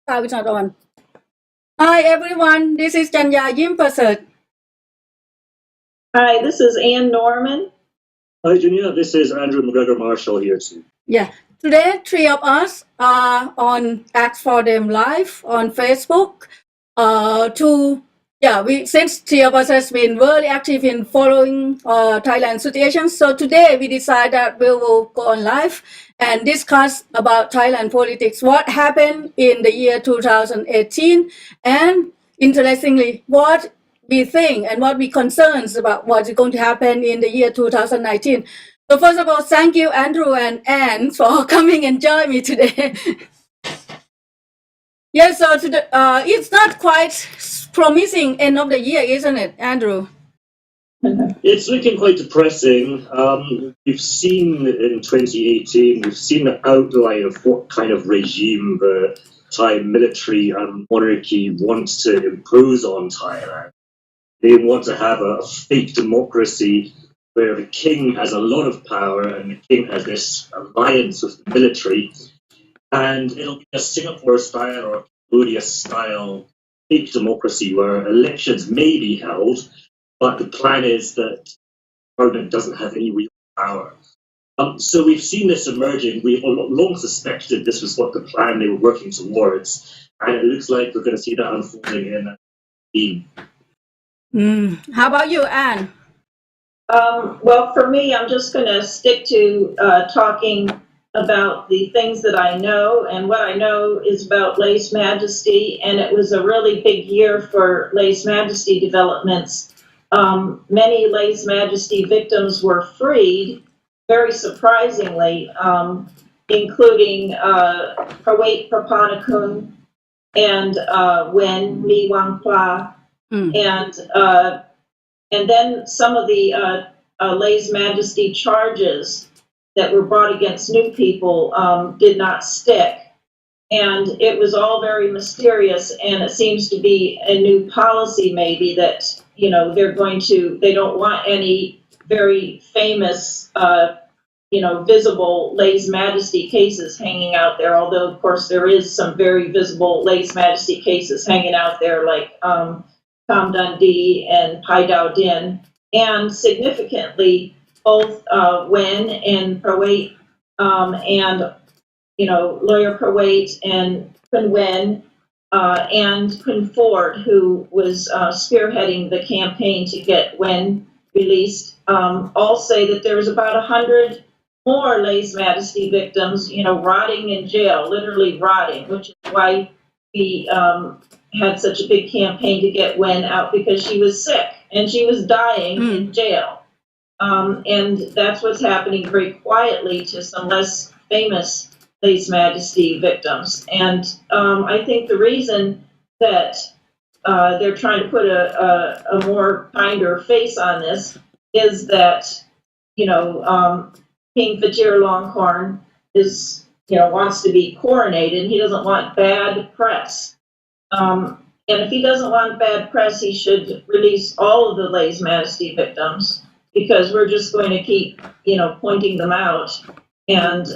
Sound is not on. Hi everyone, this is Junya Yimprasert. Hi, this is Ann Norman. Hi, Junya. This is Andrew MacGregor Marshall here too. Yeah, today three of us are on ACT4DEM Live on Facebook. Since three of us has been very active in following Thailand situation, so today we decided that we will go on live and discuss about Thailand politics, what happened in the year 2018, and interestingly, what we think and what we concerns about what is going to happen in the year 2019. So first of all, thank you, Andrew and Anne, for coming and join me today. Yes, so it's not quite promising end of the year, isn't it, Andrew? It's looking quite depressing. We've seen in 2018, we've seen the outline of what kind of regime the Thai military and monarchy wants to impose on Thailand. They want to have a fake democracy where the king has a lot of power and the king has this alliance with the military. And it'll be a Singapore-style or a Cambodia-style fake democracy where elections may be held, but the plan is that government doesn't have any real power. So we've seen this emerging. We've long suspected this was what the plan they were working towards, and it looks like we're going to see that unfolding in the How about you, Anne? Well, for me, I'm just going to stick to talking about the things that I know, and what I know is about Lase Majesty, and it was a really big year for Lase Majesty developments. Many Lase Majesty victims were freed, very surprisingly, including Prawait Prapanakun and Wen Mi Wang Pla, and then some of the Lase Majesty charges that were brought against new people did not stick. And it was all very mysterious, and it seems to be a new policy maybe that, you know, they don't want any very famous, visible Lase Majesty cases hanging out there, although of course there is some very visible Lase Majesty cases hanging out there, like Tom Dundee and Pai Dao Din, and significantly both Wen and Prawait and Lawyer Prawait and Kun Wen and Kun Ford, who was spearheading the campaign to get Wen released, all say that there's about 100 more Lase Majesty victims, rotting in jail, literally rotting, which is why we had such a big campaign to get Wen out, because she was sick and she was dying in jail. And that's what's happening very quietly to some less famous Lase Majesty victims. And I think the reason that they're trying to put a more kinder face on this is that, King Vajiralongkorn is, wants to be coronated. He doesn't want bad press. And if he doesn't want bad press, he should release all of the Lase Majesty victims, because we're just going to keep, pointing them out. And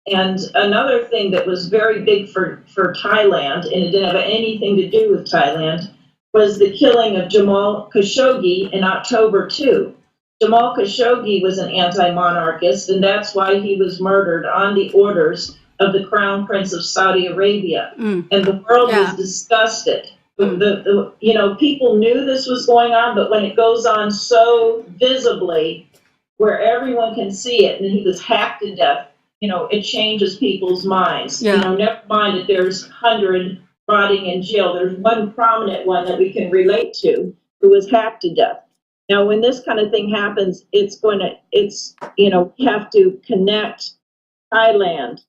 another thing that was very big for Thailand, and it didn't have anything to do with Thailand, was the killing of Jamal Khashoggi in October 2. Jamal Khashoggi was an anti-monarchist, and that's why he was murdered on the orders of the Crown Prince of Saudi Arabia. And the world was disgusted. People knew this was going on, but when it goes on so visibly, where everyone can see it, and he was hacked to death, it changes people's minds. Never mind that there's 100 rotting in jail. There's one prominent one that we can relate to who was hacked to death. Now, when this kind of thing happens, we have to connect Thailand,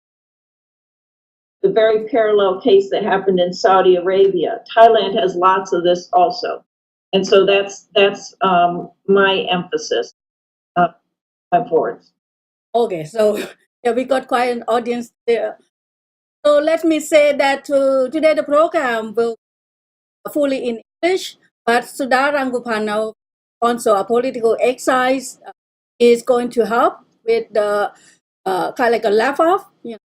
the very parallel case that happened in Saudi Arabia. Thailand has lots of this also. And so that's my emphasis going forward. Okay, so we got quite an audience there. So let me say that today the program will be fully in English, but Sudha Rangupanal, also a political exercise, is going to help with the kind of like a laugh off,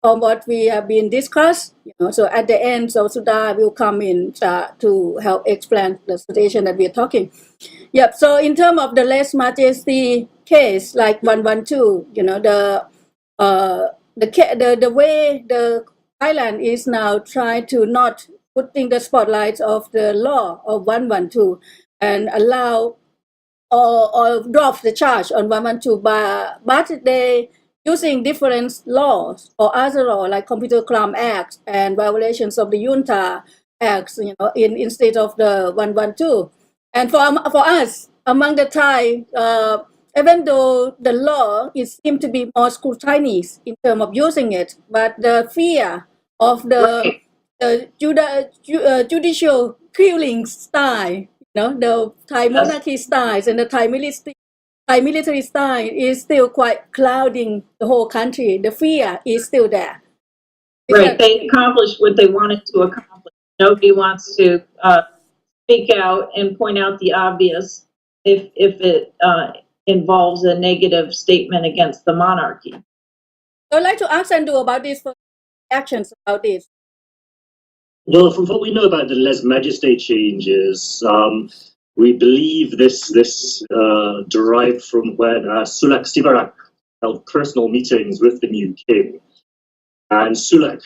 from what we have been discussed. So at the end, so Sudha will come in to help explain the situation that we are talking. Yep. So in terms of the lese majesty case, like 112, the way the Thailand is now trying to not putting the spotlight of the law of 112 and allow or drop the charge on 112, but they using different laws or other law like Computer Crime Act and violations of the Junta Acts, instead of the 112. And for us, among the Thai, even though the law seems to be more scrutinized in terms of using it, but the fear of the judicial killing style, the Thai monarchy styles and the Thai military style is still quite clouding the whole country. The fear is still there. Right, they accomplished what they wanted to accomplish. Nobody wants to speak out and point out the obvious if it involves a negative statement against the monarchy. I'd like to ask Andrew about this for actions about this. Well, from what we know about the lese majesty changes, we believe this derived from when Sulak Sivarak held personal meetings with the new king. And Sulak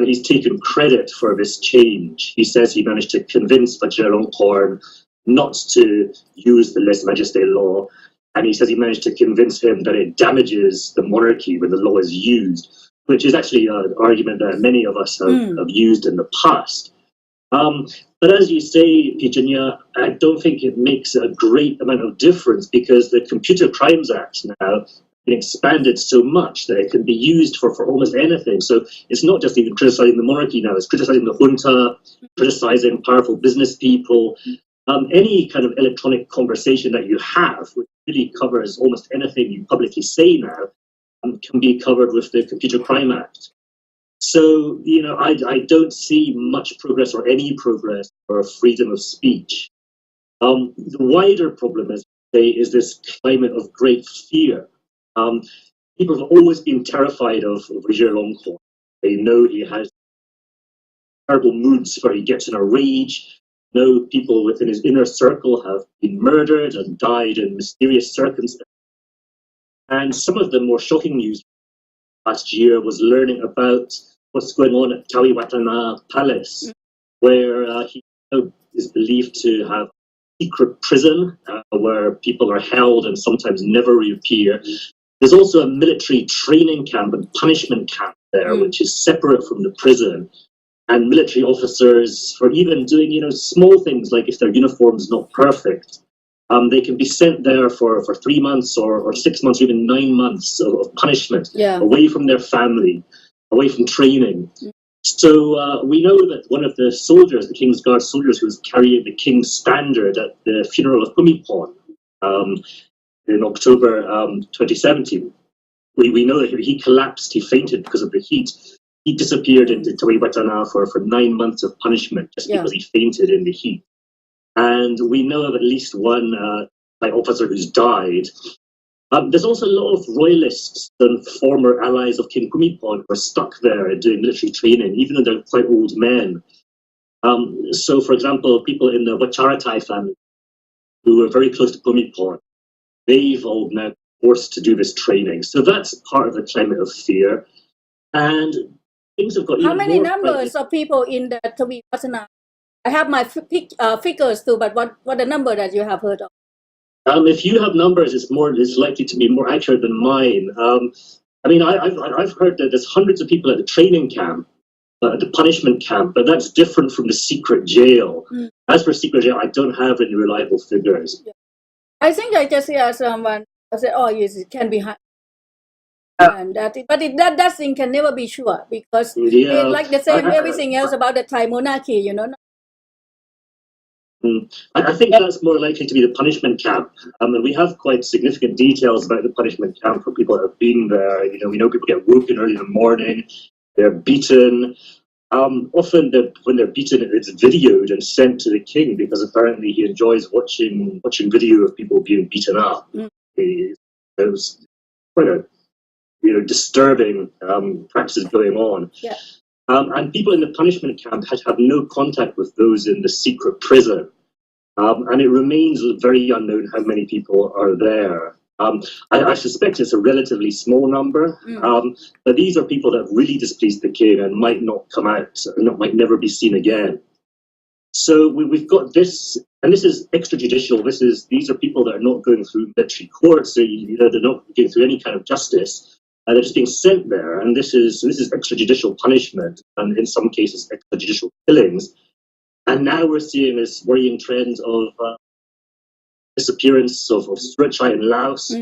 he's taken credit for this change. He says he managed to convince Vajiralongkorn not to use the lese majesty law. And he says he managed to convince him that it damages the monarchy when the law is used, which is actually an argument that many of us have used in the past. But as you say, Junya, I don't think it makes a great amount of difference because the Computer Crimes Act now expanded so much that it can be used for almost anything. So it's not just even criticizing the monarchy now, it's criticizing the junta, criticizing powerful business people. Any kind of electronic conversation that you have, which really covers almost anything you publicly say now, can be covered with the Computer Crime Act. So, I don't see much progress or any progress for freedom of speech. The wider problem is this climate of great fear. People have always been terrified of Vajiralongkorn. They know he has terrible moods where he gets in a rage. No people within his inner circle have been murdered and died in mysterious circumstances. And some of the more shocking news last year was learning about what's going on at Kawiwatana Palace, where he is believed to have a secret prison where people are held and sometimes never reappear. There's also a military training camp and punishment camp there, which is separate from the prison. And military officers, for even doing, small things like if their uniform's not perfect, they can be sent there for 3 months or 6 months, or even 9 months of punishment, away from their family, away from training. So we know that one of the soldiers, the King's Guard soldiers who was carrying the King's standard at the funeral of Pumipon in October 2017, we know that he collapsed, he fainted because of the heat. He disappeared into Kawiwatana for 9 months of punishment just because he fainted in the heat. And we know of at least one officer who's died. There's also a lot of royalists and former allies of King Pumipon who are stuck there doing military training, even though they're quite old men. So, for example, people in the Wacharatai family who were very close to Pumipon, they've all now forced to do this training. So that's part of the climate of fear. And things have got how many numbers of people in the Kawiwatana? I have my figures too, but what the number that you have heard of? If you have numbers, it's likely to be more accurate than mine. I've heard that there's hundreds of people at the training camp, at the punishment camp, but that's different from the secret jail. As for secret jail, I don't have any reliable figures. I think I just hear someone say, "Oh, yes, it can be high." And that thing can never be sure because it's like the same everything else about the Thai monarchy, I think that's more likely to be the punishment camp. And we have quite significant details about the punishment camp for people that have been there. We know people get woken early in the morning, they're beaten. Often when they're beaten, it's videoed and sent to the king because apparently he enjoys watching video of people being beaten up. It was quite a disturbing practices going on. Yeah. And people in the punishment camp had no contact with those in the secret prison. And it remains very unknown how many people are there. I suspect it's a relatively small number, but these are people that have really displeased the king and might not come out, might never be seen again. So we've got this, and this is extrajudicial. These are people that are not going through military courts. So, they're not going through any kind of justice. They're just being sent there, and this is extrajudicial punishment, and in some cases extrajudicial killings. And now we're seeing this worrying trend of disappearance of Surat in Laos,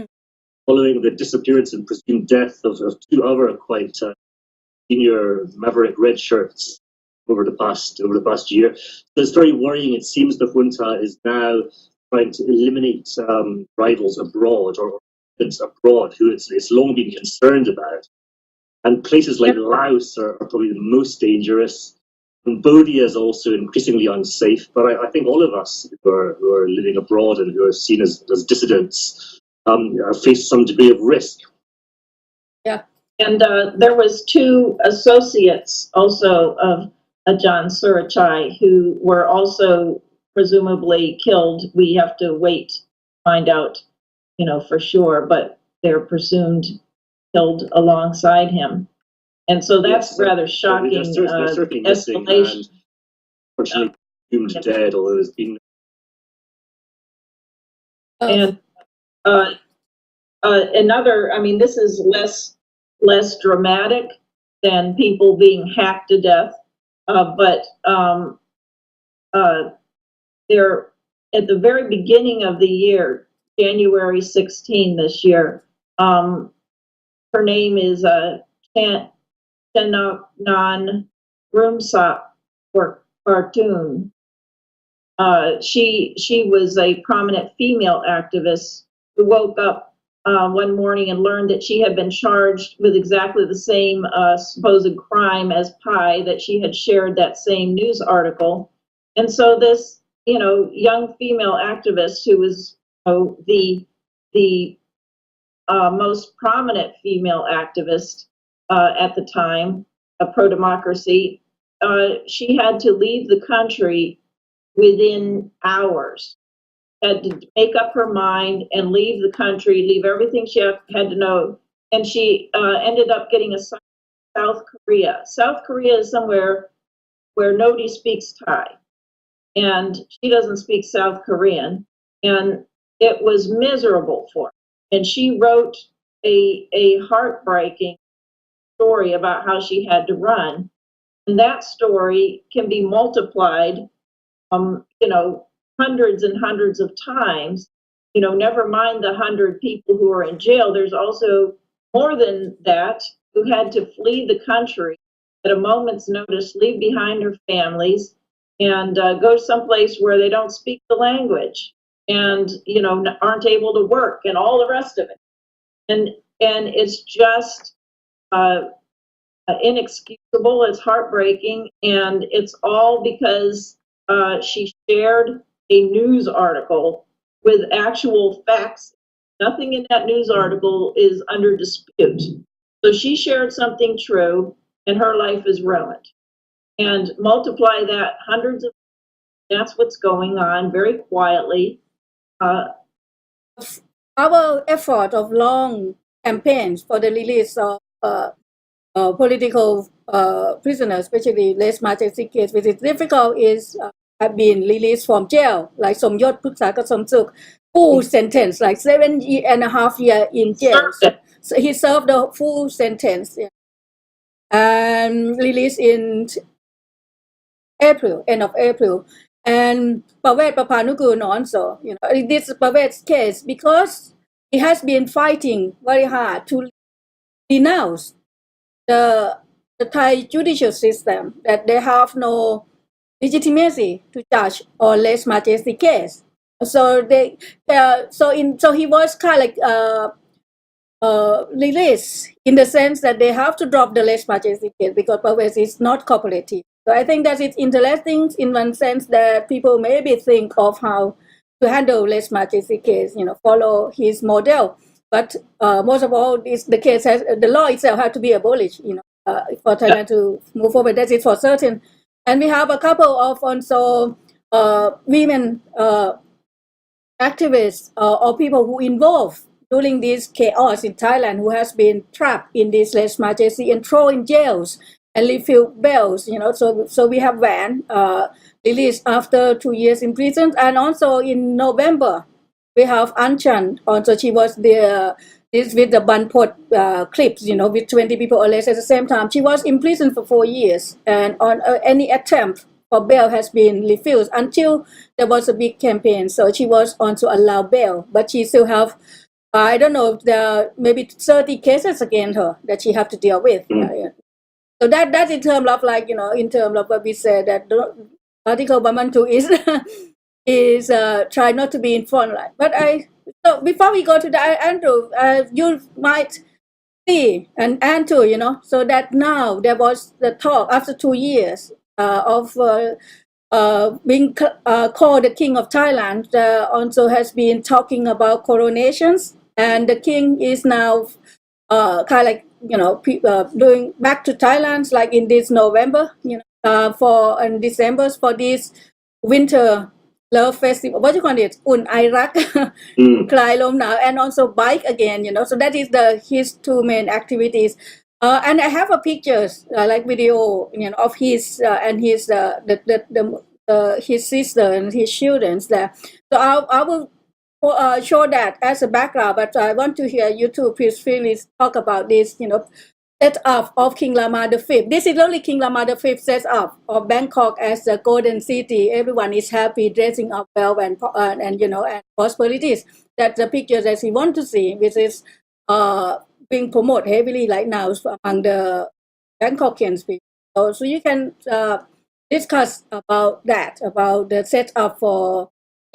following the disappearance and presumed death of two other quite senior maverick red shirts over the past year. So it's very worrying. It seems the junta is now trying to eliminate rivals abroad or abroad who it's long been concerned about. And places like Laos are probably the most dangerous. Cambodia is also increasingly unsafe, but I think all of us who are living abroad and who are seen as dissidents face some degree of risk. Yeah. And there was two associates also of Ajahn Surachai who were also presumably killed. We have to wait to find out, for sure, but they're presumed killed alongside him. And so that's rather shocking. They're certainly missing and unfortunately presumed dead, although there's been. And another, this is less dramatic than people being hacked to death, but they're at the very beginning of the year, January 16 this year. Her name is Chenognan Rumsap Khartoum. She was a prominent female activist who woke up one morning and learned that she had been charged with exactly the same supposed crime as Pai, that she had shared that same news article. And so this, young female activist who was the most prominent female activist at the time, pro-democracy, she had to leave the country within hours, had to make up her mind and leave the country, leave everything she had to know. And she ended up getting assigned to South Korea. South Korea is somewhere where nobody speaks Thai, and she doesn't speak South Korean, and it was miserable for her. And she wrote a heartbreaking story about how she had to run. And that story can be multiplied, hundreds and hundreds of times. Never mind the 100 people who are in jail. There's also more than that who had to flee the country at a moment's notice, leave behind their families, and go someplace where they don't speak the language, and aren't able to work, and all the rest of it. And it's just inexcusable. It's heartbreaking, and it's all because she shared a news article with actual facts. Nothing in that news article is under dispute. So she shared something true, and her life is ruined. And multiply that hundreds of. That's what's going on very quietly. Our effort of long campaigns for the release of political prisoners, especially less majestic case, which is difficult, is have been released from jail, like Somyot Puksakasamsuk, full sentence, like 7.5 years in jail. So he served the full sentence, and released in April, end of April. And Pawet Papanugun also, this Pawet's case, because he has been fighting very hard to denounce the Thai judicial system, that they have no legitimacy to judge on less majestic case. So so he was kind of like released in the sense that they have to drop the less majestic case because Pawet is not cooperative. So I think that it's interesting in one sense that people maybe think of how to handle less majestic case, follow his model. but most of all, the case has the law itself had to be abolished. For Thailand to move forward, that is for certain. And we have a couple of also women activists or people who involved during this chaos in Thailand who has been trapped in this lèse majesty and thrown in jails and refilled bails. So we have Van released after 2 years in prison, and also in November we have Anchan. Also, she was this with the Banpot clips, with 20 people or less at the same time. She was in prison for 4 years, and on any attempt for bail has been refused until there was a big campaign. So she was also allowed bail, but she still have, I don't know, there are maybe 30 cases against her that she have to deal with. So that's in terms of in terms of what we said, that Article 112 is try not to be in front line. But so before we go to that, Andrew, you might see, and Andrew, so that now there was the talk after 2 years of being called the King of Thailand, also has been talking about coronations, and the King is now kind of doing back to Thailand, like in this November, and December for this winter love festival. What do you call it? Un Ai Rak, Klai Lom Nao, and also bike again. So that is his two main activities. And I have a pictures like video, of his and his his sister and his children there. So I will show that as a background, but I want to hear you two please talk about this, set up of King Rama V. This is only King Rama V set up of Bangkok as the golden city. Everyone is happy, dressing up well, and prosperities. That's the picture that we want to see, which is being promoted heavily right now among the Bangkokians people. So you can discuss about that, about the setup for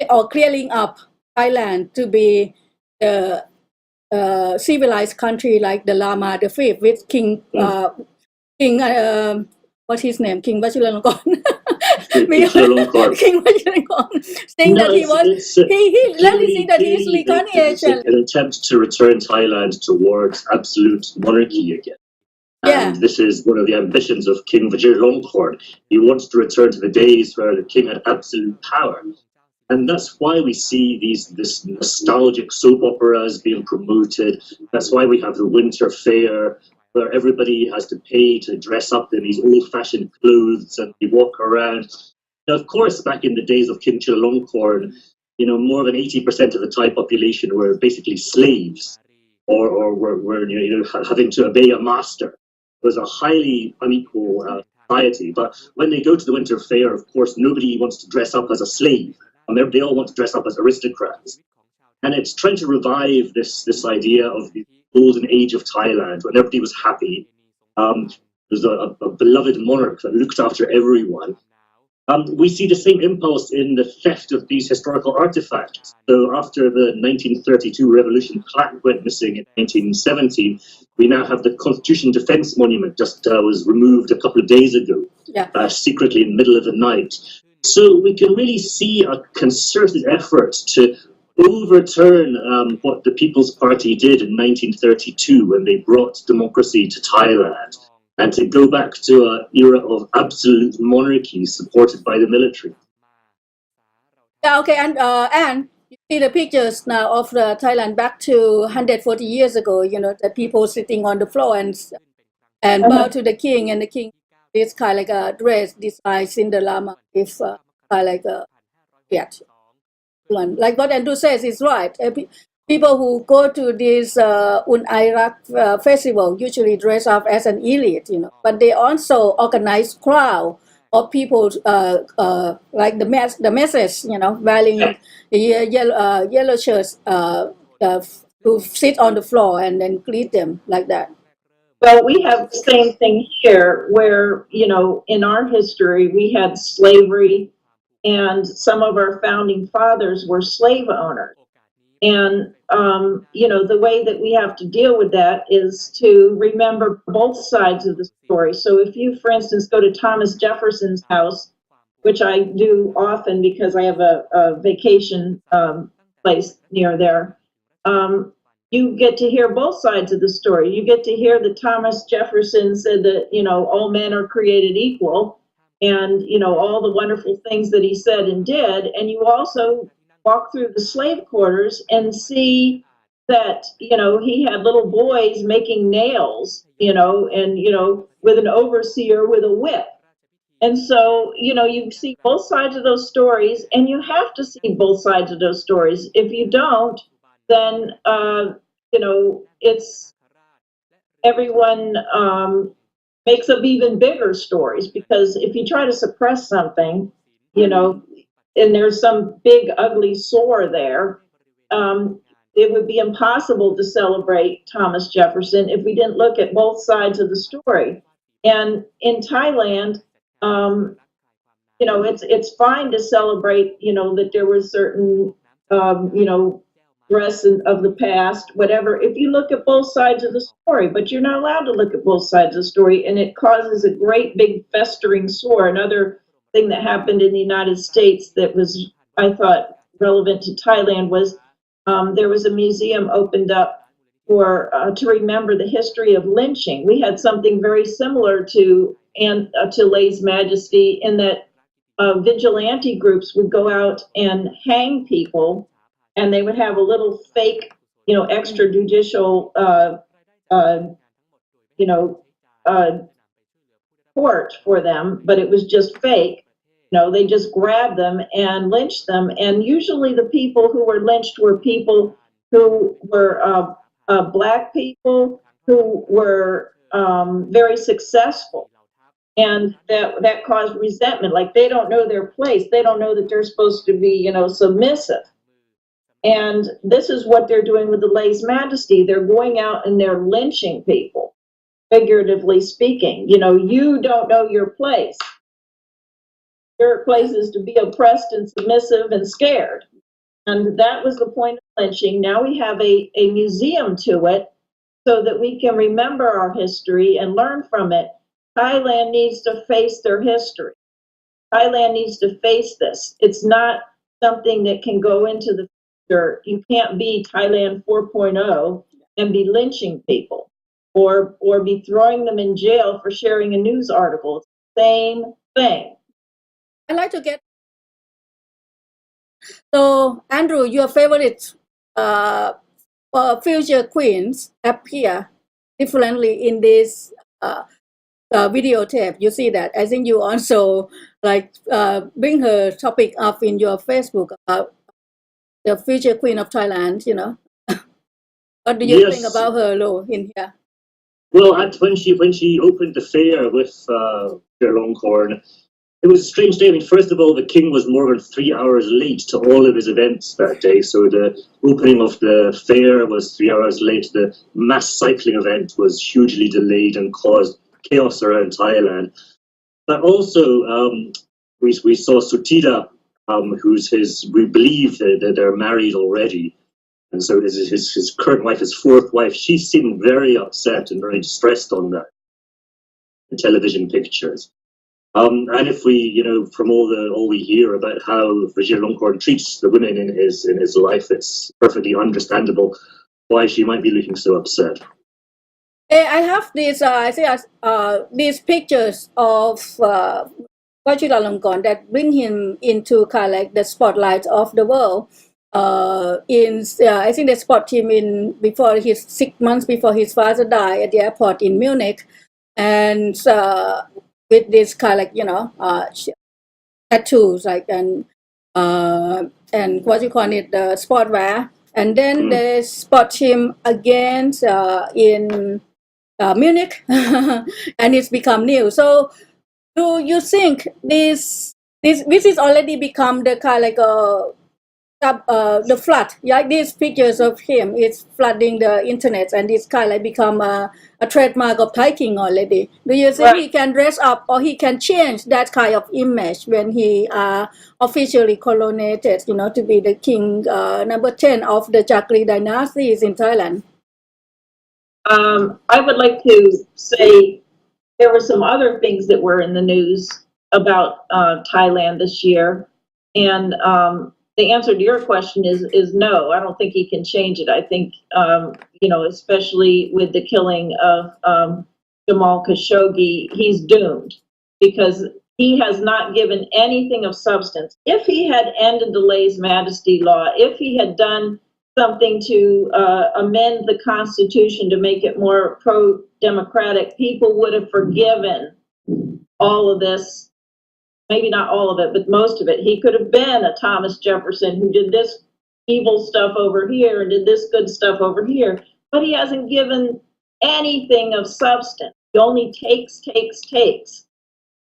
or clearing up Thailand to be the civilized country like the Lama V with King what's his name? King Vajiralongkorn. King Vajiralongkorn, saying that he was he really think that he is reconciliation. An attempt to return Thailand towards absolute monarchy again. And this is one of the ambitions of King Vajiralongkorn. He wants to return to the days where the king had absolute power. And that's why we see this nostalgic soap operas being promoted. That's why we have the winter fair, where everybody has to pay to dress up in these old-fashioned clothes and they walk around. Now, of course, back in the days of King Chulalongkorn, more than 80% of the Thai population were basically slaves, or were having to obey a master. It was a highly unequal society. But when they go to the winter fair, of course, nobody wants to dress up as a slave. And they all want to dress up as aristocrats. And it's trying to revive this idea of the golden age of Thailand, when everybody was happy. There was a beloved monarch that looked after everyone. We see the same impulse in the theft of these historical artifacts. So after the 1932 revolution, plaque went missing in 1970. We now have the Constitution Defense Monument, just was removed a couple of days ago, secretly in the middle of the night. So we can really see a concerted effort to overturn what the People's Party did in 1932 when they brought democracy to Thailand, and to go back to an era of absolute monarchy supported by the military. Yeah, okay, and you see the pictures now of Thailand back to 140 years ago, the people sitting on the floor and bow to the king, and the king is kind of like a dress designed Cinderella if kind of like a like what Andrew says is right. People who go to this Un Ai Rak festival usually dress up as an elite, but they also organize crowd of people like the masses, wearing yellow shirts who sit on the floor and then greet them like that. Well, we have the same thing here where, in our history, we had slavery and some of our founding fathers were slave owners. And, the way that we have to deal with that is to remember both sides of the story. So if you, for instance, go to Thomas Jefferson's house, which I do often because I have a vacation place near there, you get to hear both sides of the story. You get to hear that Thomas Jefferson said that, all men are created equal, and, all the wonderful things that he said and did. And you also walk through the slave quarters and see that, he had little boys making nails, and, with an overseer with a whip. And so, you see both sides of those stories, and you have to see both sides of those stories. If you don't, then, it's everyone makes up even bigger stories, because if you try to suppress something, and there's some big ugly sore there, it would be impossible to celebrate Thomas Jefferson if we didn't look at both sides of the story. And in Thailand, it's fine to celebrate, that there was certain, dress of the past, whatever, if you look at both sides of the story. But you're not allowed to look at both sides of the story, and it causes a great big festering sore. Another thing that happened in the United States that was, I thought, relevant to Thailand was there was a museum opened up for to remember the history of lynching. We had something very similar to Lay's Majesty, in that vigilante groups would go out and hang people, and they would have a little fake, extrajudicial, court for them, but it was just fake. They just grabbed them and lynched them. And usually the people who were lynched were people who were Black people who were very successful. And that caused resentment. Like, they don't know their place. They don't know that they're supposed to be, submissive. And this is what they're doing with the Lay's Majesty. They're going out and they're lynching people, figuratively speaking. You don't know your place. Your place is to be oppressed and submissive and scared. And that was the point of lynching. Now we have a museum to it, so that we can remember our history and learn from it. Thailand needs to face their history. Thailand needs to face this. It's not something that can go into the future. You can't be Thailand 4.0 and be lynching people, or be throwing them in jail for sharing a news article. It's the same thing. I'd like to get. So, Andrew, your favorite future queens appear differently in this videotape. You see that. I think you also bring her topic up in your Facebook about the future queen of Thailand. What do you think about her, Lo, in here? Well, when she opened the fair with Longkorn, it was a strange day. I mean, first of all, the king was more than 3 hours late to all of his events that day. So the opening of the fair was 3 hours late. The mass cycling event was hugely delayed and caused chaos around Thailand. But also, we saw Sutida, we believe that they're married already. And so his current wife, his fourth wife, she seemed very upset and very distressed on that in television pictures. And if we, from all we hear about how Vajiralongkorn treats the women in his life, it's perfectly understandable why she might be looking so upset. I have these pictures of Vajiralongkorn that bring him into kind of like the spotlight of the world. I think they spot him before 6 months before his father died at the airport in Munich, and with this kind of tattoos, and what you call it, the sportwear, and then they spot him again in Munich, and it's become new. So, do you think this is already become the kind of the flood? Like these pictures of him, it's flooding the internet, and it's kind of become a trademark of Thai King already. Do you think he can dress up, or he can change that kind of image when he officially coronated, to be the king number 10 of the Chakri dynasties in Thailand? I would like to say there were some other things that were in the news about Thailand this year, and the answer to your question is no. I don't think he can change it. I think, especially with the killing of Jamal Khashoggi, he's doomed because he has not given anything of substance. If he had ended the lèse majesty law, if he had done something to amend the Constitution to make it more pro-democratic, people would have forgiven all of this. Maybe not all of it, but most of it. He could have been a Thomas Jefferson who did this evil stuff over here and did this good stuff over here, but he hasn't given anything of substance. He only takes.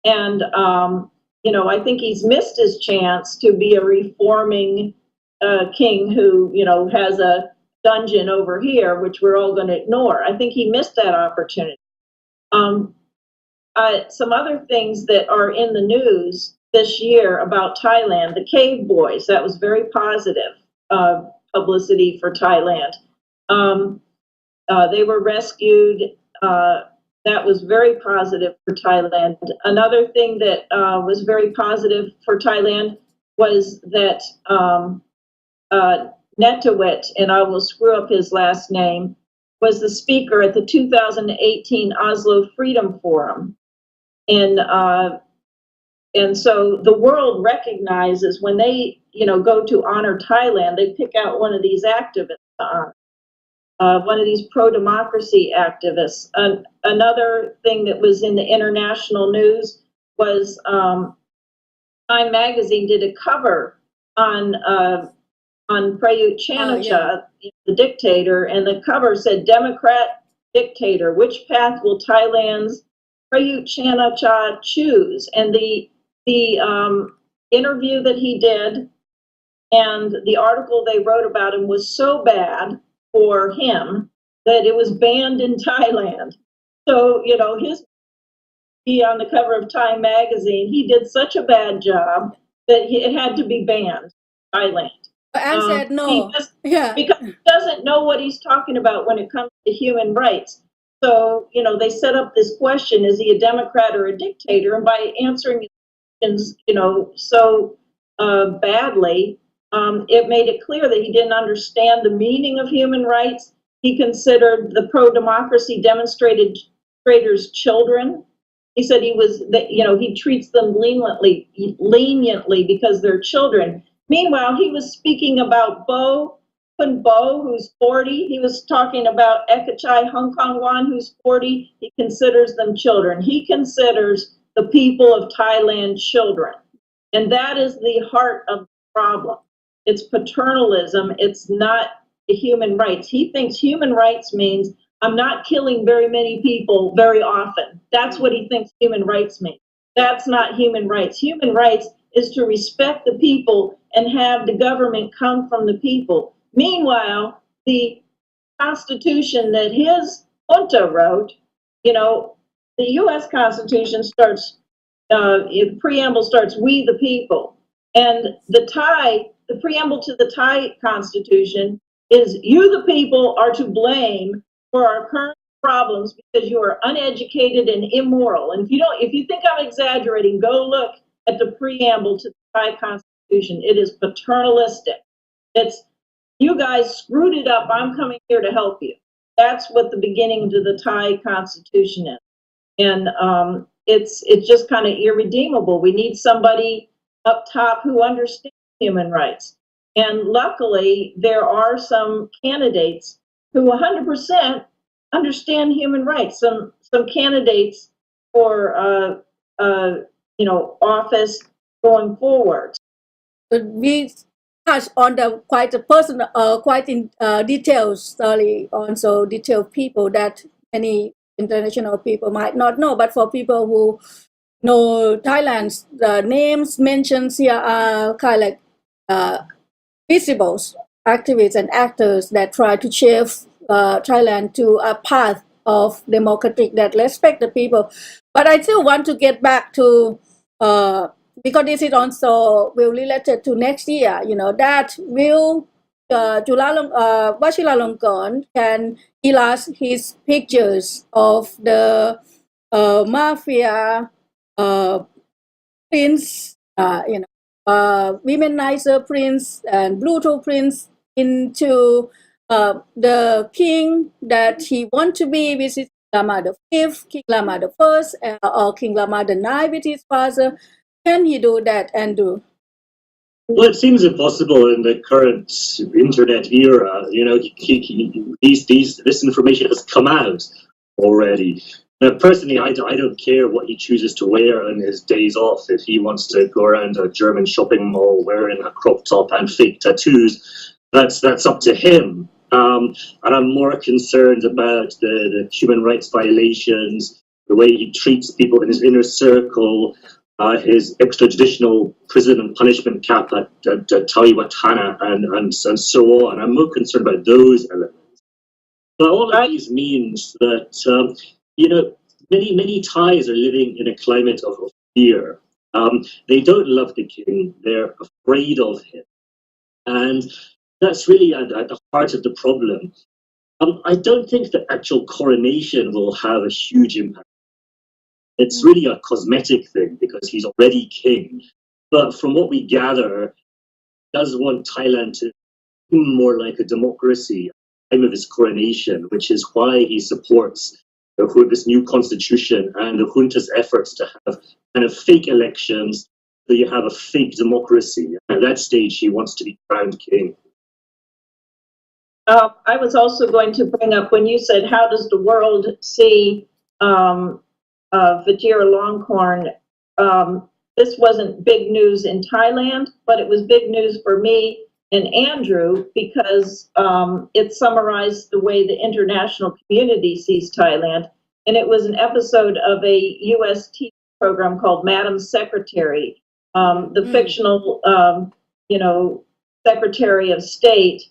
And, I think he's missed his chance to be a reforming king who, has a dungeon over here, which we're all going to ignore. I think he missed that opportunity. Some other things that are in the news this year about Thailand, the cave boys, that was very positive publicity for Thailand. They were rescued. That was very positive for Thailand. Another thing that was very positive for Thailand was that Netawit, and I will screw up his last name, was the speaker at the 2018 Oslo Freedom Forum. And so the world recognizes when they, go to honor Thailand, they pick out one of these activists to honor. One of these pro-democracy activists. Another thing that was in the international news was Time magazine did a cover on Prayut Chan-o-cha, the dictator, and the cover said, "Democrat dictator, which path will Thailand's Prayut Chan-o-cha choose?" And the interview that he did and the article they wrote about him was so bad for him that it was banned in Thailand. So, he on the cover of Time magazine, he did such a bad job that it had to be banned in Thailand. And said no. Because he doesn't know what he's talking about when it comes to human rights. So, they set up this question, is he a Democrat or a dictator? And by answering questions, so badly, it made it clear that he didn't understand the meaning of human rights. He considered the pro-democracy demonstrators children. He said he treats them leniently because they're children. Meanwhile, he was speaking about Kun Bo, who's 40. He was talking about Ekachai Hong Kong Wan, who's 40. He considers them children. He considers the people of Thailand children. And that is the heart of the problem. It's paternalism. It's not human rights. He thinks human rights means I'm not killing very many people very often. That's what he thinks human rights means. That's not human rights. Human rights is to respect the people and have the government come from the people. Meanwhile, the Constitution that his junta wrote, the U.S. Constitution starts, the preamble starts, "We the people." And the preamble to the Thai Constitution is, "You the people are to blame for our current problems because you are uneducated and immoral." And if you think I'm exaggerating, go look at the preamble to the Thai Constitution. It is paternalistic. It's, you guys screwed it up. I'm coming here to help you. That's what the beginning to the Thai Constitution is. And it's just kind of irredeemable. We need somebody up top who understands human rights. And luckily, there are some candidates who 100% understand human rights. Some candidates for office going forward. We touch on the quite a personal, quite in details, sorry, also detailed people that many international people might not know. But for people who know Thailand's names mentioned here are kind of like visible activists and actors that try to shape Thailand to a path of democratic that respect the people. But I still want to get back to because this is also will related to next year. That will Vajiralongkorn can erase his pictures of the mafia prince, womanizer prince and brutal prince into the king that he want to be, which is Lama the fifth, King Lama the first, or King Lama the ninth with his father. Can he do that, Andrew? Well, it seems impossible in the current internet era. You know, this information has come out already. Now, personally, I don't care what he chooses to wear on his days off. If he wants to go around a German shopping mall wearing a crop top and fake tattoos, that's up to him. And I'm more concerned about the human rights violations, the way he treats people in his inner circle, his extrajudicial prison and punishment cap at Taiwatana, and so on. I'm more concerned about those elements. But all of these means that, you know, many Thais are living in a climate of fear. They don't love the king. They're afraid of him. And that's really at the heart of the problem. I don't think the actual coronation will have a huge impact. It's really a cosmetic thing because he's already king. But from what we gather, he does want Thailand to be more like a democracy at the time of his coronation, which is why he supports this new constitution and the junta's efforts to have kind of fake elections, so you have a fake democracy. At that stage, he wants to be crowned king. I was also going to bring up when you said, how does the world see Vajira Longkorn? This wasn't big news in Thailand, but it was big news for me and Andrew because it summarized the way the international community sees Thailand. And it was an episode of a U.S. TV program called Madam Secretary, the fictional, Secretary of State.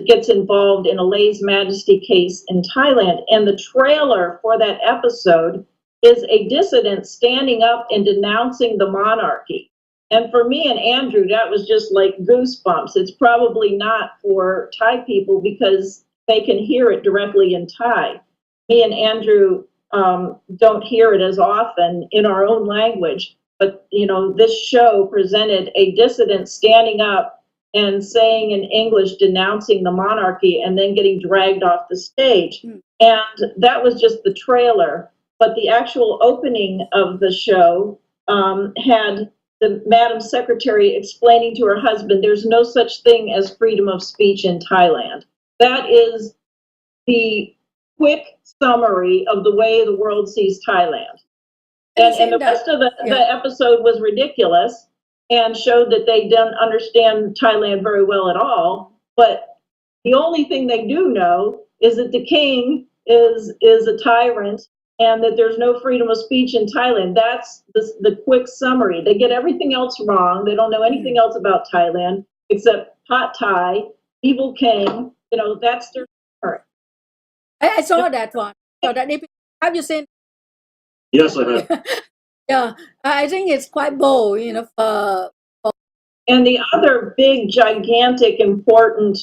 Gets involved in a lèse majesty case in Thailand. And the trailer for that episode is a dissident standing up and denouncing the monarchy. And for me and Andrew, that was just like goosebumps. It's probably not for Thai people because they can hear it directly in Thai. Me and Andrew don't hear it as often in our own language. But, this show presented a dissident standing up and saying in English, denouncing the monarchy, and then getting dragged off the stage. And that was just the trailer. But the actual opening of the show had the Madam Secretary explaining to her husband, there's no such thing as freedom of speech in Thailand. That is the quick summary of the way the world sees Thailand. And the rest of the episode was ridiculous and showed that they don't understand Thailand very well at all. But the only thing they do know is that the king is a tyrant and that there's no freedom of speech in Thailand. That's the quick summary. They get everything else wrong. They don't know anything else about Thailand except hot Thai, evil king. That's their story. I saw that one. Have you seen? Yes, I have. Yeah, I think it's quite bold, And the other big, gigantic, important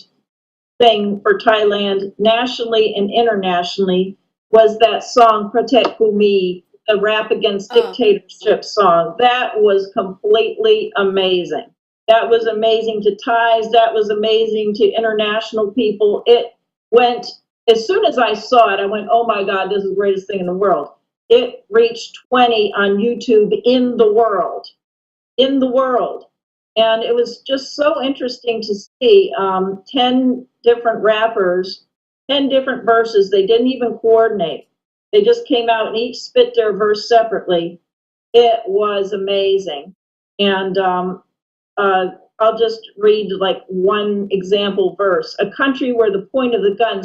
thing for Thailand, nationally and internationally, was that song Protect Bumi, the rap against dictatorship song. That was completely amazing. That was amazing to Thais. That was amazing to international people. It went, as soon as I saw it, I went, oh my God, this is the greatest thing in the world. It reached 20 on YouTube in the world. And it was just so interesting to see 10 different rappers, 10 different verses. They didn't even coordinate. They just came out and each spit their verse separately. It was amazing. And I'll just read like one example verse. A country where the point of the gun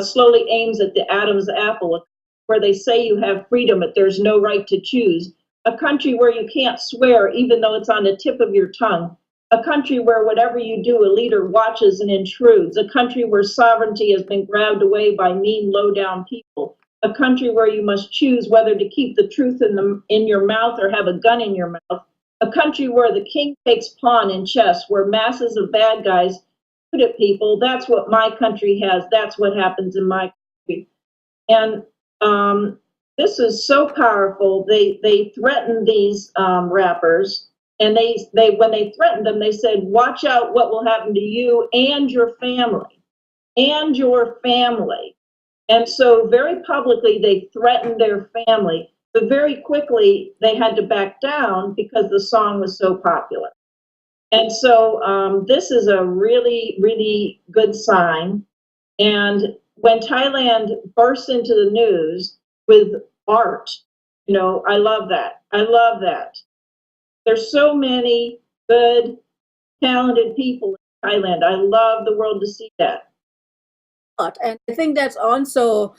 slowly aims at the Adam's apple, where they say you have freedom, but there's no right to choose. A country where you can't swear even though it's on the tip of your tongue. A country where whatever you do, a leader watches and intrudes. A country where sovereignty has been grabbed away by mean, low-down people. A country where you must choose whether to keep the truth in your mouth or have a gun in your mouth. A country where the king takes pawn in chess, where masses of bad guys shoot at people. That's what my country has. That's what happens in my country. And this is so powerful. They threatened these rappers, and they when they threatened them, they said, "Watch out what will happen to you and your family, and your family." And so very publicly they threatened their family, but very quickly they had to back down because the song was so popular. And so this is a really, really good sign. And when Thailand bursts into the news with art, you know, I love that. I love that. There's so many good, talented people in Thailand. I love the world to see that. And I think that's also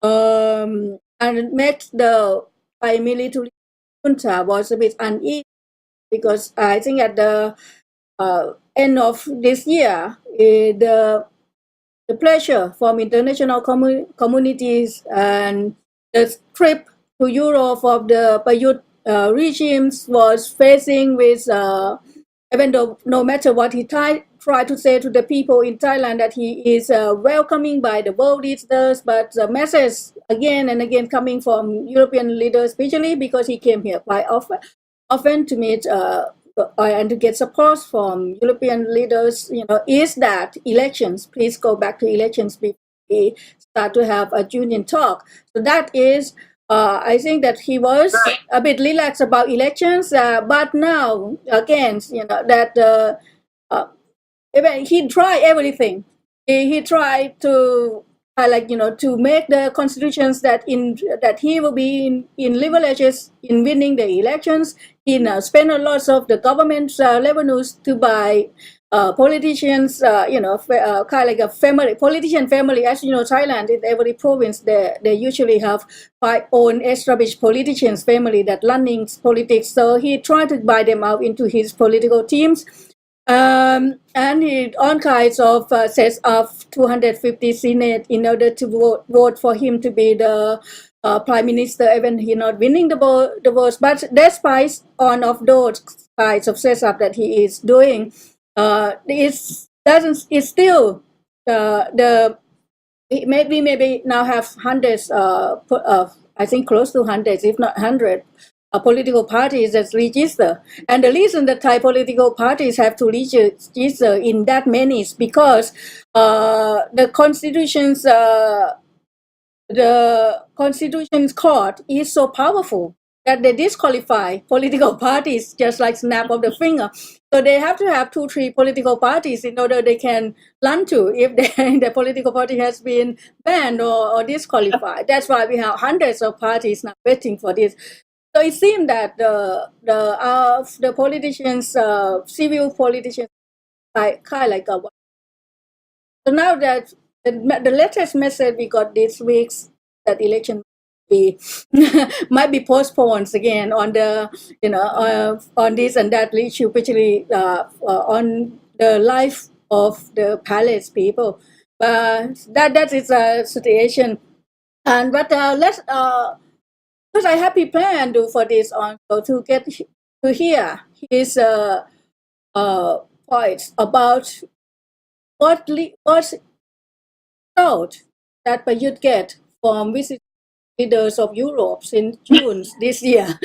and it makes the Thai military junta was a bit uneasy because I think at the end of this year, the pressure from international communities and the trip to Europe of the Prayut regimes was facing with, even though no matter what he tried to say to the people in Thailand that he is welcoming by the world leaders, but the message again and again coming from European leaders, especially because he came here quite often to meet and to get support from European leaders, you know, is that elections, please go back to elections before we start to have a union talk. So that is, I think that he was a bit relaxed about elections, but now, again, you know, that he tried everything. He tried to like, you know, to make the constitutions that he will be in leverage in winning the elections. He spent a lot of the government's revenues to buy politicians, you know, kind of like a family, politician family. As you know, Thailand, in every province, they usually have quite own established politicians family that running politics. So he tried to buy them out into his political teams. And he all kinds of sets of 250 Senate in order to vote for him to be the prime minister, even he not winning the votes. But despite one of those kinds of setup that he is doing, it's still the maybe now have hundreds I think close to hundreds, if not 100. Political parties that register, and the reason that Thai political parties have to register in that many is because the constitution's court is so powerful that they disqualify political parties just like snap of the finger. So they have to have 2-3 political parties in order they can run to if the political party has been banned or disqualified. That's why we have hundreds of parties now waiting for this. So it seems that the politicians, civil politicians, kind of like a. So now that the latest message we got this week that election might be postponed again on the on this and that issue, especially on the life of the palace people. That is a situation, and but let's. Because I have planned for this also to get to hear his points about what thought that Prayut get from visiting leaders of Europe in June this year.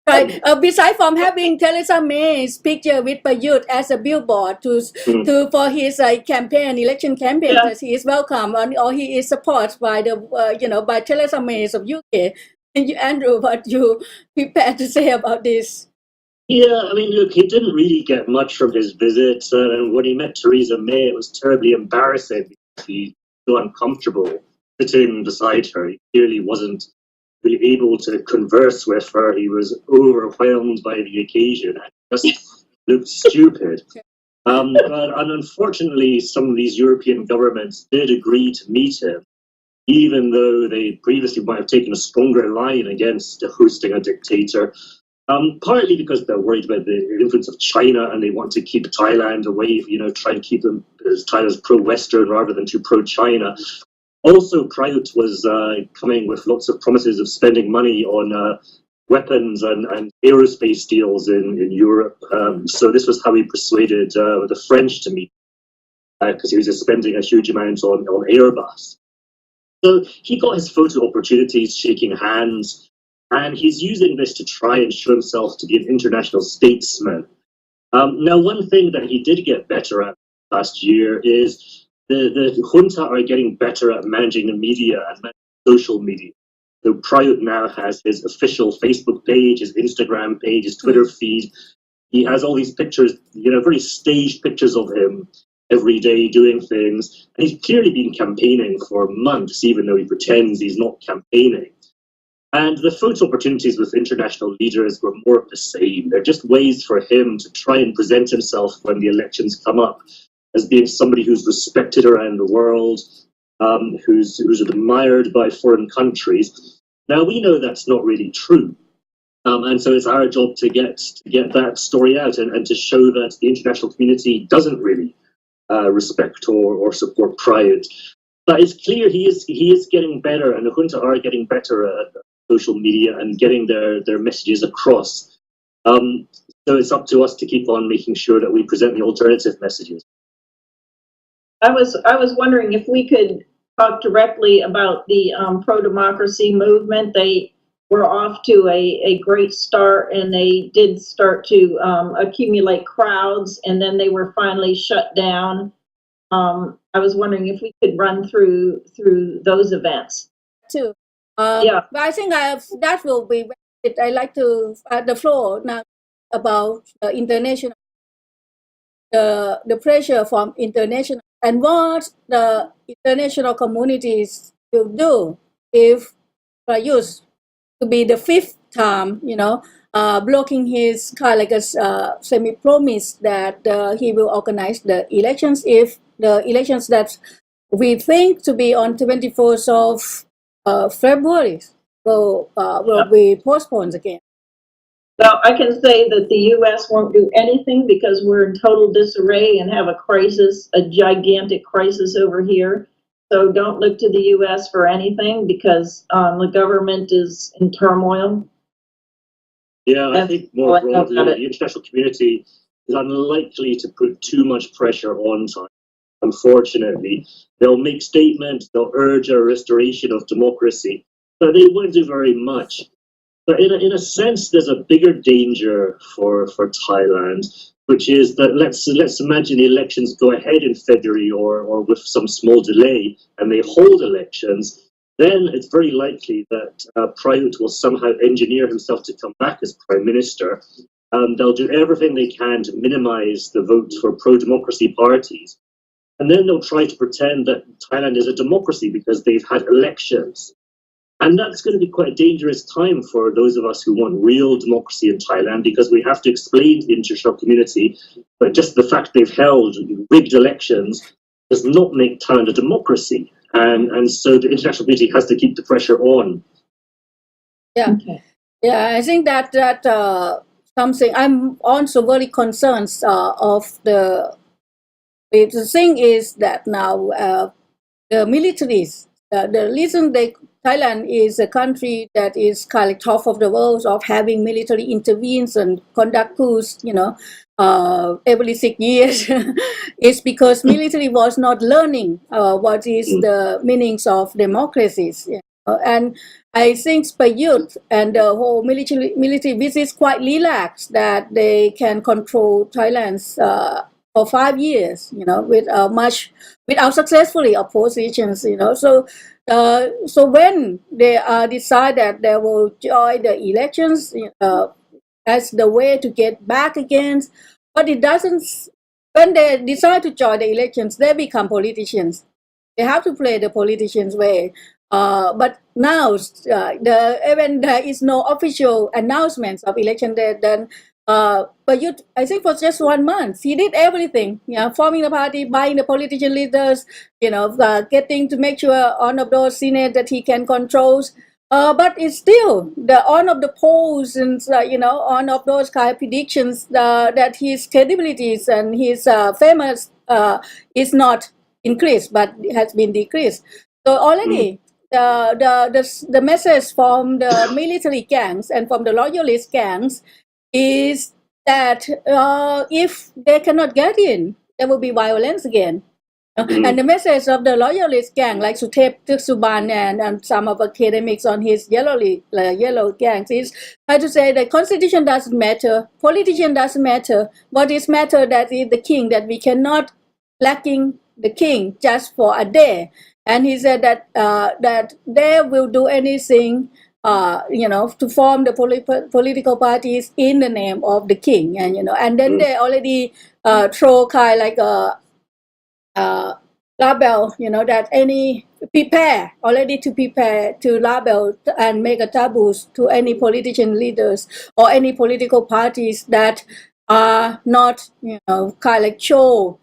Right. Besides from having Theresa May's picture with Prayut as a billboard for his election campaign, that he is welcome or he is supported by the by Theresa May's of UK. And you, Andrew, what you prepared to say about this? Yeah, I mean, look, he didn't really get much from his visit, and when he met Theresa May, it was terribly embarrassing. He was so uncomfortable sitting beside her. He clearly wasn't really able to converse with her. He was overwhelmed by the occasion and just looked stupid. But unfortunately, some of these European governments did agree to meet him, even though they previously might have taken a stronger line against hosting a dictator, partly because they're worried about the influence of China and they want to keep Thailand away, try and keep them as Thailand's pro-Western rather than too pro-China. Also, Prayut was coming with lots of promises of spending money on weapons and aerospace deals in Europe. So this was how he persuaded the French to meet, because he was just spending a huge amount on Airbus. So he got his photo opportunities, shaking hands, and he's using this to try and show himself to be an international statesman. Now, one thing that he did get better at last year is the junta are getting better at managing the media and managing social media. So Prayut now has his official Facebook page, his Instagram page, his Twitter feed. He has all these pictures, very staged pictures of him every day doing things. And he's clearly been campaigning for months, even though he pretends he's not campaigning. And the photo opportunities with international leaders were more of the same. They're just ways for him to try and present himself when the elections come up as being somebody who's respected around the world, who's admired by foreign countries. Now, we know that's not really true. And so it's our job to get that story out and to show that the international community doesn't really respect or support Prayut. But it's clear he is getting better, and the junta are getting better at social media and getting their messages across. So it's up to us to keep on making sure that we present the alternative messages. I was wondering if we could talk directly about the pro-democracy movement. They were off to a great start, and they did start to accumulate crowds, and then they were finally shut down. I was wondering if we could run through those events. Too. Yeah. But I think that will be it. I like to add the floor now about the international, the pressure from international, and what the international communities will do if Prayut to be the fifth time, blocking his kind of like a semi-promise that he will organize the elections if the elections that we think to be on 24th of February will be postponed again. Well, I can say that the U.S. won't do anything because we're in total disarray and have a crisis, a gigantic crisis over here. So don't look to the U.S. for anything because the government is in turmoil. Yeah, I think more broadly, the international community is unlikely to put too much pressure on China. Unfortunately, they'll make statements, they'll urge a restoration of democracy, but they won't do very much. But in a sense, there's a bigger danger for Thailand, which is that let's imagine the elections go ahead in February or with some small delay, and they hold elections. Then it's very likely that Prayut will somehow engineer himself to come back as prime minister. They'll do everything they can to minimize the votes for pro-democracy parties. And then they'll try to pretend that Thailand is a democracy because they've had elections. And that's going to be quite a dangerous time for those of us who want real democracy in Thailand, because we have to explain to the international community that just the fact they've held rigged elections does not make Thailand a democracy. And so the international community has to keep the pressure on. Yeah, okay. Yeah, I think that something I'm also very concerned of the thing is that now the militaries, the reason Thailand is a country that is kind of top of the world of having military intervenes and conduct coups, every 6 years, is because military was not learning what is the meanings of democracies. And I think Prayut and the whole military this is quite relaxed that they can control Thailand's for 5 years, with without successfully oppositions, so when they decide that they will join the elections as the way to get back again, but it doesn't. When they decide to join the elections, they become politicians. They have to play the politicians' way. But now, when there is no official announcements of election, then Prayut, I think for just 1 month, he did everything, forming the party, buying the politician leaders, getting to make sure on of those Senate that he can control. But it's still on of the polls and, on of those kind of predictions that his credibilities and his famous is not increased, but has been decreased. So already the message from the military gangs and from the loyalist gangs is that if they cannot get in, there will be violence again. And the message of the loyalist gang, like Suthep Tixuban and some of academics on his yellow gangs, is how to say the constitution doesn't matter, politician doesn't matter. What is matter that is the king, that we cannot lacking the king just for a day. And he said that that they will do anything, to form the political parties in the name of the king, and then they already throw kind like a label, that any prepare to label and make a taboos to any politician leaders or any political parties that are not, kind like show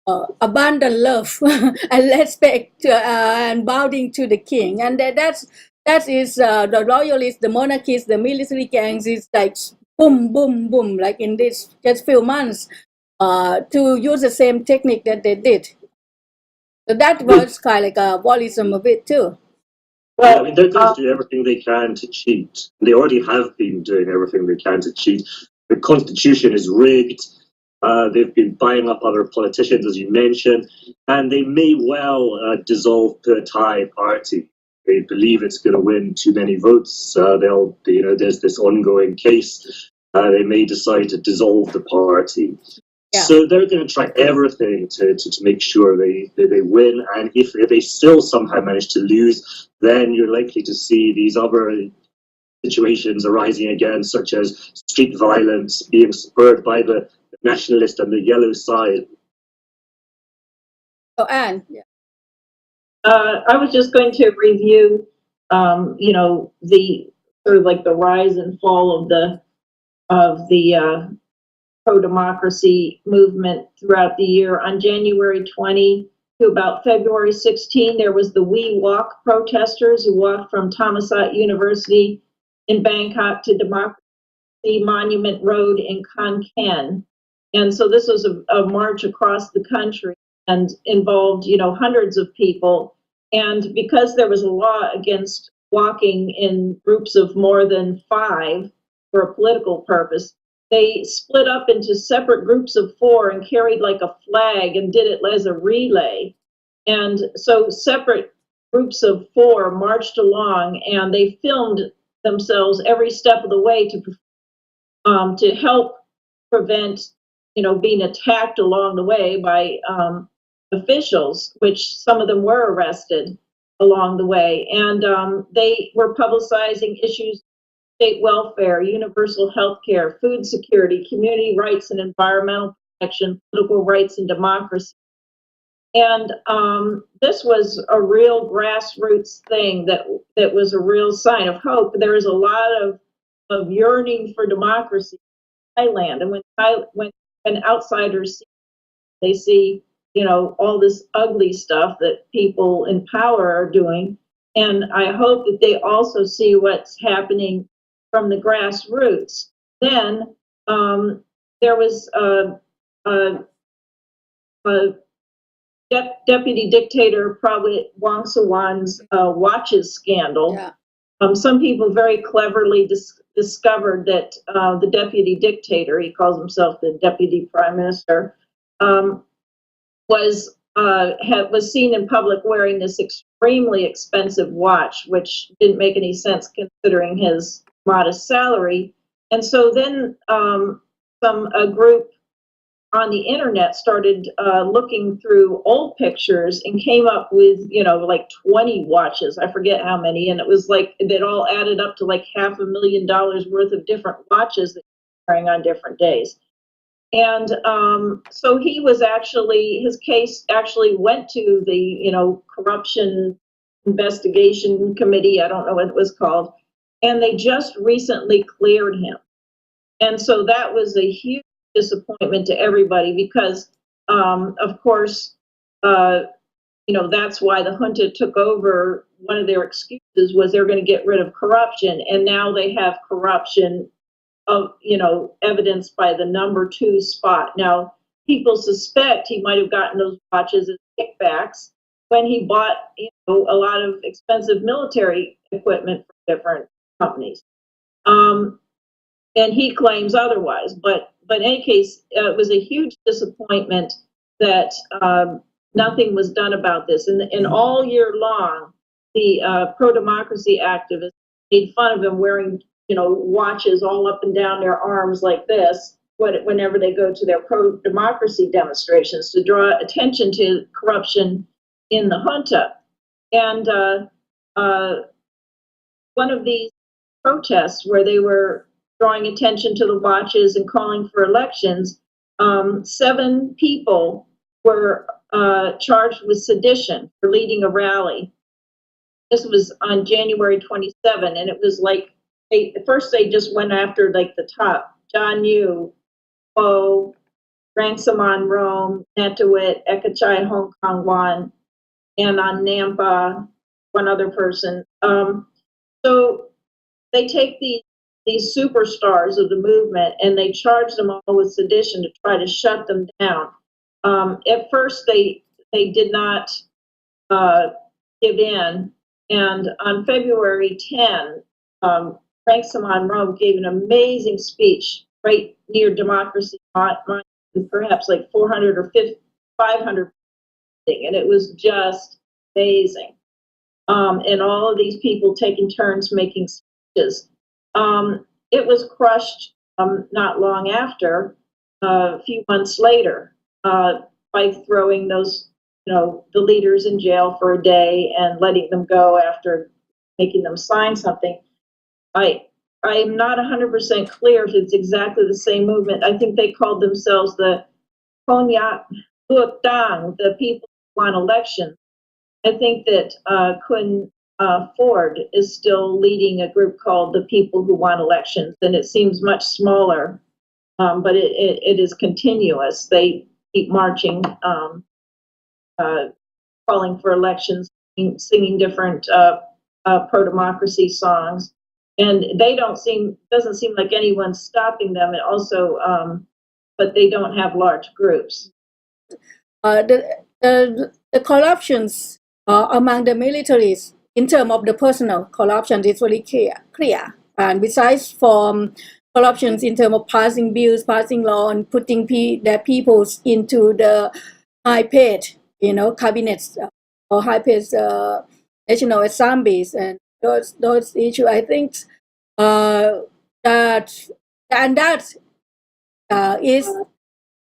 abundant love and respect and bowing to the king. And that is the loyalists, the monarchists, the military gangs is like boom, boom, boom, like in this just few months to use the same technique that they did. So that was kind of like a Wallism of it too. Well, I mean, they're going to do everything they can to cheat. They already have been doing everything they can to cheat. The constitution is rigged. They've been buying up other politicians, as you mentioned, and they may well dissolve the Thai party. They believe it's going to win too many votes. There's this ongoing case. They may decide to dissolve the party. Yeah. So they're going to try everything to make sure they win. And if they still somehow manage to lose, then you're likely to see these other situations arising again, such as street violence being spurred by the nationalist and the yellow side. Oh, Anne. Yeah. I was just going to review, the sort of like the rise and fall of the pro-democracy movement throughout the year. On January 20 to about February 16, there was the We Walk protesters who walked from Thammasat University in Bangkok to Democracy Monument Road in Khon Kaen. And so this was a march across the country and involved, hundreds of people. And because there was a law against walking in groups of more than 5 for a political purpose, they split up into separate groups of 4 and carried like a flag and did it as a relay. And so separate groups of 4 marched along, and they filmed themselves every step of the way to help prevent, being attacked along the way by officials, which some of them were arrested along the way. And they were publicizing issues: state welfare, universal health care, food security, community rights and environmental protection, political rights and democracy. And this was a real grassroots thing that was a real sign of hope. There is a lot of yearning for democracy in Thailand. And when outsiders see, they see, all this ugly stuff that people in power are doing. And I hope that they also see what's happening from the grassroots. Then there was a deputy dictator, probably Wang Sawan's watches scandal. Yeah. Some people very cleverly discovered that the deputy dictator, he calls himself the deputy prime minister, was seen in public wearing this extremely expensive watch, which didn't make any sense considering his modest salary. And so then a group on the internet started looking through old pictures and came up with, like 20 watches. I forget how many. And it was like, it all added up to like $500,000 worth of different watches that he was wearing on different days. And so his case actually went to the, corruption investigation committee. I don't know what it was called. And they just recently cleared him. And so that was a huge disappointment to everybody because, of course, that's why the junta took over. One of their excuses was they're going to get rid of corruption. And now they have corruption of, evidenced by the number 2 spot. Now, people suspect he might have gotten those watches as kickbacks when he bought, a lot of expensive military equipment from different companies. And he claims otherwise. But in any case, it was a huge disappointment that nothing was done about this. And all year long, the pro-democracy activists made fun of him wearing, watches all up and down their arms like this whenever they go to their pro-democracy demonstrations to draw attention to corruption in the junta. And one of these protests where they were drawing attention to the watches and calling for elections, 7 people were charged with sedition for leading a rally. This was on January 27, and it was like, first they just went after like the top, Junya, Bo, Rangsaman Rome, Natawit, Ekachai Hong Kong Wan, and on Nampa, one other person. So they take these superstars of the movement and they charge them all with sedition to try to shut them down. At first, they did not give in, and on February 10, Rangsaman Rome gave an amazing speech right near Democracy Monument, perhaps like 400 or 500, and it was just amazing. And all of these people taking turns making speeches. It was crushed not long after, a few months later, by throwing those, the leaders in jail for a day and letting them go after making them sign something. I'm not 100% clear if it's exactly the same movement. I think they called themselves the Konyak Luokdang, the people who want elections. I think that Kun Ford is still leading a group called the People Who Want Elections, and it seems much smaller, but it is continuous. They keep marching, calling for elections, singing different pro-democracy songs, and doesn't seem like anyone's stopping them. And also, but they don't have large groups. The corruptions among the militaries in terms of the personal corruption is very clear. And besides from corruptions in terms of passing bills, passing law, and putting their peoples into the high-paid, cabinets or high-paid national assemblies, and those issues, I think that is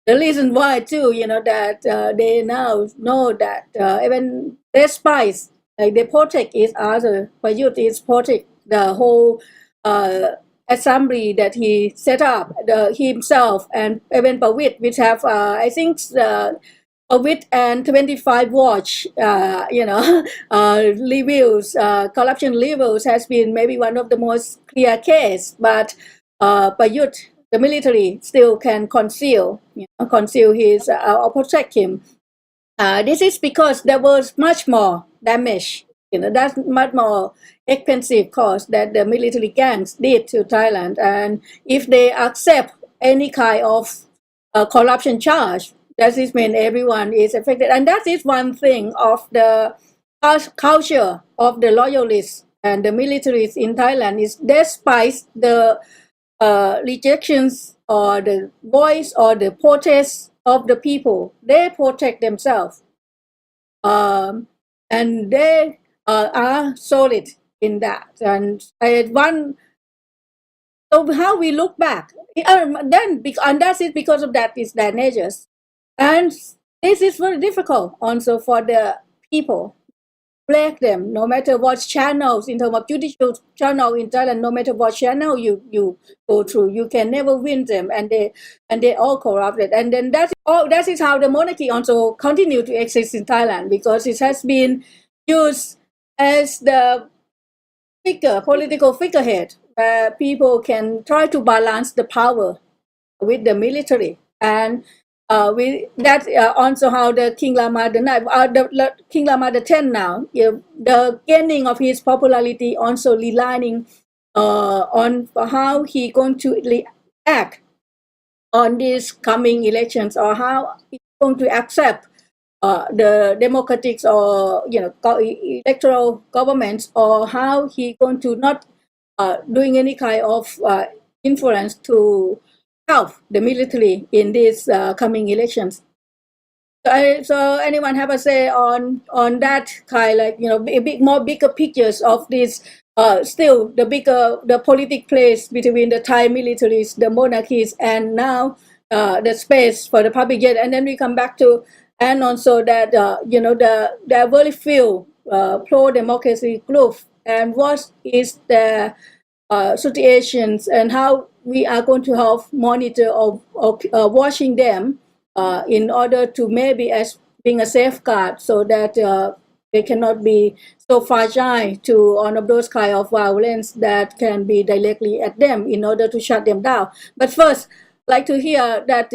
the reason why too, that they now know that even their spies, like they protect each other. Prayut is protect the whole assembly that he set up himself, and even Pawit, which have I think Pawit and 25 Watch, reviews, corruption levels has been maybe one of the most clear case, but Prayut, the military, still can conceal his or protect him. This is because there was much more damage. That's much more expensive cost that the military gangs did to Thailand. And if they accept any kind of corruption charge, that is mean everyone is affected. And that is one thing of the culture of the loyalists and the militaries in Thailand is despite the rejections or the voice or the protests of the people, they protect themselves. And they are solid in that. And so how we look back, and that is because of that is their natures. And this is very difficult also for the people. Black them, no matter what channels, in terms of judicial channel in Thailand, no matter what channel you go through, you can never win them, and they all corrupted. And then that is how the monarchy also continue to exist in Thailand, because it has been used as the political figurehead, where people can try to balance the power with the military. And also how the King Lama the King Lama the 10th now, the gaining of his popularity also relying on how he going to react on these coming elections, or how he's going to accept the democratic or electoral governments, or how he going to not doing any kind of influence to help the military in these coming elections. So anyone have a say on that kind, like bigger pictures of this? Still, the political place between the Thai militaries, the monarchies, and now the space for the public jet, and then we come back to, and also that there are very few pro-democracy groups, and what is the situations and how we are going to have monitor of watching them in order to maybe as being a safeguard so that they cannot be so fragile to one of those kind of violence that can be directly at them in order to shut them down. But first, like to hear that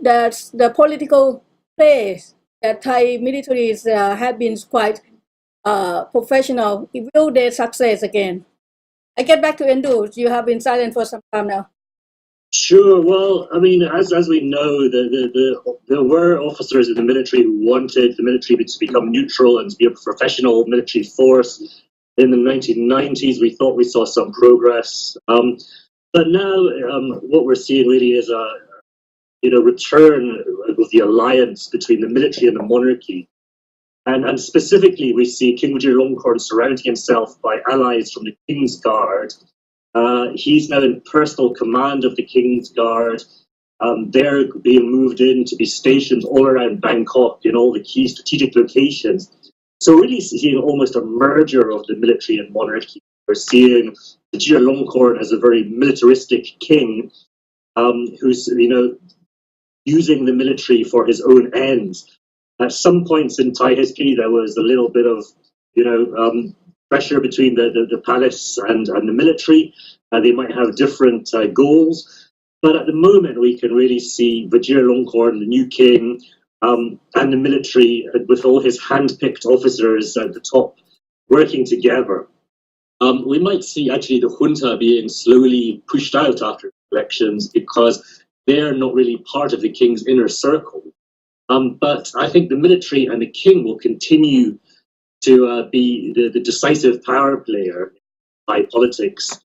that's the political place that Thai militaries have been quite professional. Will they success again? I get back to Endu. You have been silent for some time now. Sure. Well, I mean, as we know, there were officers in the military who wanted the military to become neutral and to be a professional military force. In the 1990s, we thought we saw some progress, but now what we're seeing really is a return of the alliance between the military and the monarchy. And specifically, we see King Vajiralongkorn surrounding himself by allies from the King's Guard. He's now in personal command of the King's Guard. They're being moved in to be stationed all around Bangkok in all the key strategic locations. So really seeing almost a merger of the military and monarchy. We're seeing Vajiralongkorn as a very militaristic king who's using the military for his own ends. At some points in Thai history, there was a little bit of pressure between the palace and the military. They might have different goals, but at the moment we can really see Vajiralongkorn, the new king, and the military with all his hand-picked officers at the top working together. We might see actually the junta being slowly pushed out after elections because they're not really part of the king's inner circle. But I think the military and the king will continue to be the decisive power player in Thai politics,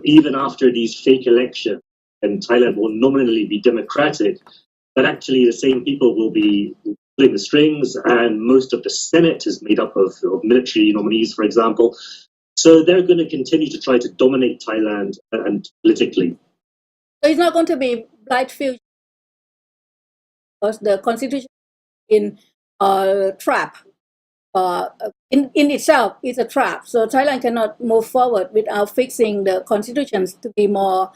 even after these fake elections. And Thailand will nominally be democratic, but actually the same people will be pulling the strings, and most of the Senate is made up of military nominees, for example. So they're going to continue to try to dominate Thailand and politically. So it's not going to be bright future because the constitution in trap. In itself is a trap. So Thailand cannot move forward without fixing the constitutions to be more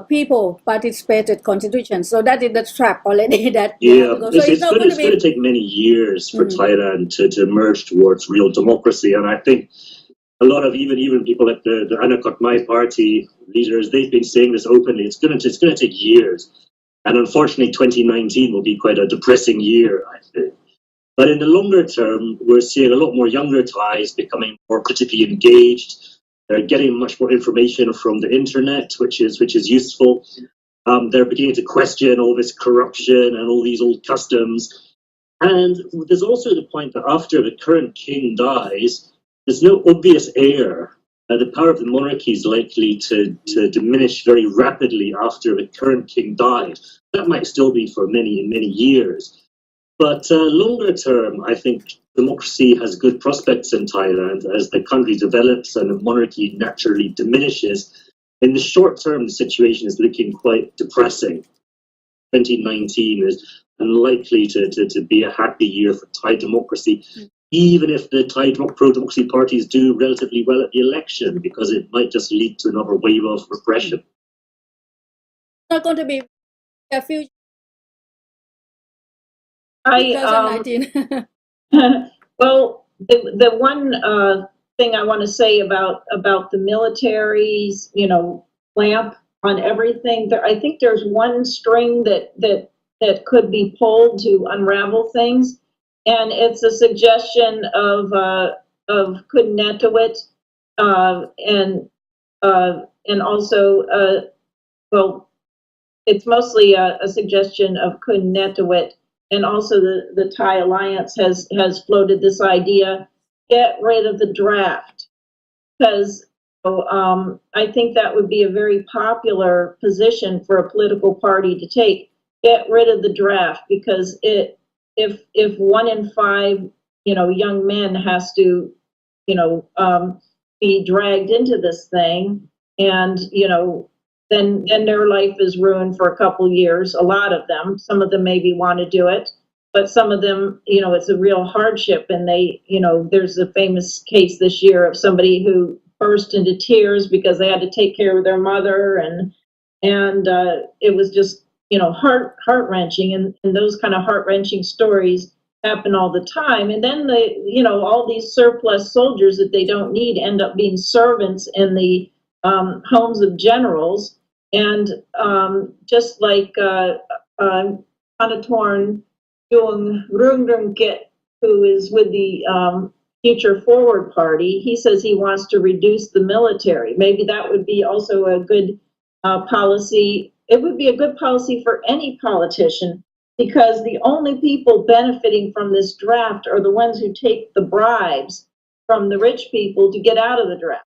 people participated constitution. So that is the trap already. That it's going to take many years for Thailand to emerge towards real democracy. And I think a lot of even people like the Anakot Mai party leaders, they've been saying this openly. It's going to take years. And unfortunately, 2019 will be quite a depressing year, I think. But in the longer term, we're seeing a lot more younger Thais becoming more politically engaged. They're getting much more information from the internet, which is useful. They're beginning to question all this corruption and all these old customs. And there's also the point that after the current king dies, there's no obvious heir. The power of the monarchy is likely to diminish very rapidly after the current king died. That might still be for many years. But longer term, I think democracy has good prospects in Thailand as the country develops and the monarchy naturally diminishes. In the short term, the situation is looking quite depressing. 2019 is unlikely to be a happy year for Thai democracy, even if the Thai pro-democracy parties do relatively well at the election, because it might just lead to another wave of repression. It's not going to be a future. 2019. Well, the one thing I want to say about the military's, clamp on everything, I think there's one string that could be pulled to unravel things, and it's a suggestion of Kudnetawit, and also it's mostly a suggestion of Kudnetawit. And also the Thai Alliance has floated this idea, get rid of the draft, because I think that would be a very popular position for a political party to take. get rid of the draft, because if 1 in 5, young men has to, be dragged into this thing, and, then their life is ruined for a couple years, a lot of them. Some of them maybe want to do it, but some of them, it's a real hardship, and they, there's a famous case this year of somebody who burst into tears because they had to take care of their mother, and it was just, heart-wrenching, and those kind of heart-wrenching stories happen all the time. And then all these surplus soldiers that they don't need end up being servants in the homes of generals. And just like Panatorn Dung Rungrungkit, who is with the Future Forward Party, he says he wants to reduce the military. Maybe that would be also a good policy. It would be a good policy for any politician, because the only people benefiting from this draft are the ones who take the bribes from the rich people to get out of the draft.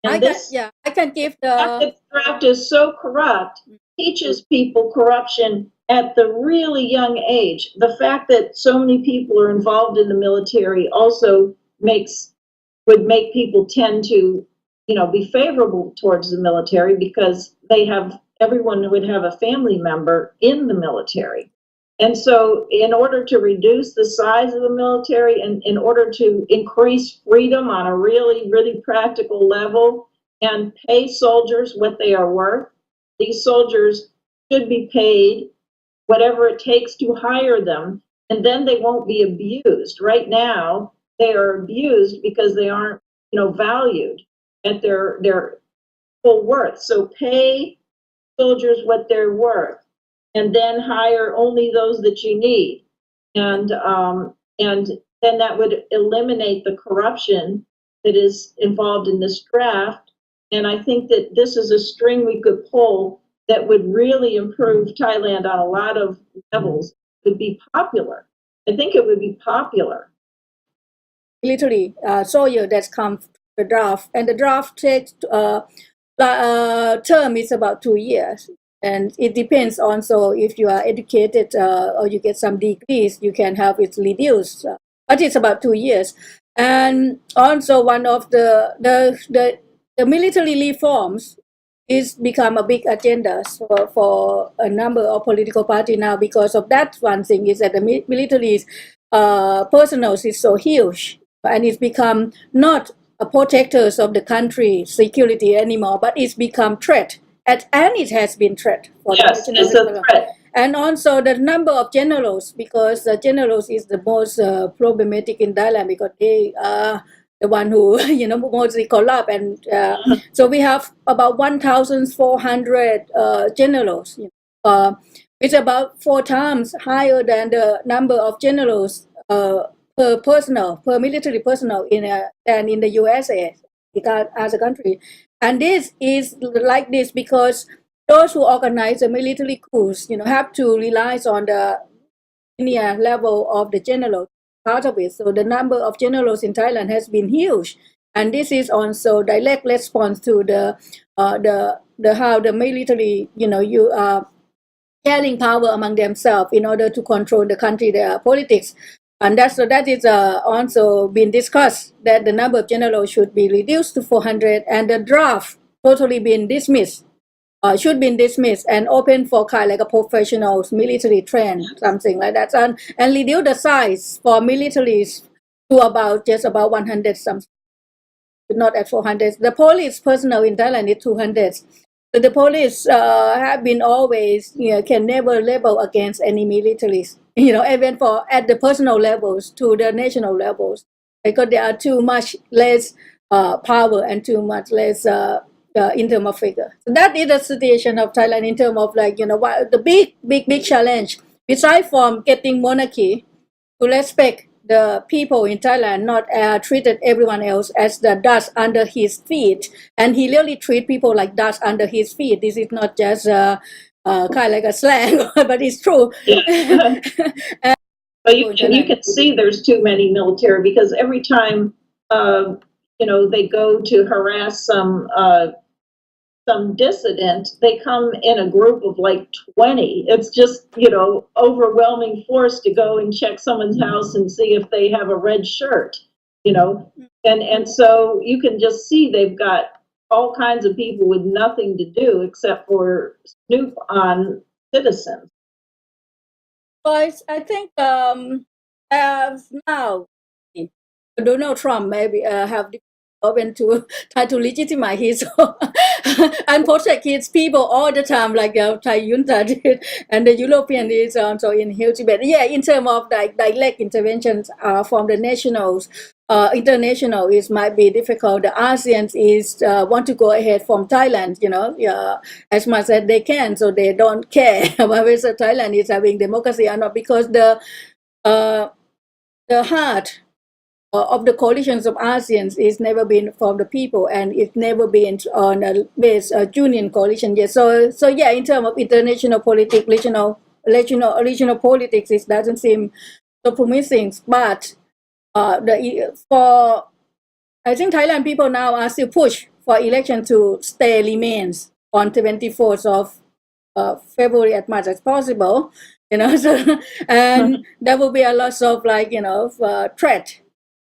And I can give the draft is so corrupt, teaches people corruption at the really young age. The fact that so many people are involved in the military also would make people tend to, be favorable towards the military, because everyone would have a family member in the military. And so in order to reduce the size of the military, and in order to increase freedom on a really, really practical level, and pay soldiers what they are worth, these soldiers should be paid whatever it takes to hire them, and then they won't be abused. Right now, they are abused because they aren't, valued at their full worth. So pay soldiers what they're worth, and then hire only those that you need, and then that would eliminate the corruption that is involved in this draft. And I think that this is a string we could pull that would really improve Thailand on a lot of levels. It would be popular. I think it would be popular. Literally, soldier that's come to the draft, and the draft takes term is about 2 years, and it depends also if you are educated or you get some degrees, you can have it reduced, but it's about 2 years. And also one of the military reforms is become a big agenda for a number of political parties now. Because of that, one thing is that the military's personnel is so huge, and it's become not protectors of the country security anymore, but it's become threat, and it has been threat for yes, the it's a threat. And also the number of generals, because the generals is the most problematic in Thailand, because they are the one who mostly corrupt, and so we have about 1,400 generals, which is about 4 times higher than the number of generals per military personnel than in the USA as a country. And this is like this because those who organize the military coups, have to rely on the senior level of the general part of it. So the number of generals in Thailand has been huge, and this is also direct response to the how the military, you are sharing power among themselves in order to control the country, their politics. And that is also been discussed, that the number of generals should be reduced to 400, and the draft totally been dismissed, should be dismissed and open for kind like a professional military trend, something like that, and reduce the size for militaries to just about 100 something, not at 400. The police personnel in Thailand is 200. So the police have been always, can never rebel against any militaries, even at the personal levels to the national levels, because there are too much less power and too much less in terms of figure. So that is the situation of Thailand in terms of what the big challenge, besides from getting monarchy, to respect the people in Thailand, not treated everyone else as the dust under his feet. And he really treat people like dust under his feet. This is not just kind of like a slang, but it's true. Yeah. But you can see there's too many military, because every time they go to harass some some dissident, they come in a group of like 20. It's just, overwhelming force to go and check someone's house and see if they have a red shirt, and so you can just see they've got all kinds of people with nothing to do except for snoop on citizens. But I think as now Donald Trump maybe have open to try to legitimize his and protect his people all the time, like Thai junta did, and the European is also in huge debate. Yeah, in terms of direct interventions from the nationals, international is might be difficult. The ASEAN is want to go ahead from Thailand, as much as they can, so they don't care whether Thailand is having democracy or not, because the heart of the coalitions of ASEAN is never been from the people, and it's never been on a base union coalition yet. So yeah, in terms of international politics, regional politics, it doesn't seem so promising. But I think Thailand people now are still push for election to remains on 24th of February as much as possible. So, and there will be a lot of threat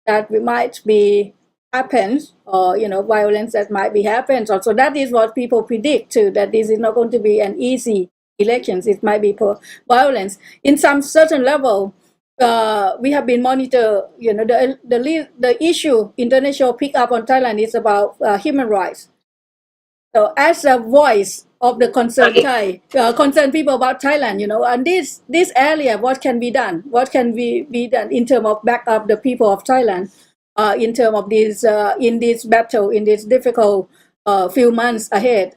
that might be happens, or violence that might be happens. Also, that is what people predict too, that this is not going to be an easy elections. It might be violence in some certain level. We have been monitor. The issue international pick up on Thailand is about human rights. So as a voice of the concerned concerned people about Thailand, and this area, what can be done? What can be done in terms of back up the people of Thailand, in terms of this in this battle, in this difficult few months ahead?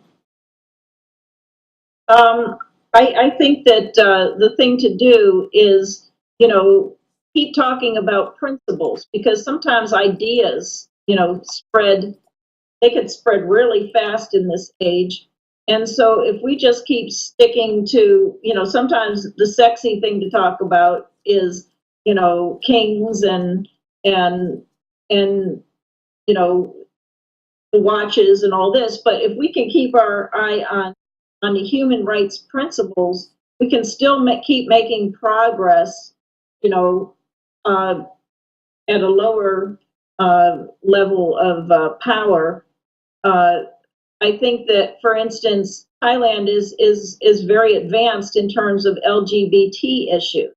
I think that the thing to do is, keep talking about principles, because sometimes ideas, they could spread really fast in this age. And so if we just keep sticking to, sometimes the sexy thing to talk about is, kings and the watches and all this. But if we can keep our eye on the human rights principles, we can still keep making progress, at a lower level of power. I think that, for instance, Thailand is very advanced in terms of LGBT issues.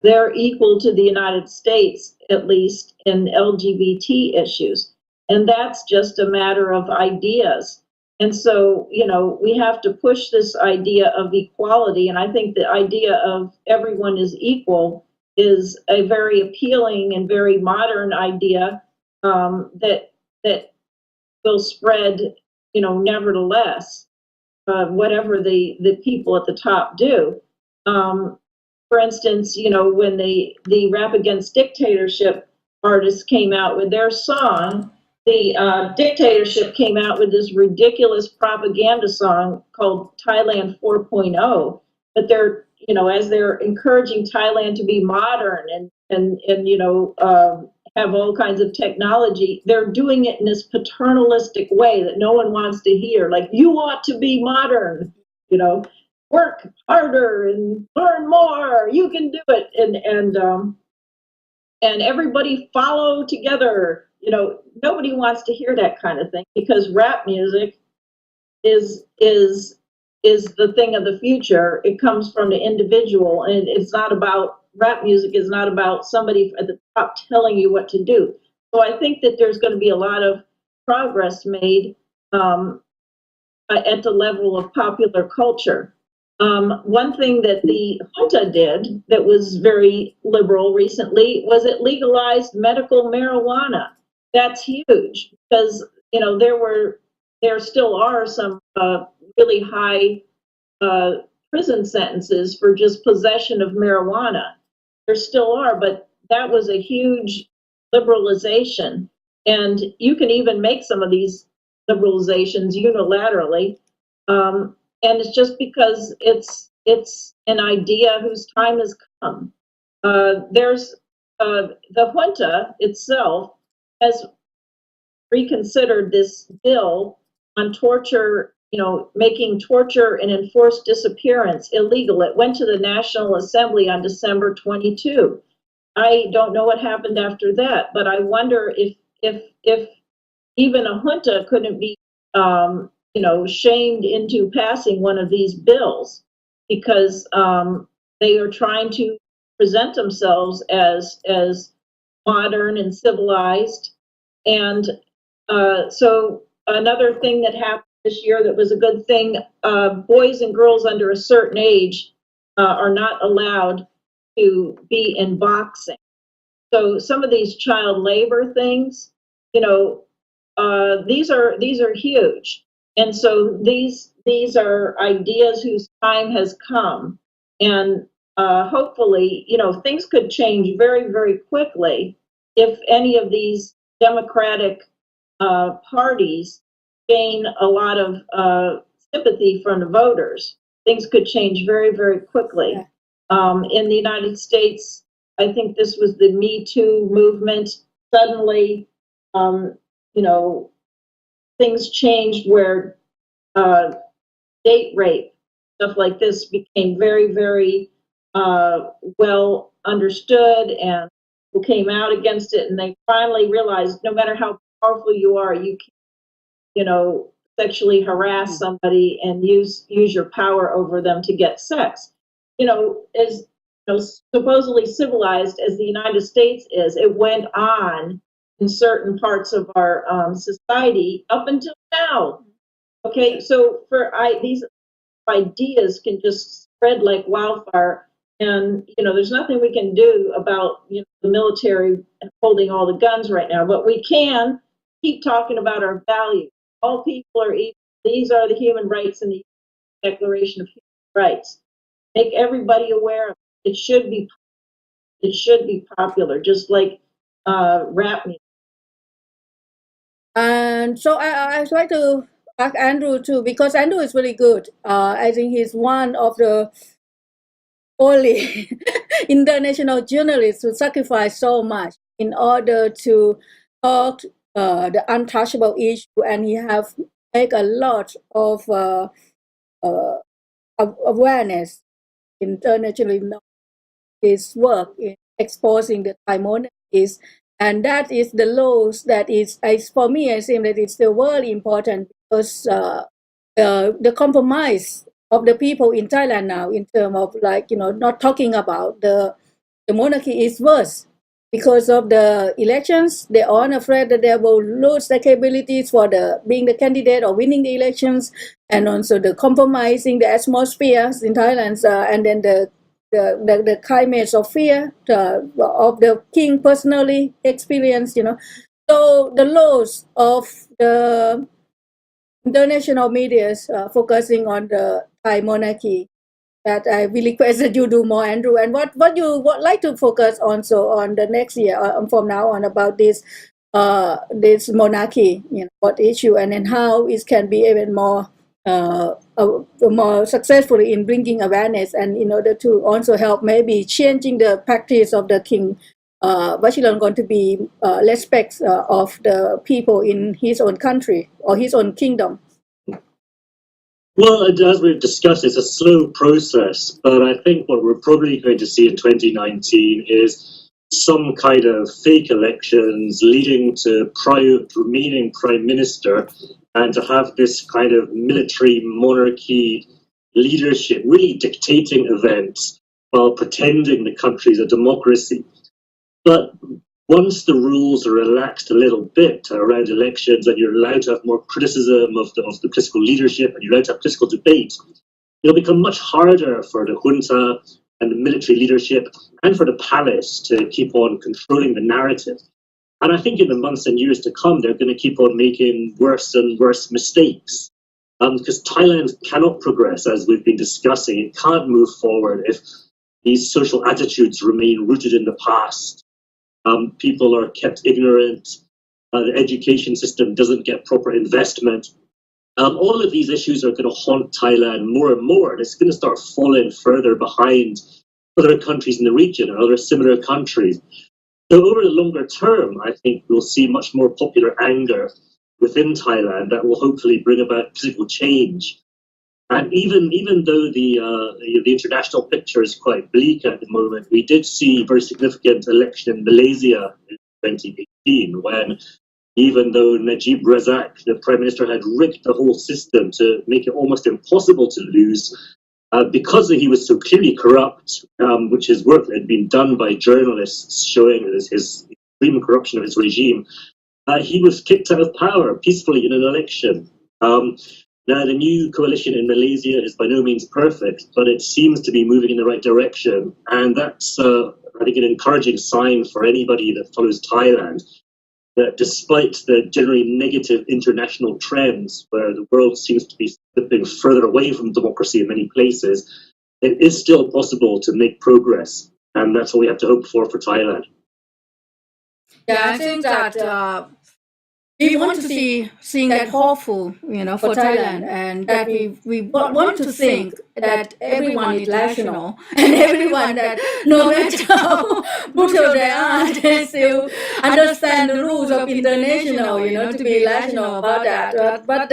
They're equal to the United States, at least, in LGBT issues. And that's just a matter of ideas. And so, we have to push this idea of equality. And I think the idea of everyone is equal is a very appealing and very modern idea that will spread, nevertheless, whatever the people at the top do. For instance, when the Rap Against Dictatorship artists came out with their song, the dictatorship came out with this ridiculous propaganda song called Thailand 4.0. But they're, as they're encouraging Thailand to be modern and have all kinds of technology, they're doing it in this paternalistic way that no one wants to hear. Like, you ought to be modern, work harder and learn more. You can do it, and everybody follow together. Nobody wants to hear that kind of thing, because rap music is the thing of the future. It comes from the individual, and it's not about, rap music is not about somebody at the top telling you what to do. So I think that there's going to be a lot of progress made at the level of popular culture. One thing that the junta did that was very liberal recently was it legalized medical marijuana. That's huge, because there still are some really high prison sentences for just possession of marijuana. There still are, but that was a huge liberalization. And you can even make some of these liberalizations unilaterally. And it's just because it's an idea whose time has come. There's the junta itself has reconsidered this bill on torture making torture and enforced disappearance illegal. It went to the National Assembly on December 22. I don't know what happened after that, but I wonder if even a junta couldn't be, shamed into passing one of these bills because they are trying to present themselves as modern and civilized. And so another thing that happened this year that was a good thing, boys and girls under a certain age are not allowed to be in boxing. So some of these child labor things, these are huge. And so these are ideas whose time has come. And hopefully, things could change very, very quickly if any of these democratic parties gain a lot of sympathy from the voters. Things could change very, very quickly. Yeah. In the United States, I think this was the Me Too movement. Suddenly, things changed where date rape, stuff like this became very, very well understood, and people came out against it, and they finally realized no matter how powerful you are, you can, sexually harass somebody and use your power over them to get sex. As supposedly civilized as the United States is, it went on in certain parts of our society up until now. Okay, so these ideas can just spread like wildfire, and there's nothing we can do about the military holding all the guns right now, but we can keep talking about our values. All people are equal. These are the human rights in the Declaration of Human Rights. Make everybody aware of it. It should be popular, just like rap music. And so I'd like to ask Andrew too, because Andrew is really good. I think he's one of the only international journalists who sacrifice so much in order to talk the untouchable issue, and he have make a lot of awareness internationally. His work in exposing the Thai monarchies, and that is the laws that is, for me, I think that it's the very important, because the compromise of the people in Thailand now in terms of not talking about the monarchy is worse. Because of the elections, they are afraid that they will lose their capabilities for being the candidate or winning the elections, and also the compromising the atmosphere in Thailand, and then the climate of fear of the king personally experienced, So the laws of the international media focusing on the Thai monarchy, that I really request that you do more, Andrew. And what you would like to focus also on the next year from now on about this monarchy, what issue, and then how it can be even more successfully in bringing awareness, and in order to also help maybe changing the practice of the king Vajiralongkorn to be respect of the people in his own country or his own kingdom. Well, as we've discussed, it's a slow process, but I think what we're probably going to see in 2019 is some kind of fake elections leading to remaining prime minister, and to have this kind of military monarchy leadership really dictating events while pretending the country's a democracy. But once the rules are relaxed a little bit around elections, and you're allowed to have more criticism of the political leadership, and you're allowed to have political debate, it'll become much harder for the junta and the military leadership and for the palace to keep on controlling the narrative. And I think in the months and years to come, they're going to keep on making worse and worse mistakes. Because Thailand cannot progress, as we've been discussing. It can't move forward if these social attitudes remain rooted in the past. People are kept ignorant. The education system doesn't get proper investment. All of these issues are going to haunt Thailand more and more, and it's going to start falling further behind other countries in the region and other similar countries. So over the longer term, I think we'll see much more popular anger within Thailand that will hopefully bring about political change. And even though the international picture is quite bleak at the moment, we did see a very significant election in Malaysia in 2018 when, even though Najib Razak, the Prime Minister, had rigged the whole system to make it almost impossible to lose, because he was so clearly corrupt, which is work that had been done by journalists showing his extreme corruption of his regime, he was kicked out of power peacefully in an election. Now, the new coalition in Malaysia is by no means perfect, but it seems to be moving in the right direction. And that's, I think, an encouraging sign for anybody that follows Thailand, that despite the generally negative international trends where the world seems to be slipping further away from democracy in many places, it is still possible to make progress. And that's what we have to hope for Thailand. Yeah, I think that we want to seeing that hopeful, for Thailand, and that we want to think that everyone is rational and everyone that no matter how brutal they are, they still understand the rules of international, to be rational about that. But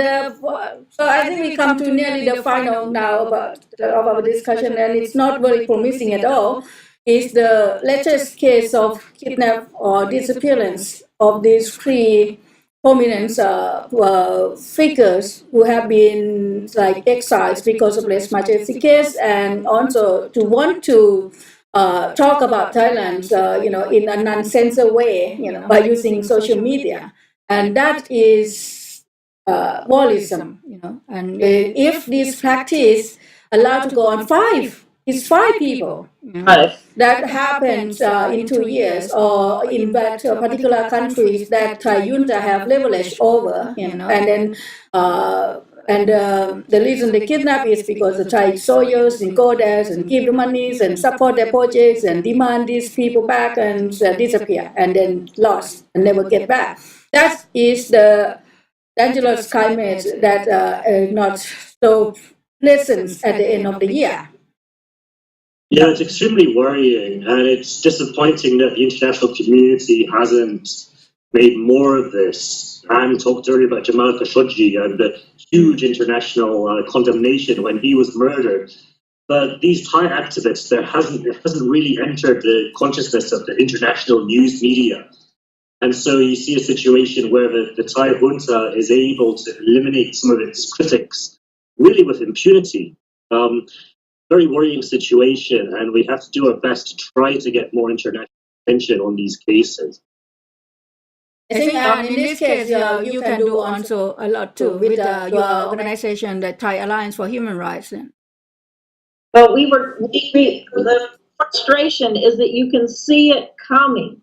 so I think we come to nearly the final now of our discussion, and it's not very promising at all. Is the latest case of kidnap or disappearance of these three prominent figures who have been exiled because of less majesty case, and also to want to talk about Thailand, in a non-censored way, by using social media, and that is wallism, and if this practice allowed to go on it's five people. That happens in 2 years, or in that particular countries that Thai junta have leverage over, and then the reason they kidnap is because the Thai soldiers go there and give the monies and support their projects and demand these people back and disappear and then lost and never get back. That is the dangerous climate that not so pleasant at the end of the year. Yeah, it's extremely worrying, and it's disappointing that the international community hasn't made more of this. Anne talked earlier about Jamal Khashoggi and the huge international condemnation when he was murdered. But these Thai activists, it hasn't really entered the consciousness of the international news media. And so you see a situation where the Thai junta is able to eliminate some of its critics really with impunity. Very worrying situation, and we have to do our best to try to get more international attention on these cases. I think in this case, you can do also a lot too with your organization, the Thai Alliance for Human Rights. But the frustration is that you can see it coming.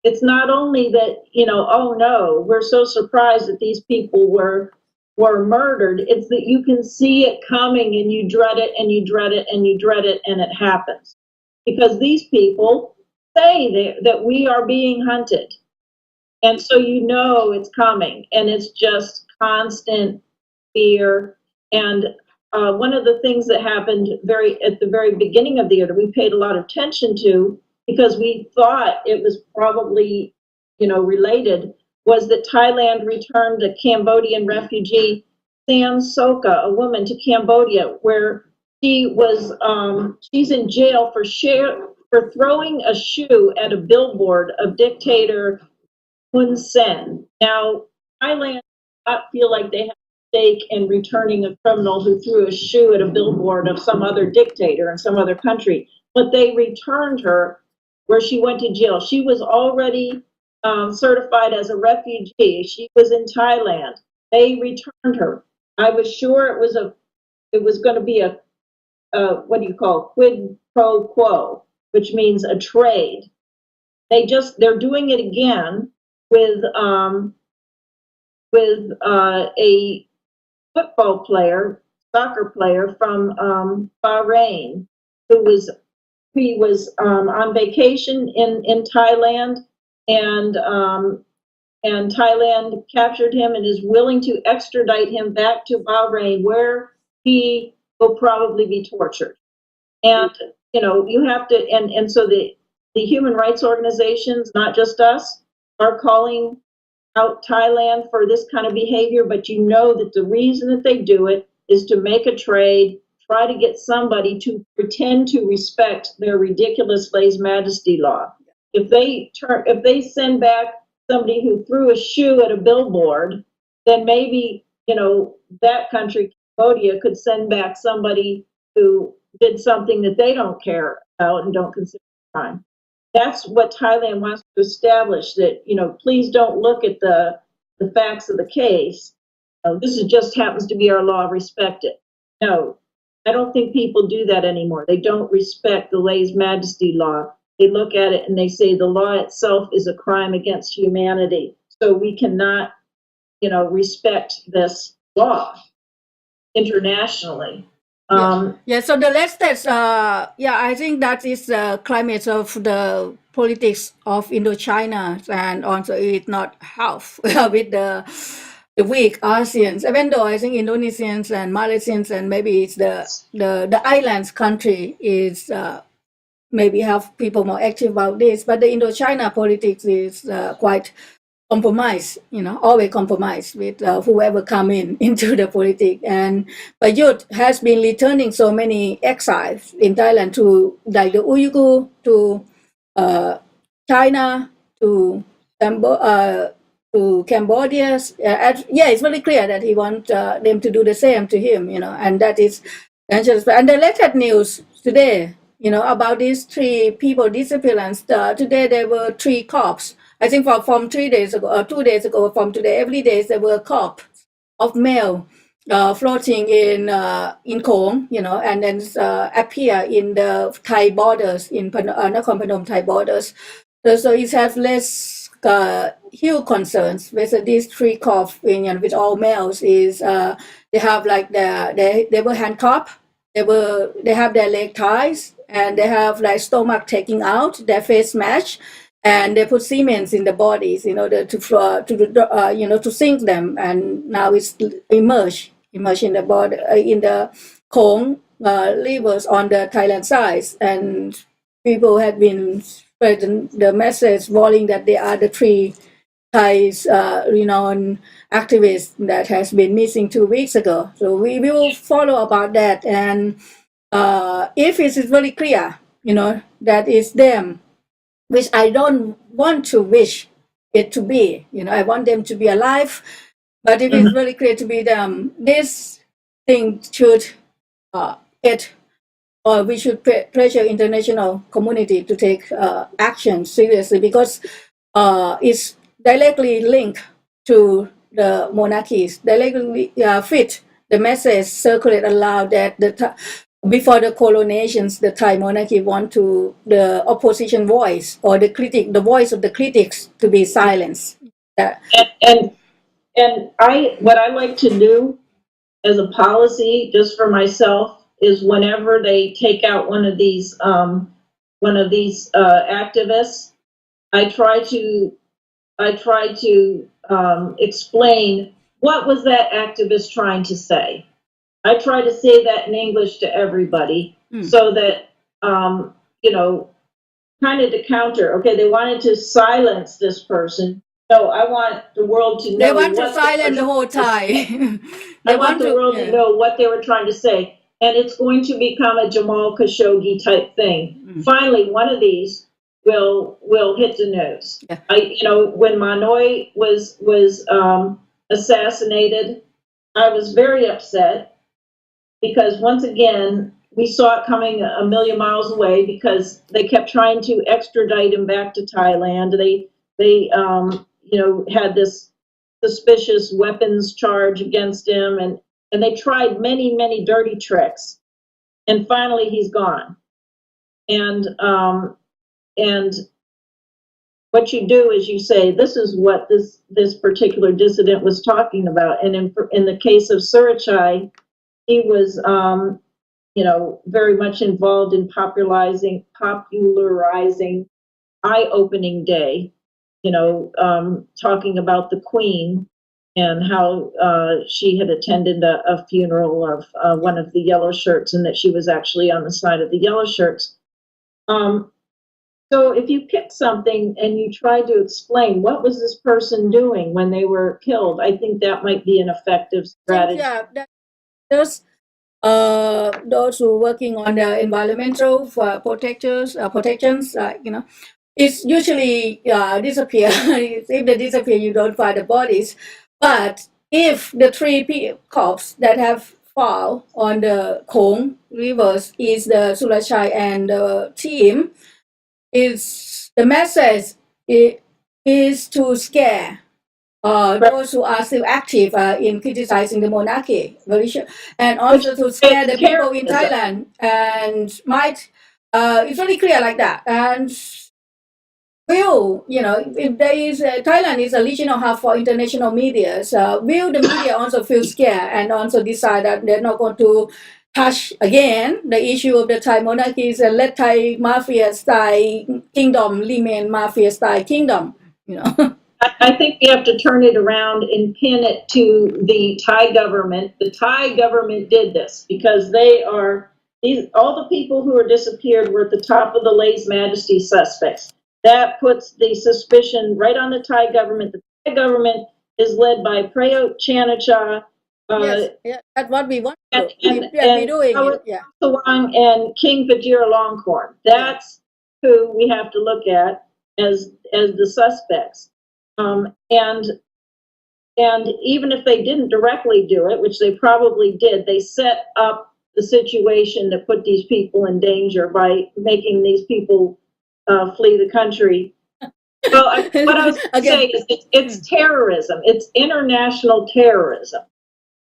It's not only that, oh no, we're so surprised that these people were murdered. It's that you can see it coming and you dread it and you dread it and you dread it, and it happens. Because these people say that we are being hunted. And so it's coming, and it's just constant fear. And one of the things that happened at the very beginning of the year that we paid a lot of attention to, because we thought it was probably, related, was that Thailand returned a Cambodian refugee, Sam Soka, a woman, to Cambodia, where she's in jail for throwing a shoe at a billboard of dictator Hun Sen. Now, Thailand does not feel like they have a stake in returning a criminal who threw a shoe at a billboard of some other dictator in some other country, but they returned her where she went to jail. She was already certified as a refugee. She was in Thailand. They returned her. I was sure it was going to be a quid pro quo, which means a trade. They're doing it again with a football player, soccer player from Bahrain, he was on vacation in Thailand, and Thailand captured him and is willing to extradite him back to Bahrain, where he will probably be tortured. And you have to, and so the human rights organizations, not just us, are calling out Thailand for this kind of behavior, but you know that the reason that they do it is to make a trade, try to get somebody to pretend to respect their ridiculous lèse-majesty law. If they send back somebody who threw a shoe at a billboard, then maybe, that country, Cambodia, could send back somebody who did something that they don't care about and don't consider a crime. That's what Thailand wants to establish, that, please don't look at the facts of the case. This just happens to be our law, respect it. No, I don't think people do that anymore. They don't respect the lèse-majesty law. They look at it and they say the law itself is a crime against humanity. So we cannot, respect this law internationally. So the latest, I think that is the climate of the politics of Indochina, and also it not help with the weak ASEANs, even though I think Indonesians and Malaysians and maybe it's the islands country is maybe have people more active about this, but the Indochina politics is quite compromise, always compromise with whoever come into the politics. And but youth has been returning so many exiles in Thailand to like the Uyghur, to China, to Cambodia. It's very clear that he wants them to do the same to him, and that is dangerous. And the latest news today, about these 3 people disappearance. Today there were 3 cops. I think from 3 days ago, or 2 days ago, from today, every day there were cops of male floating in Khong, and then appear in the Thai borders, in Nakhon Phanom Thai borders. So it has less huge concerns with these 3 cops, with all males. Is they have like they were handcuffed, they have their leg ties, and they have like stomach taking out, their face smashed. And they put cements in the bodies in order to sink them, and now it's immersed in the body, in the Khong rivers on the Thailand side, and people had been spreading the message warning that they are the 3 Thai renowned activists that has been missing 2 weeks ago. So we will follow about that, and if it is very clear, that is them, which I don't want to wish it to be. I want them to be alive, but if it's very clear to be them, this thing should we should pressure international community to take action seriously, because it's directly linked to the monarchies, directly fit the message circulate aloud that before the colonizations, the Thai monarchy want to the opposition voice or the voice of the critics to be silenced. And what I like to do as a policy, just for myself, is whenever they take out one of these activists, I try to explain what was that activist trying to say. I try to say that in English to everybody, so that, kind of to counter. Okay, they wanted to silence this person. No, I want the world to know. They want to silence the whole Thai. I want the world to know what they were trying to say. And it's going to become a Jamal Khashoggi type thing. Finally, one of these will hit the news. Yeah. When Manoy was assassinated, I was very upset. Because once again, we saw it coming a million miles away, because they kept trying to extradite him back to Thailand. They had this suspicious weapons charge against him, and they tried many, many dirty tricks. And finally, he's gone. And what you do is you say, this is what this particular dissident was talking about. And in the case of Surachai, he was, very much involved in popularizing Eye-Opening Day, talking about the Queen and how she had attended a funeral of one of the yellow shirts, and that she was actually on the side of the yellow shirts. So So if you pick something and you try to explain what was this person doing when they were killed, I think that might be an effective strategy. Yeah, those who are working on the environmental protections, it's usually disappear. If they disappear, you don't find the bodies. But if the three corpses that have fall on the Khong rivers is the Surachai and the team, is the message is to scare those who are still active in criticizing the monarchy, very sure, and also to scare the people in Thailand. And it's very clear like that. And if there is Thailand is a regional hub for international media, will the media also feel scared and also decide that they're not going to touch again the issue of the Thai monarchies and let Thai mafia style kingdom remain mafia style kingdom, I think you have to turn it around and pin it to the Thai government. The Thai government did this because all the people who were disappeared were at the top of the lèse-majesty suspects. That puts the suspicion right on the Thai government. The Thai government is led by Prayut Chan-o-cha. Yes, that's what we want to do. We're doing it. Yeah. And King Vajiralongkorn. That's who we have to look at as the suspects. And even if they didn't directly do it, which they probably did, they set up the situation to put these people in danger by making these people flee the country. Well, what I was saying is it's terrorism. It's international terrorism.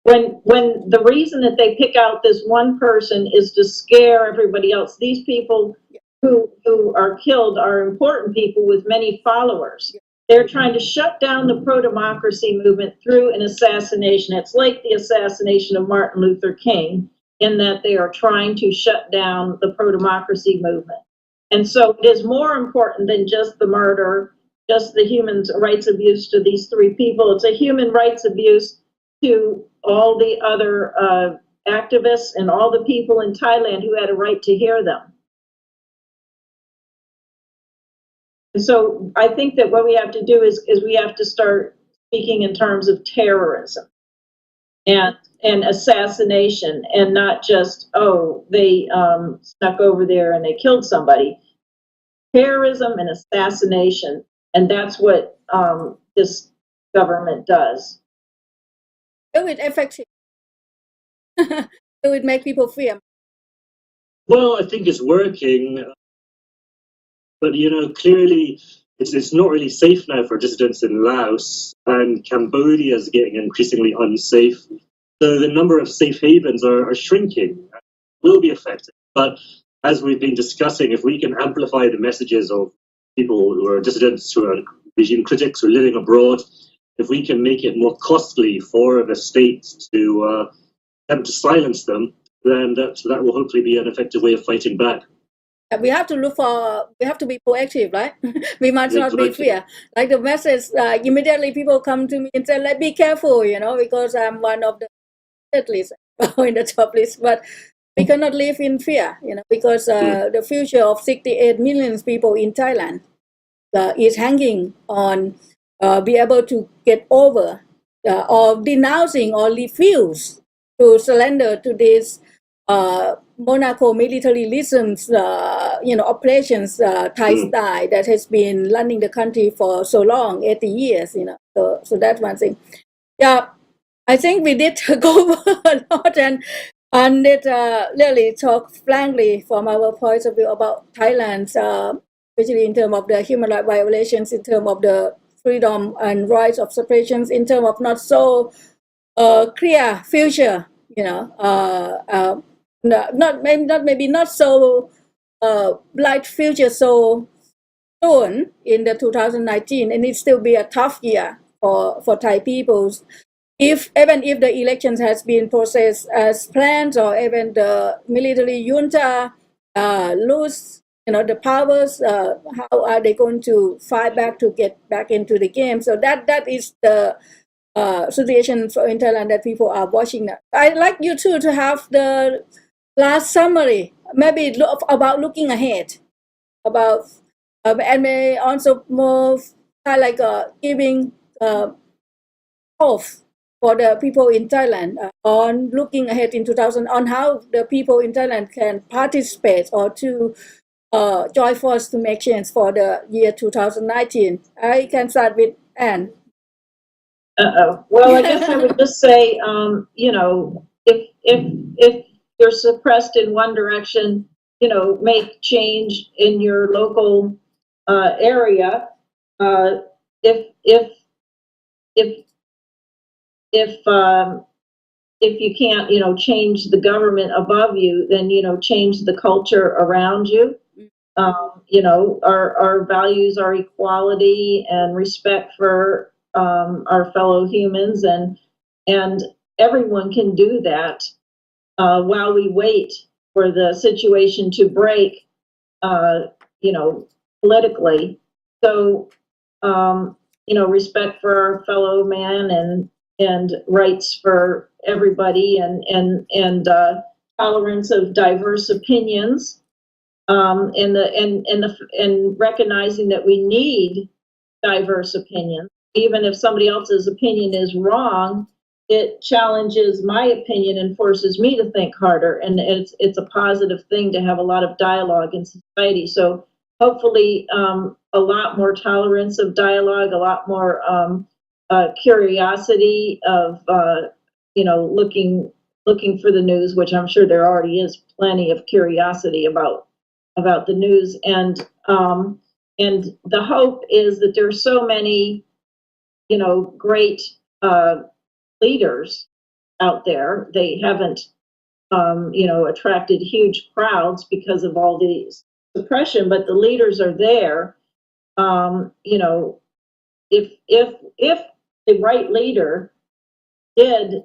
When the reason that they pick out this one person is to scare everybody else. These people who are killed are important people with many followers. They're trying to shut down the pro-democracy movement through an assassination. It's like the assassination of Martin Luther King in that they are trying to shut down the pro-democracy movement. And so it is more important than just the murder, just the human rights abuse to these three people. It's a human rights abuse to all the other activists and all the people in Thailand who had a right to hear them. And so I think that what we have to do is we have to start speaking in terms of terrorism and assassination, and not just, they snuck over there and they killed somebody. Terrorism and assassination, and that's what this government does. Do it effective. Do it make people fear? Well, I think it's working. But, clearly it's not really safe now for dissidents in Laos, and Cambodia is getting increasingly unsafe. So the number of safe havens are shrinking, will be affected. But as we've been discussing, if we can amplify the messages of people who are dissidents, who are regime critics, who are living abroad, if we can make it more costly for the state to attempt to silence them, then that will hopefully be an effective way of fighting back. We have to we have to be proactive, right? We must not be fear. Like the message, immediately people come to me and say, be careful, because I'm one of the at least in the top list. But we cannot live in fear, because the future of 68 million people in Thailand is hanging on be able to get over or denouncing or refuse to surrender to this Monaco militarism's, operations Thai style that has been running the country for so long, 80 years, So that's one thing. Yeah, I think we did go over a lot and did really talk frankly from our point of view about Thailand, especially in terms of the human rights violations, in terms of the freedom and rights of expression, in terms of not so clear future, not so bright future so soon in the 2019, and it still be a tough year for Thai peoples. Even if the elections has been processed as planned, or even the military junta lose, the powers, how are they going to fight back to get back into the game? So that is the situation in Thailand that people are watching now. I'd like you two to have the last summary, maybe about looking ahead, about and may also more kind of like giving hope for the people in Thailand on looking ahead in 2000 on how the people in Thailand can participate or to join force to make change for the year 2019. I can start with Anne. Well, I guess I would just say, you know, if you're suppressed in one direction, you know, make change in your local area. If you can't, you know, change the government above you, then, you know, change the culture around you. You know, our values are equality and respect for our fellow humans, and everyone can do that while we wait for the situation to break, you know, politically. So, you know, respect for our fellow man and rights for everybody, and tolerance of diverse opinions. And recognizing that we need diverse opinions, even if somebody else's opinion is wrong, it challenges my opinion and forces me to think harder. And it's a positive thing to have a lot of dialogue in society. So hopefully, a lot more tolerance of dialogue, a lot more curiosity of you know, looking for the news, which I'm sure there already is plenty of curiosity about the news, and the hope is that there are so many, you know, great leaders out there. They haven't, you know, attracted huge crowds because of all the suppression, but the leaders are there. You know, if the right leader did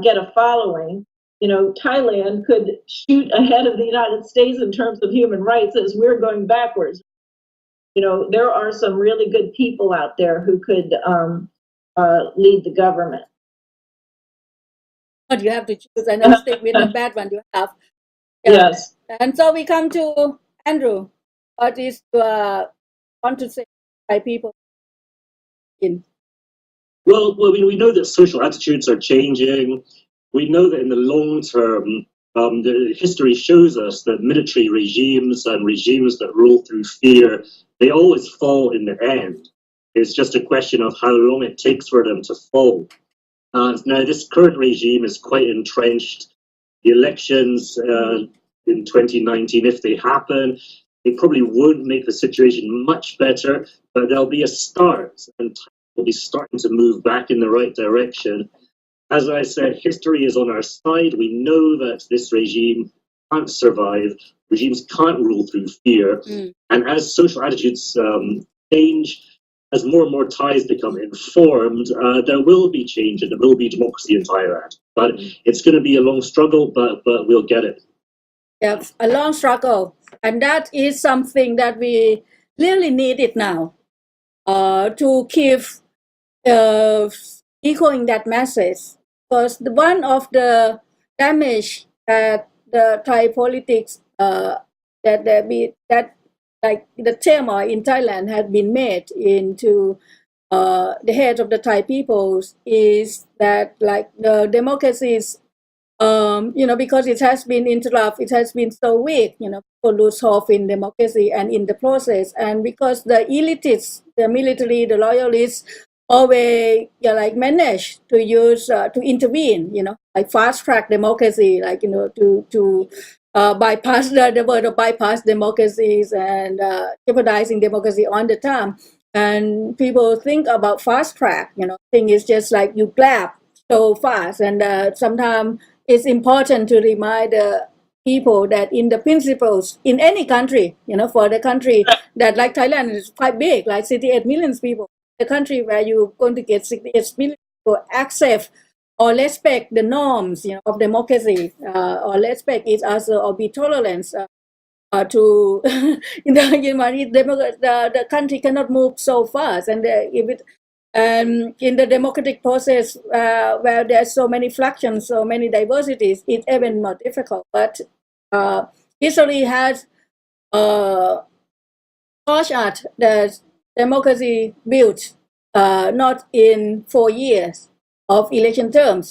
get a following, you know, Thailand could shoot ahead of the United States in terms of human rights as we're going backwards. You know, there are some really good people out there who could lead the government. But you have to choose and not stick with the bad one you have. Yes. And so we come to Andrew. What is want to say by people in? Well, we know that social attitudes are changing. We know that in the long term, the history shows us that military regimes and regimes that rule through fear, they always fall in the end. It's just a question of how long it takes for them to fall. And now this current regime is quite entrenched. The elections in 2019, if they happen, they probably won't make the situation much better, but there'll be a start, and we'll be starting to move back in the right direction. As I said, history is on our side. We know that this regime can't survive. Regimes can't rule through fear. And as social attitudes change, as more and more Thais become informed, there will be change and there will be democracy in Thailand. But it's going to be a long struggle, but we'll get it. Yeah, a long struggle. And that is something that we really need it now to keep echoing that message. Because one of the damage that the Thai politics that like the turmoil in Thailand had been made into the head of the Thai peoples is that like the democracies, you know, because it has been interrupted, it has been so weak, you know, people lose hope in democracy and in the process. And because the elitists, the military, the loyalists, always like manage to use to intervene, you know, like fast track democracy, like, you know, to bypass the word of bypass democracies and jeopardizing democracy on the time. And people think about fast track, you know, thing is just like you clap so fast. And sometimes it's important to remind people that in the principles in any country, you know, for the country that like Thailand is quite big, like 68 million people, the country where you're going to get 68 million people accept or respect the norms, you know, of democracy, or respect each other, or be tolerant to the country cannot move so fast, and if it in the democratic process where there's so many fractions, so many diversities, it's even more difficult. But history has torch at the democracy built not in 4 years of election terms,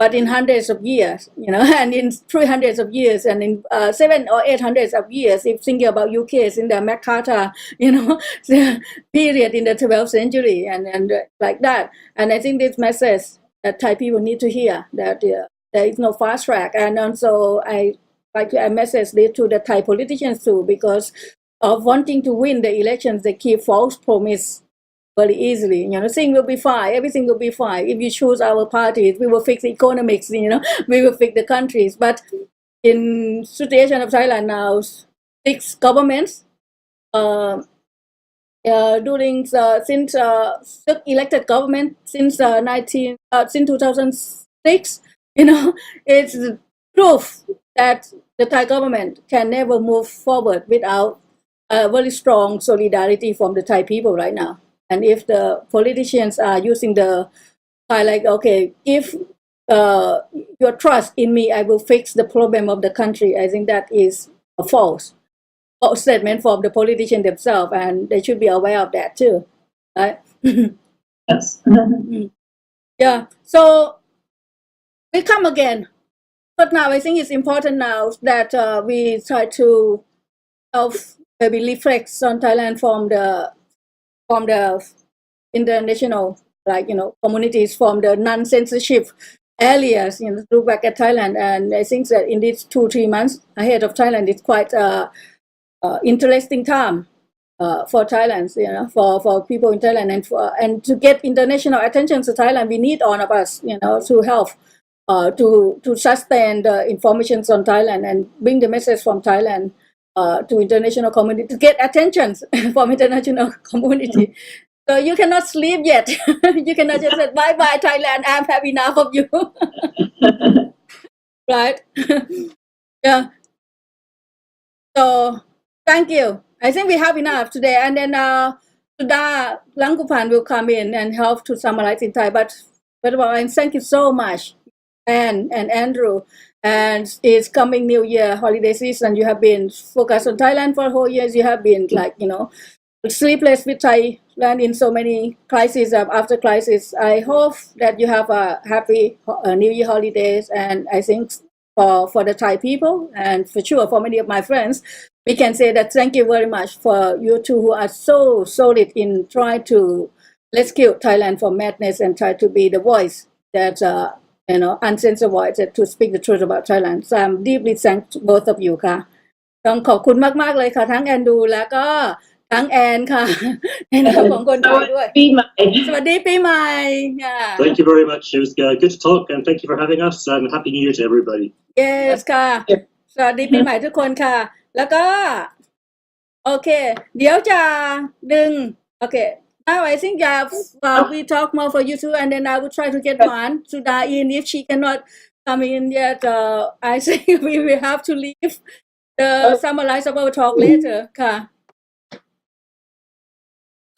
but in hundreds of years, and in 300s of years, and in 700 or 800s of years. If thinking about UK, it's in the MacArthur, the period in the 12th century, and like that. And I think this message that Thai people need to hear, that there is no fast track. And also, I like to message this to the Thai politicians too, because of wanting to win the elections, they keep false promise very easily. Things will be fine, everything will be fine. If you choose our parties, we will fix the economics, we will fix the countries. But in situation of Thailand now, 6 governments during since elected government since 2006, it's proof that the Thai government can never move forward without a very strong solidarity from the Thai people right now. And if the politicians are using the like, okay, if your trust in me, I will fix the problem of the country, I think that is a false statement from the politicians themselves, and they should be aware of that too, right? Yes. Yeah. So we come again, but now I think it's important now that we try to maybe reflect on Thailand from the international, communities, from the non-censorship areas, look back at Thailand. And I think that in these 2-3 months ahead of Thailand, it's quite interesting time for Thailand, for people in Thailand, and to get international attention to Thailand, we need all of us, to help to sustain the information on Thailand and bring the message from Thailand to international community, to get attention from international community. So you cannot sleep yet. You cannot just say, bye-bye, Thailand, I've had enough of you. Right? Yeah. So thank you. I think we have enough today. And then Sudha Langkupan will come in and help to summarize in Thai. But thank you so much, Anne and Andrew. And it's coming New Year holiday season. You have been focused on Thailand for whole years. You have been sleepless with Thailand in so many crises after crisis. I hope that you have a happy New Year holidays. And I think for the Thai people, and for sure for many of my friends, we can say that thank you very much for you two who are so solid in trying to rescue Thailand from madness and try to be the voice that uncensored voice to speak the truth about Thailand. So I'm deeply thankful to both of you ค่ะต้องขอบคุณมากๆเลยค่ะทั้งแอนดูแล้วก็ทั้งแอนค่ะในนามของคนไทยด้วยสวัสดีปีใหม่ Thank you very much. It was good to talk, and thank you for having us, and Happy New Year to everybody. Yes ค่ะสวัสดีปีใหม่ทุกคนค่ะแล้วก็โอเคเดี๋ยวจะดึงโอเคNow I think we talk more for you too, and then I will try to get one Sudha in. If she cannot come in yet, I think we will have to leave the summarize of our talk later ค่ะ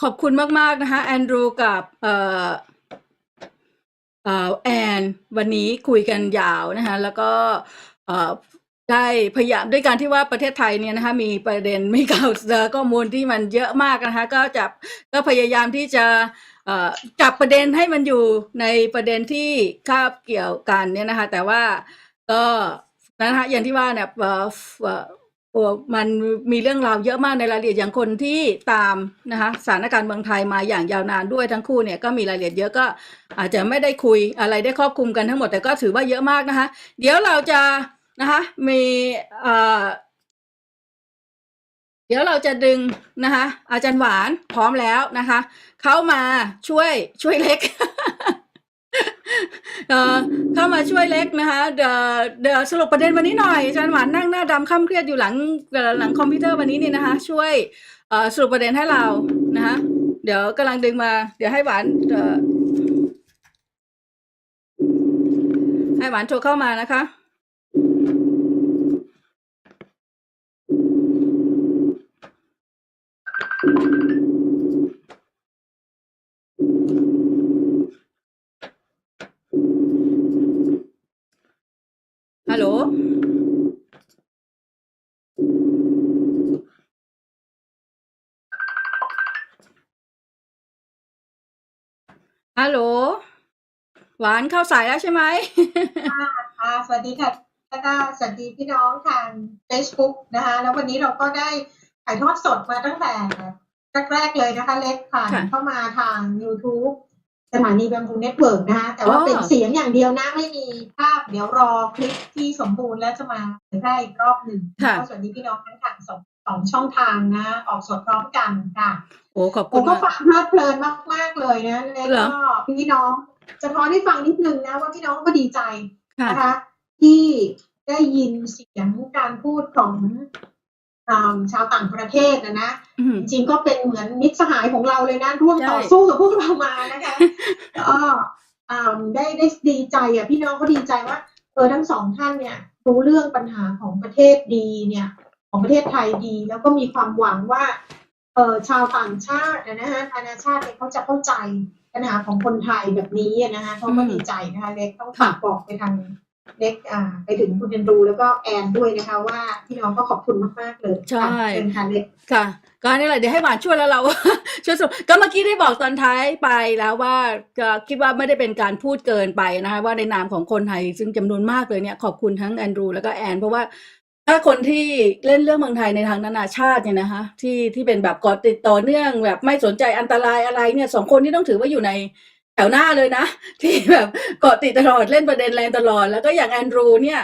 ขอบคุณมากๆนะคะแอนดรูกับแอนวันนี้คุยกันยาวนะคะแล้วก็ได้พยายามด้วยการที่ว่าประเทศไทยเนี่ยนะคะมีประเด็นมีข่าวข้อมูลที่มันเยอะมากนะคะก็พยายามที่จะจับประเด็นให้มันอยู่ในประเด็นที่คาบเกี่ยวกันเนี่ยนะคะแต่ว่าก็นะคะอย่างที่ว่าเนี่ยมันมีเรื่องราวเยอะมากในรายละเอียดอย่างคนที่ตามนะคะสถานการณ์เมืองไทยมาอย่างยาวนานด้วยทั้งคู่เนี่ยก็มีรายละเอียดเยอะก็อาจจะไม่ได้คุยอะไรได้ครอบคลุมกันทั้งหมดแต่ก็ถือว่าเยอะมากนะคะเดี๋ยวเราจะนะคะมีเดี๋ยวเราจะดึงนะคะอาจารย์หวานพร้อมแล้วนะคะเข้ามาช่วยเล็ก เข้ามาช่วยเล็กนะคะเดี๋ยวสรุปประเด็นวันนี้หน่อยอาจารย์หวานนั่งหน้าดำค่ำเครียดอยู่หลังคอมพิวเตอร์วันนี้นี่นะคะช่วยสรุปประเด็นให้เรานะคะเดี๋ยวกำลังดึงมาเดี๋ยวให้หวานโทรเข้ามานะคะฮัลโหล ฮัลโหลหวานเข้าสายแล้วใช่ไหม ค่ะสวัสดีค่ะแล้วก็สวัสดีพี่น้องทาง Facebook นะคะแล้ววันนี้เราก็ได้ถ่ายทอดสดมาตั้งแต่แรกๆเลยนะคะเล็กผ่าน ค่ะ เข้ามาทาง YouTube สถานีบัมบูเน็ตเวิร์กนะคะแต่ว่า อ๋อ เป็นเสียงอย่างเดียวนะไม่มีภาพเดี๋ยวรอคลิปที่สมบูรณ์แล้วจะมาเผยแพร่อีกรอบหนึ่ง ค่ะ ก็สวัสดีพี่น้องทั้งทางสองช่องทางนะออกสดพร้อมกันค่ะ โอ้ขอบ ผ คุ ม ณ ก็ มาก ฟังเพลิดเพลินมากๆเลยนะเล็ก เหรอ ก็พี่น้องจะท้อนให้ฟังนิดนึงนะว่าพี่น้องก็ดีใจ ค่ะ นะคะที่ได้ยินเสียงการพูดของชาวต่างประเทศนะ อืม จริงๆก็เป็นเหมือนมิตรสหายของเราเลยนะร่วม ใช่ ต่อสู้กับพวกเรามานะคะก็ได้ดีใจพี่น้องก็ดีใจว่าทั้งสองท่านเนี่ยรู้เรื่องปัญหาของประเทศดีเนี่ยของประเทศไทยดี แล้วก็มีความหวังว่าชาวต่างชาตินะฮะนานาชาติเนี่ยเขาจะเข้าใจปัญหาของคนไทยแบบนี้นะคะเขาก็ดีใจนะคะเล็กต้องฝากบอกไปทางเล็กไปถึงคุณเรนดูแล้วก็แอนด้วยนะคะว่าพี่น้องก็ขอบคุณมากๆเลย ใช่ ค่ะเชิญค่ะเล็ก ค่ะก็นี่แหละเดี๋ยวให้หวานช่วยแล้วเรา ช่วยสรุปก็เมื่อกี้ได้บอกตอนท้ายไปแล้วว่าก็คิดว่าไม่ได้เป็นการพูดเกินไปนะคะว่าในนามของคนไทยซึ่งจำนวนมากเลยเนี่ยขอบคุณทั้งแอนดรูแล้วก็แอนเพราะว่าถ้าคนที่เล่นเรื่องเมืองไทยในทางนานาชาติเนี่ยนะคะที่เป็นแบบเกาะติดต่อเนื่องแบบไม่สนใจอันตรายอะไรเนี่ยสองคนที่ต้องถือว่าอยู่ในแถวหน้าเลยนะ ที่แบบเกาะติดตลอดเล่นประเด็นแรงตลอดแล้วก็อย่างแอนดรูเนี่ย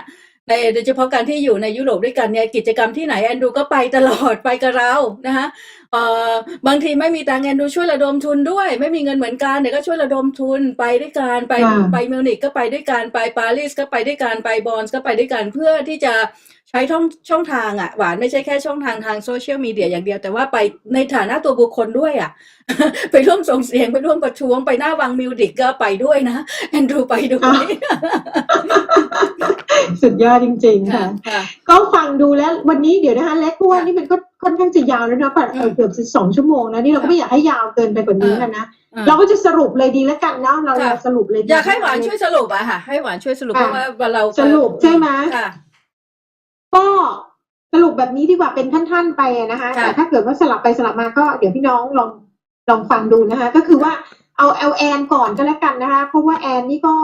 ในโดยเฉพาะการที่อยู่ในยุโรปด้วยกันเนี่ยกิจกรรมที่ไหนแอนดรูก็ไปตลอดไปกับเรานะคะบางทีไม่มีตังค์แอนดรูช่วยระดมทุนด้วยไม่มีเงินเหมือนกันเดี๋ยวก็ช่วยระดมทุนไปด้วยกันไปมิวนิกก็ไปด้วยกันไปปารีสก็ไปด้วยกันไปบอนส์ก็ไปด้วยกันเพื่อที่จะใช้ช่องทางอ่ะหวานไม่ใช่แค่ช่องทางโซเชียลมีเดียอย่างเดียวแต่ว่าไปในฐานะตัวบุคคลด้วยอ่ะ ไปร่วมส่งเสียงไปร่วมประท้วงไปหน้าวังมิวนิกก็ไปด้วยนะแอนดรูไปด้วย สุดยอดจริงๆค่ะ ค่ะ ก็ฟังดูแล้ววันนี้เดี๋ยวนะคะเล็กเพราะว่านี่มันก็ค่อนข้างจะยาวแล้วนะเกือบจะ2 ชั่วโมงนะนี่เราก็ไม่อยากให้ยาวเกินไปกว่านี้นะเราก็จะสรุปเลยดีแล้วกันเนาะเราสรุปเลยดี อยากให้หวานช่วยสรุปอะค่ะให้หวานช่วยสรุปเพราะว่าเรา สรุปใช่ไหม ค่ะ ก็สรุปแบบนี้ดีกว่าเป็นท่านๆไปนะคะ ค่ะ แต่ถ้าเกิดว่าสลับไปสลับมาก็เดี๋ยวพี่น้องลองฟังดูนะคะก็คือว่าเอาแอนก่อนก็แล้วกันนะคะเพราะว่าแอนนี่ก็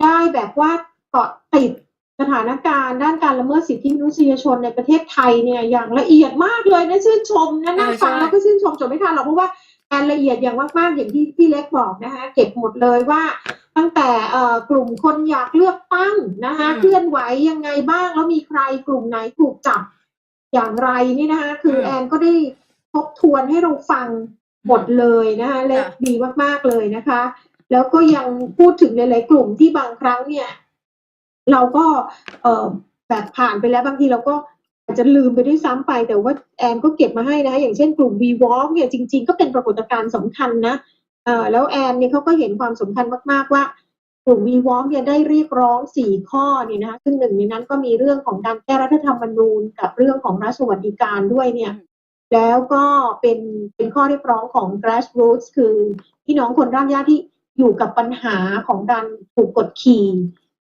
ได้แบบว่าเกาะติดสถานการณ์ด้านการละเมิดสิทธิมนุษยชนในประเทศไทยเนี่ยอย่างละเอียดมากเลยนะชื่นชมนะนั่งฟังแล้วก็ชื่นชมจนไม่ทันหรอกเพราะว่าแอนละเอียดอย่างมากๆอย่างที่พี่เล็กบอกนะคะเก็บหมดเลยว่าตั้งแต่กลุ่มคนอยากเลือกตั้งนะคะเคลื่อนไหวยังไงบ้างแล้วมีใครกลุ่มไหนถูกจับอย่างไรนี่นะคะคือแอนก็ได้ทบทวนให้เราฟังหมดเลยนะคะเล็กดีมากๆเลยนะคะแล้วก็ยังพูดถึงหลายๆกลุ่มที่บางครั้งเนี่ยเราก็แบบผ่านไปแล้วบางทีเราก็อาจจะลืมไปด้วยซ้ำไปแต่ว่าแอนก็เก็บมาให้นะคะอย่างเช่นกลุ่ม V-Walk เนี่ยจริงๆก็เป็นปรากฏการณ์สำคัญนะแล้วแอนเนี่ยเขาก็เห็นความสำคัญมากๆว่ากลุ่ม V-Walk เนี่ยได้เรียกร้อง4 ข้อเนี่ยนะคะซึ่งหนึ่งในนั้นก็มีเรื่องของการแก้รัฐธรรมนูญกับเรื่องของรัฐสวัสดิการด้วยเนี่ยแล้วก็เป็นข้อเรียกร้องของ grassroots คือพี่น้องคนรากหญ้าที่อยู่กับปัญหาของการถูกกดขี่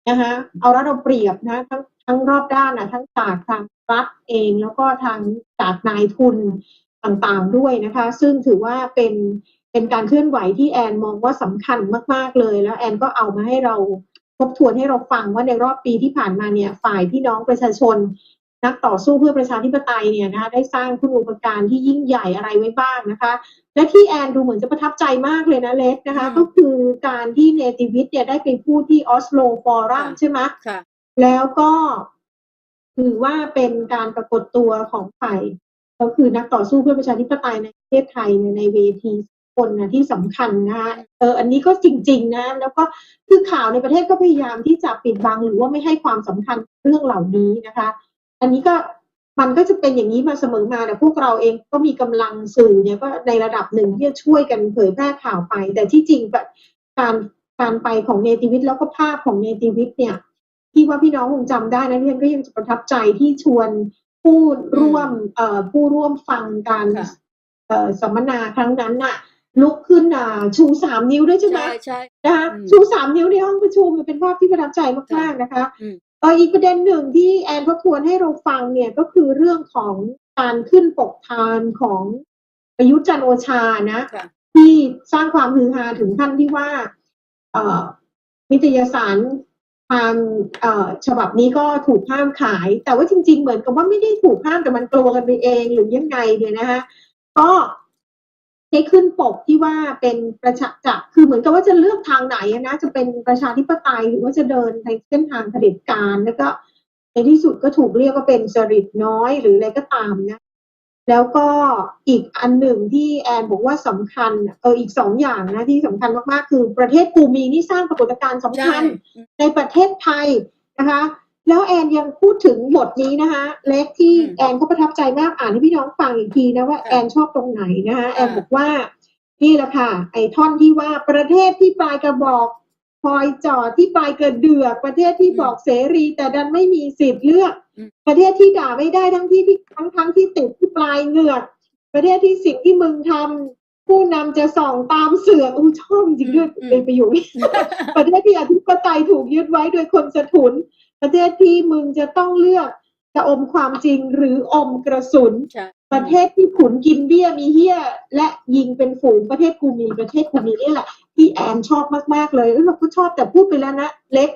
นะคะเอารัดเอาเปรียบนะทั้งรอบด้านนะทั้งจากทางรัฐเองแล้วก็ทางจากนายทุนต่างๆด้วยนะคะซึ่งถือว่าเป็นการเคลื่อนไหวที่แอนมองว่าสำคัญมากๆเลยแล้วแอนก็เอามาให้เราทบทวนให้เราฟังว่าในรอบปีที่ผ่านมาเนี่ยฝ่ายพี่น้องประชาชนนักต่อสู้เพื่อประชาธิปไตยเนี่ยนะคะได้สร้างคุณูปการที่ยิ่งใหญ่อะไรไว้บ้างนะคะและที่แอนดูเหมือนจะประทับใจมากเลยนะเล็กนะคะก็คือการที่เนติวิทย์เนี่ยได้ไปพูดที่ออสโลฟอรัมใช่ไหมแล้วก็ถือว่าเป็นการปรากฏตัวของฝ่ายก็คือนักต่อสู้เพื่อประชาธิปไตยในประเทศไทยในเวทีคนนะที่สำคัญนะคะอันนี้ก็จริงๆนะแล้วก็คือข่าวในประเทศก็พยายามที่จะปิดบังหรือว่าไม่ให้ความสำคัญเรื่องเหล่านี้นะคะอันนี้ก็มันก็จะเป็นอย่างนี้มาเสมอมาแต่พวกเราเองก็มีกำลังสื่อเนี่ยก็ในระดับหนึ่งที่จะช่วยกันเผยแพร่ข่าวไปแต่ที่จริงแบบการไปของเนติวิทย์แล้วก็ภาพของเนติวิทย์เนี่ยที่ว่าพี่น้องคงจำได้นะที่ฉันก็ยังจะประทับใจที่ชวนผู้ร่วมฟังการสัมมนาครั้งนั้นน่ะลุกขึ้นชู3 นิ้วด้วยใช่ไหมใช่นะคะชู3 นิ้วในห้องประชุมมันเป็นภาพที่ประทับใจมากๆนะคะอีกประเด็นหนึ่งที่แอนทบทวนให้เราฟังเนี่ยก็คือเรื่องของการขึ้นปกธารของประยุทธ์จันทร์โอชานะที่สร้างความฮือฮาถึงขั้นที่ว่า นิตยสารทางฉบับนี้ก็ถูกห้ามขายแต่ว่าจริงๆเหมือนกับว่าไม่ได้ถูกห้ามแต่มันกลัวกันไปเองหรือยังไงเนี่ยนะคะก็ให้ขึ้นปกที่ว่าเป็นประชาจักรคือเหมือนกับว่าจะเลือกทางไหนนะจะเป็นประชาธิปไตยหรือว่าจะเดินในเส้นทางเผด็จการแล้วก็ในที่สุดก็ถูกเรียกว่าเป็นจริตน้อยหรืออะไรก็ตามนะแล้วก็อีกอันหนึ่งที่แอนบอกว่าสำคัญอีก2 อย่างนะที่สำคัญมากๆคือประเทศกูมีนี่สร้างปรากฏการณ์สำคัญในประเทศไทยนะคะแล้วแอนยังพูดถึงบทนี้นะคะเล็กที่แอนก็ประทับใจมากอ่านให้พี่น้องฟังอีกทีนะว่าแอนชอบตรงไหนนะคะแอนบอกว่านี่แหละค่ะไอ้ท่อนที่ว่าประเทศที่ปลายกระบอกพลอยจ่อที่ปลายกระเดือกประเทศที่บอกเสรีแต่ดันไม่มีสิทธิ์เลือกประเทศที่ด่าไม่ได้ทั้งที่ทั้งที่ติดที่ปลายเหงือกประเทศที่สิ่งที่มึงทำผู้นำจะส่องตามเสือกชอบจริงด้วยเป็นประโยชน์ประเทศที่อธิปไตยถูกยึดไว้โดยคนสถุนประเทศที่มึงจะต้องเลือกจะอมความจริงหรืออมกระสุนประเทศที่ขุนกินเบี้ยมีเหี้ยและยิงเป็นฝูงประเทศกูมีนี่แหละที่แอนชอบมากๆเลยเราก็ชอบแต่พูดไปแล้วนะเล็ก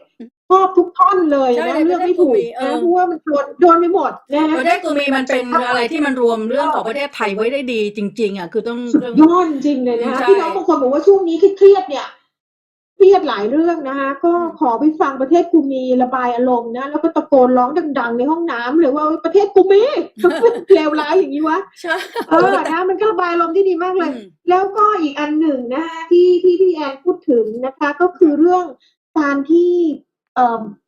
ชอบทุกท่อนเลยนะเลือกไม่ถูกนะเพราะว่ามันโดนไปหมดนะประเทศกูมีมันเป็นอะไรที่มันรวมเรื่องของประเทศไทยไว้ได้ดีจริงๆคือต้องยอดจริงเลยนะคะพี่น้องบางคนบอกว่าช่วงนี้เครียดเนี่ยเครียดหลายเรื่องนะคะก็ขอไปฟังประเทศกูมีระบายอารมณ์นะแล้วก็ตะโกนร้องดังๆในห้องน้ำเลยว่าประเทศกูมีเลวร้ายอย่างนี้วะนะมันก็ระบายอารมณ์ที่ดีมากเลยแล้วก็อีกอันหนึ่งนะคะที่พี่แอนพูดถึงนะคะก็คือเรื่องการที่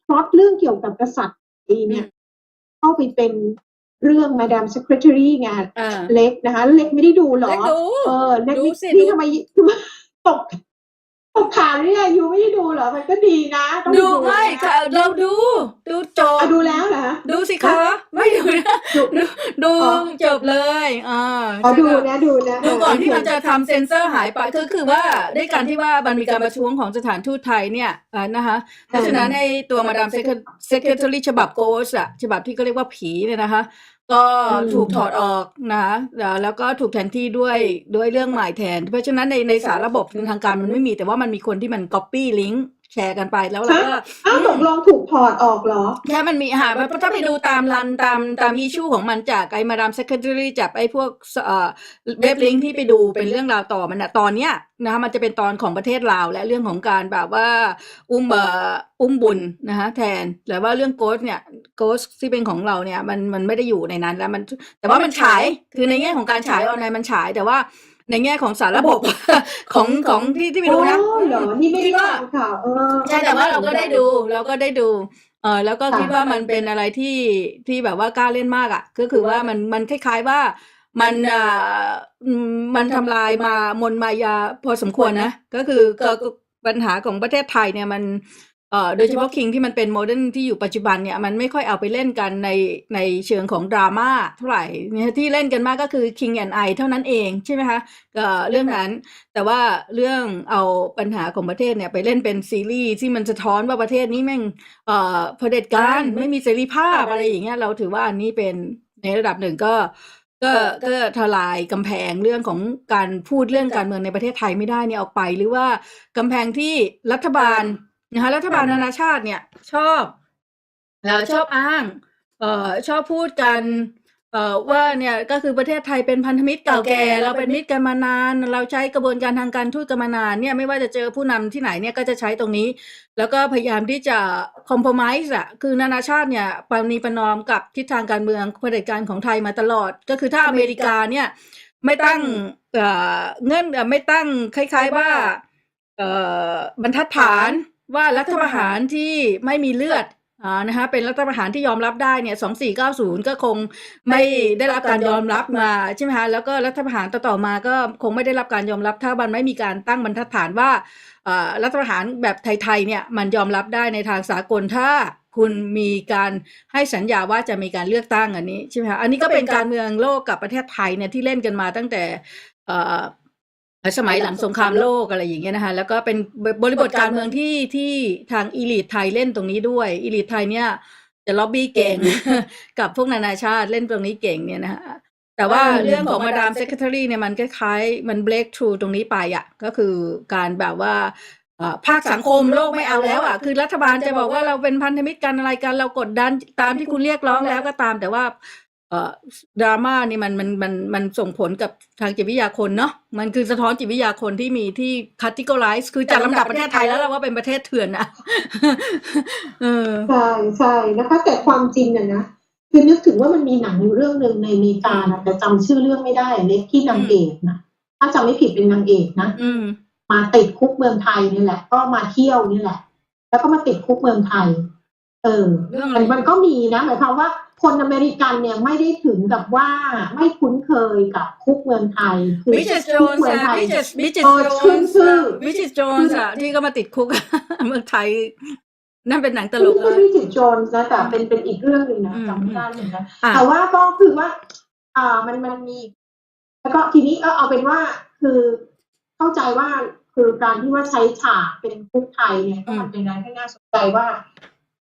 พล็อตเรื่องเกี่ยวกับกษัตริย์เนี่ยเข้าไปเป็นเรื่อง Madam Secretary ไงเล็กนะคะเล็กไม่ได้ดูหรอเล็กนี่ทำไมตกข่าวเนี่ยอยู่ไม่ได้ดูเหรอมันก็ดีนะดูไม่ค่ะเราดูจบดูแล้วเหรอดูสิคะไม่ดูนะดูจบเลยดูนะดูก่อนที่มันจะทำเซ็นเซอร์หายไปคือว่าด้วยการที่ว่ามันมีการประท้วงของสถานทูตไทยเนี่ยนะคะเพราะฉะนั้นในตัวมาดามเซคเรทารีฉบับโกสฉบับที่ก็เรียกว่าผีเนี่ยนะคะก็ถูกถอดออกนะคะแล้วก็ถูกแทนที่ด้วยเรื่องใหม่แทนเพราะฉะนั้นในสารระบบทางการมันไม่มีแต่ว่ามันมีคนที่มัน copy ลิงก์แชร์กันไปแล้วเราก็ตกลงถูกถอดออกเหรอแค่มันมีถ้าไปดูตามอิชชูของมันจากไอ้มาดามเซคเรทารีจากไอ้พวกเว็บลิงก์ที่ไปดูเป็นเรื่องราวต่อมันตอนเนี้ยนะคะมันจะเป็นตอนของประเทศลาวและเรื่องของการแบบว่าอุ้มบุญนะคะแทนแต่ว่าเรื่องโกสเนี่ยโกสที่เป็นของเราเนี่ยมันไม่ได้อยู่ในนั้นแล้วมันแต่ว่ามันฉายคือในแง่ของการฉายออนไลน์มันฉายแต่ว่าในแง่ของสารระบบของที่ไปดูนะนี่ไม่ได้อ่านข่าวใช่แต่ว่าเราก็ได้ดูแล้วก็คิดว่ามันเป็นอะไรที่แบบว่ากล้าเล่นมากก็คือว่ามันคล้ายๆว่ามันทำลายมนมายาพอสมควรนะก็คือปัญหาของประเทศไทยเนี่ยมันโดยเฉพาะคิงที่มันเป็นโมเดิร์นที่อยู่ปัจจุบันเนี่ยมันไม่ค่อยเอาไปเล่นกันในเชิงของดราม่าเท่าไหร่เนี่ยที่เล่นกันมากก็คือ King and I เท่านั้นเองใช่ไหมคะเรื่องนั้นแต่ว่าเรื่องเอาปัญหาของประเทศเนี่ยไปเล่นเป็นซีรีส์ที่มันสะท้อนว่าประเทศนี้แม่งเผด็จการไม่มีเสรีภาพอะไรอย่างเงี้ยเราถือว่าอันนี้เป็นในระดับหนึ่งก็ทลายกำแพงเรื่องของการพูดเรื่องการเมืองในประเทศไทยไม่ได้เนี่ยออกไปหรือว่ากำแพงที่รัฐบาลนะคะรัฐบาลนานาชาติเนี่ยชอบอ้างชอบพูดกันว่าเนี่ยก็คือประเทศไทยเป็นพันธมิตรเก่าแก่เราเป็นมิตรกันมานานเราใช้กระบวนการทางการทูตกันมานานเนี่ยไม่ว่าจะเจอผู้นำที่ไหนเนี่ยก็จะใช้ตรงนี้แล้วก็พยายามที่จะคอมโพรไมซ์คือนานาชาติเนี่ยปณีประนอมกับทิศทางการเมืองเผด็จการของไทยมาตลอดก็คือถ้าอเมริกาเนี่ยไม่ตั้งไม่ตั้งคล้ายๆว่าบรรทัดฐานว่ารัฐประหารที่ไม่มีเลือดนะคะเป็นรัฐประหารที่ยอมรับได้เนี่ย2490ก็คงไม่ได้รับการยอมรับมาใช่ไหมคะแล้วก็รัฐประหารต่อมาก็คงไม่ได้รับการยอมรับถ้ามันไม่มีการตั้งบรรทัดฐานว่ารัฐประหารแบบไทยๆเนี่ยมันยอมรับได้ในทางสากลถ้าคุณมีการให้สัญญาว่าจะมีการเลือกตั้งอันนี้ใช่ไหมคะอันนี้ก็เป็นการเมืองโลกกับประเทศไทยเนี่ยที่เล่นกันมาตั้งแต่สมัยหลังสงครามโลกอะไรอย่างเงี้ยนะคะแล้วก็เป็นบริบทการเมืองที่ทางอีลิทไทยเล่นตรงนี้ด้วยอีลิทไทยเนี่ยจะล็อบบี้เก่ง กับพวกนานาชาติเล่นตรงนี้เก่งเนี่ยนะคะแต่ว่าเรื่องของมาดามเซคเรทารีเนี่ยมันคล้ายๆมันเบรกทรูตรงนี้ไปก็คือการแบบว่า ภาคสังคมโลกไม่เอาแล้วคือรัฐบาลจะบอกว่าเราเป็นพันธมิตรกันอะไรกันเรากดดันตามที่คุณเรียกร้องแล้วก็ตามแต่ว่าดราม่านี่มันส่งผลกับทางจิตวิทยาคนเนาะมันคือสะท้อนจิตวิทยาคนที่มีที่ categorize คือจัดลำดับประเทศไทยแล้วเราว่าเป็นประเทศเถื่อนนะใช่นะคะแต่ความจริงนะคือนึกถึงว่ามันมีหนังอยู่เรื่องหนึ่งในอเมริกาแต่จำชื่อเรื่องไม่ได้เล็กที่นางเอกนะถ้าจำไม่ผิดเป็นนางเอกนะมาติดคุกเมืองไทยนี่แหละก็มาเที่ยวนี่แหละแล้วก็มาติดคุกเมืองไทยมันก็มีนะหมายความว่าคนอเมริกันเนี่ยไม่ได้ถึงกับว่าไม่คุ้นเคยกับคุกเมืองไทยคือวิจิตรโจนส์ที่ก็มาติดคุกเมืองไทยนั่นเป็นหนังตลกเลยวิจิตรโจนส์นะแต่เป็นอีกเรื่องนึงนะจำไม่ได้เหมือนกันแต่ว่าก็คือว่ามันมีแล้วก็ทีนี้ก็เอาเป็นว่าคือเข้าใจว่าคือการที่ว่าใช้ฉากเป็นคุกไทยเนี่ยก็มันเป็นอะไรที่น่าสนใจว่า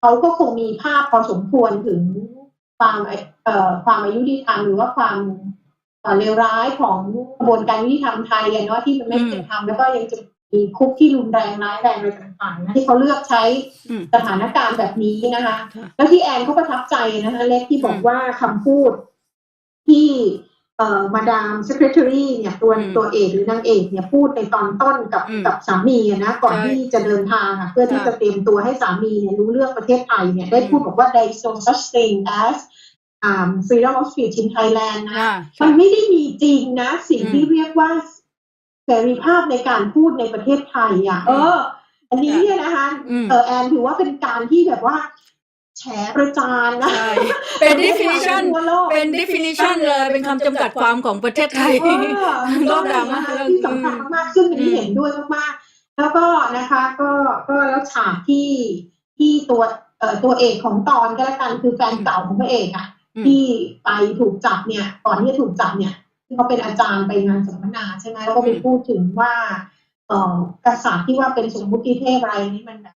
เขาก็คงมีภาพพอสมควรถึงความอายุที่ทำหรือว่าความเลวร้ายของกระบวนการยุติธรรมไทยเนาะที่มันไม่เป็นธรรมแล้วก็ยังจะมีคุกที่รุนแรงร้ายแรงอะไรต่างๆนะที่เขาเลือกใช้สถานการณ์แบบนี้นะคะแล้วที่แอนเขาประทับใจนะคะเล็กที่บอกว่าคำพูดที่มาดามเซคเรทารีเนี่ยตัวเอกหรือนางเอกเนี่ยพูดในตอนต้นกับสามีนะก่อนที่จะเดินทางเพื่อที่จะเตรียมตัวให้สามีเนี่ยรู้เรื่องประเทศไทยเนี่ยได้พูดบอกว่า there is no such thing as freedom of speech in Thailand นะมันไม่ได้มีจริงนะสิ่งที่เรียกว่าเสรีภาพในการพูดในประเทศไทยอันนี้เนี่ยนะคะแอนถือว่าเป็นการที่แบบว่าแฉประจานนะเป็น definition เลยเป็นคำจำกัดความของประเทศไทยโลกดังมากที่สำคัญมากๆซึ่งอันนี้เห็นด้วยมากๆแล้วก็นะคะก็แล้วฉากที่ตัวเอกของตอนก็แล้วกันคือแฟนเก่าของพระเอกที่ไปถูกจับเนี่ยก่อนที่จะถูกจับเนี่ยเขาเป็นอาจารย์ไปงานสัมมนาใช่ไหมแล้วก็ไปพูดถึงว่ากษัตริย์ที่ว่าเป็นสมมุติเทพอะไรนี่มันแบบ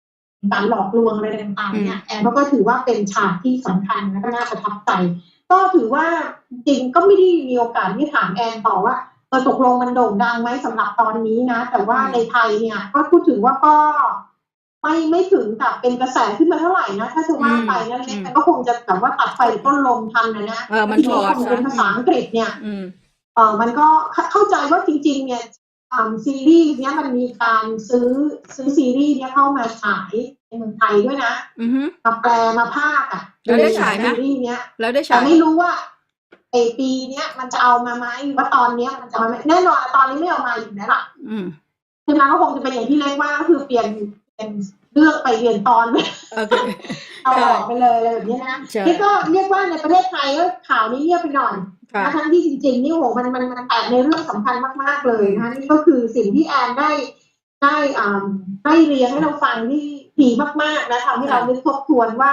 การหลอกลวงอะไรต่างๆเนี่ยแอนก็ถือว่าเป็นฉากที่สำคัญและก็น่าประทับใจก็ถือว่าจริงก็ไม่ได้มีโอกาสที่ถามแอนต่อว่าตกลงมันโด่งดังไหมสำหรับตอนนี้นะแต่ว่าในไทยเนี่ยก็พูดถึงว่าก็ไม่ถึงกับเป็นกระแสขึ้นมาเท่าไหร่นะถ้าจะว่าไปนั่นเองแต่ก็คงจะแบบว่าตัดไฟต้นลมทันนะมันถอดเป็นภาษาอังกฤษเนี่ยมันก็เข้าใจว่าจริงๆเนี่ยซีรีส์เนี้ยมันมีการซื้อซีรีส์เนี้ยเข้ามาฉายในเมืองไทยด้วยนะมาแปลมาพากย์แล้วได้ฉายนะซีรีส์เนี้ยแล้วได้ฉายแต่ไม่รู้ว่าปีเนี้ยมันจะเอามาไหมหรือว่าตอนเนี้ยมันจะมาแน่นอนตอนนี้ไม่เอามาอยู่แล้วล่ะฉะนั้นก็คงจะเป็นอย่างที่เล็กว่าคือเปลี่ยนเลือกไปเรียนตอนเอาออกไปเลยอะไรแบบนี้นะนี่ก็เรียกว่าในประเทศไทยก็ข่าวนี้เงียบไปหน่อยทั้งที่จริงๆนี่โหมันแตะในเรื่องสำคัญมากๆเลยนะนี่ก็คือสิ่งที่แอนได้เรียนให้เราฟังที่ดีมากๆนะทำให้เราได้ทบทวนว่า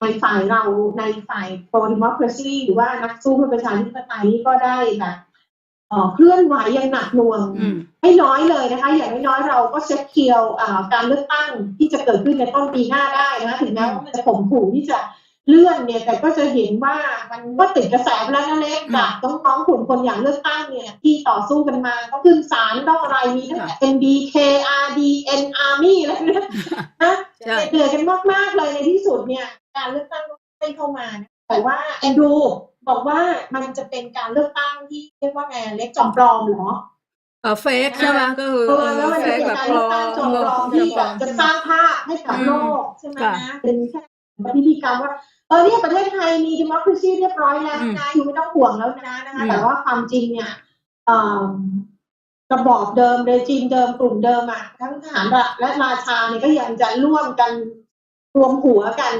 ในฝ่ายเราในฝ่ายโปรดิโมคราซีหรือว่านักสู้เพื่อประชาธิปไตยนี่ก็ได้แบบเคลื่อนไหวอย่างหนักหน่วงไม่น้อยเลยนะคะอย่างน้อยเราก็เช็คเคียวการเลือกตั้งที่จะเกิดขึ้นในต้นปีหน้าได้นะคะถึงแม้ว่ามันจะข่มขู่ที่จะเลื่อนเนี่ยแต่ก็จะเห็นว่ามันก็ติดกระแสไปแล้วนะเล็กจากน้องๆกลุ่มคนอย่างเลือกตั้งเนี่ยที่ต่อสู้กันมาต้องขึ้นศาลต้องอะไรมีทั้ง NBK RDN Army อะไรเนี่ยนะเดือดกันมากๆเลยในที่สุดเนี่ยการเลือกตั้งก็ไม่เข้ามาแต่ว่าแอนดรูบอกว่ามันจะเป็นการเลือกตั้งที่เรียกว่าไงเล็กจอมปลอมเหรอเฟกใช่ไหมก็คือแล้วมันจะเป็นการเลือกตั้งจอมปลอมที่แบบจะสร้างภาพให้กับโลกใช่ไหมนะเป็นแค่พิธีกรรมว่าเนี่ยประเทศไทยมี democracy เรียบร้อยแล้วนะอยู่ไม่ต้องห่วงแล้วนะคะแต่ว่าความจริงเนี่ยระบอบเดิมเรจิมเดิมกลุ่มเดิมทั้งทหารและราชาเนี่ยก็ยังจะร่วมกันรวมหัวกัน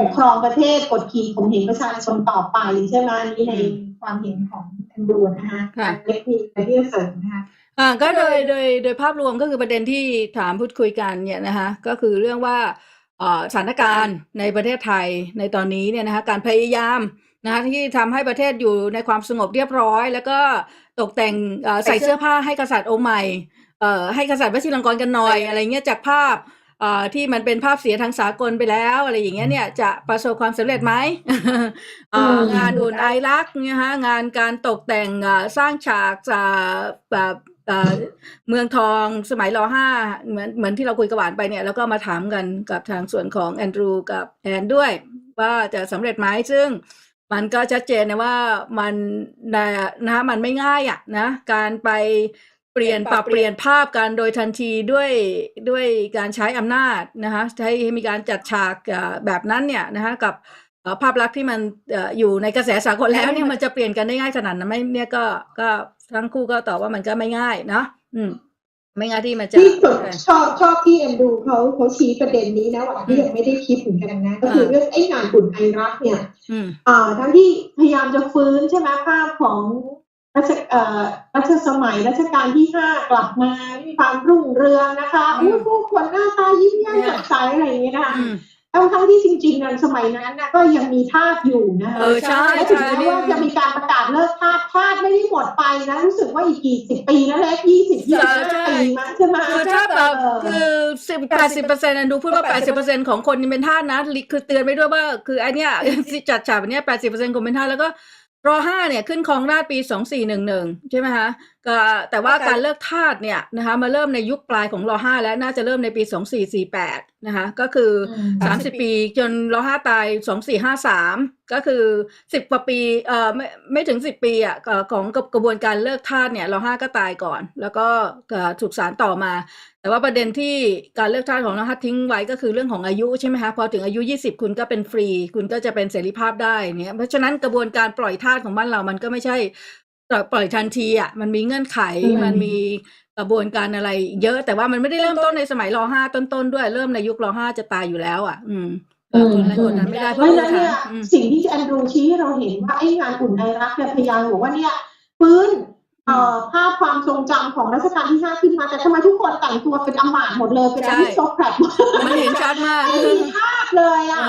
ปกครองประเทศกดขี่ข่มเหงประชาชนต่อไปใช่ไหมนี่ในความเห็นของแอนดรูนะคะเล็กมีอะไรที่จะเสริมนะคะก็โดยภาพรวมก็คือประเด็นที่ถามพูดคุยกันเนี่ยนะคะก็คือเรื่องว่าสถานการณ์ในประเทศไทยในตอนนี้เนี่ยนะคะการพยายามนะคะที่ทำให้ประเทศอยู่ในความสงบเรียบร้อยแล้วก็ตกแต่งใส่เสื้อผ้าให้กษัตริย์องค์ใหม่ให้กษัตริย์วชิรลงกรณ์กันหน่อยอะไรเงี้ยจากภาพที่มันเป็นภาพเสียทางสากลไปแล้วอะไรอย่างเงี้ยเนี่ยจะประสบความสำเร็จไหมงานอุ่นไอรักนะคะงานการตกแต่งสร้างฉากแบบ เมืองทองสมัยร.5 เหมือนที่เราคุยกับหวานไปเนี่ยแล้วก็มาถามกันกับทางส่วนของแอนดรูกับแอนด้วยว่าจะสำเร็จไหมซึ่งมันก็ชัดเจนนะว่ามันนะมันไม่ง่ายอ่ะนะการไปปรับเปลี่ยนภาพกันโดยทันทีด้วยการใช้อำนาจนะคะให้มีการจัดฉากแบบนั้นเนี่ยนะคะกับภาพลักษณ์ที่มันอยู่ในกระแสสากลแล้วเนี่ยมันจะเปลี่ยนกันได้ง่ายขนาดนั้นไม่เนี่ยก็ทั้งคู่ก็ตอบว่ามันก็ไม่ง่ายเนาะไม่ง่ายที่มันจะที่ชอบที่แอนดูเขาชี้ประเด็นนี้นะว่าที่ยังไม่ได้คิดเหมือนกันนะก็คือเรื่องไอ้งานอุ่นไอรักเนี่ยทั้งที่พยายามจะฟื้นใช่ไหมภาพของรัชสมัยรัชกาลที่ 5กลับมามีความรุ่งเรืองนะคะผู้คนหน้าตายิ้มแย้มแจ่มใสอะไรอย่างเงี้ยนะคะทั้งที่จริงๆในสมัยนั้นนะก็ยังมีทาสอยู่นะคะใช่ถึงแม้ว่าจะมีการประกาศเลิกทาสไม่ได้หมดไปนะรู้สึกว่าอีกกี่10 ปีแล้วแหละ20-25 ปีมั้งใช่ไหมคือถ้าแบบคือ80%ดูพูดว่า 80% ของคนนี่เป็นทาสนะคือเตือนไปด้วยว่าคือไอเนี้ยจัดฉากแบบเนี้ย 80% คนเป็นทาสแล้วก็ร.5 เนี่ยขึ้นครองราชย์ปี2411ใช่ไหมคะแต่ว่าการเลิกทาสเนี่ยนะคะมาเริ่มในยุคปลายของร.5 แล้วน่าจะเริ่มในปี2448นะคะก็คือ30 ปีจนร.5 ตาย2453ก็คือ10 กว่าปีไม่ถึง10 ปีอ่ะของกระบวนการเลิกทาสเนี่ยร.5 ก็ตายก่อนแล้วก็ถูกศาลต่อมาแต่ว่าประเด็นที่การเลิกทาสของร.5 ทิ้งไว้ก็คือเรื่องของอายุใช่ไหมคะพอถึงอายุ20คุณก็เป็นฟรีคุณก็จะเป็นเสรีภาพได้เนี่ยเพราะฉะนั้นกระบวนการปล่อยทาสของบ้านเรามันก็ไม่ใช่ปล่อยทันทีอ่ะมันมีเงื่อนไขมันมีกระบวนการอะไรเยอะแต่ว่ามันไม่ได้เริ่มต้นในสมัยร.5 ต้นด้วยเริ่มในยุคร.5 จะตายอยู่แล้วอ่ะคนอะไรคนนั้นไม่ได้เพราะเนี่ยสิ่งที่แอนดรูชี้ให้เราเห็นว่าไอ้งานอุ่นไอรักเนี่ยพยายามบอกว่าเนี่ยฟื้นภาพความทรงจำของรัชกาลที่ 5ขึ้นมาแต่ทำไมทุกคนแต่งตัวเป็นอำมาตย์หมดเลยเป็นอาริสโตแครตมันเห็นชัดมากมีทาสเลยอ่ะ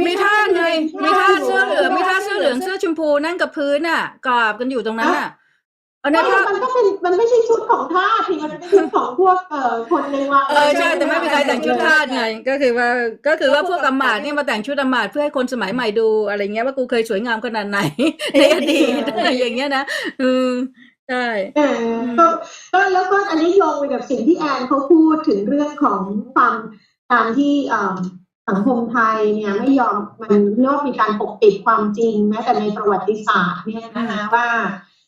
มีทาสไงมีทาสเสื้อเหลืองมีทาสเสื้อเหลืองเสื้อชมพูนั่งกับพื้นอ่ะกราบกันอยู่ตรงนั้นอ่ะมันก็เป็นมันไม่ใช่ชุดของทาสมันเป็นชุดของพวกคนในวังใช่แต่ไม่มีใครแต่งชุดทาสไงก็คือว่าพวกอำมาตย์เนี่ยมาแต่งชุดอำมาตย์เพื่อให้คนสมัยใหม่ดูอะไรเงี้ยว่ากูเคยสวยงามขนาดไหนในอดีตอะไรอย่างเงี้ยนะใช่ก็แล้วก็อันนี้โยงไปกับสิ่งที่แอนเขาพูดถึงเรื่องของความการที่สังคมไทยเนี่ยไม่ยอมมันเรียกว่ามีการปกปิดความจริงแม้แต่ในประวัติศาสตร์เนี่ยนะคะว่า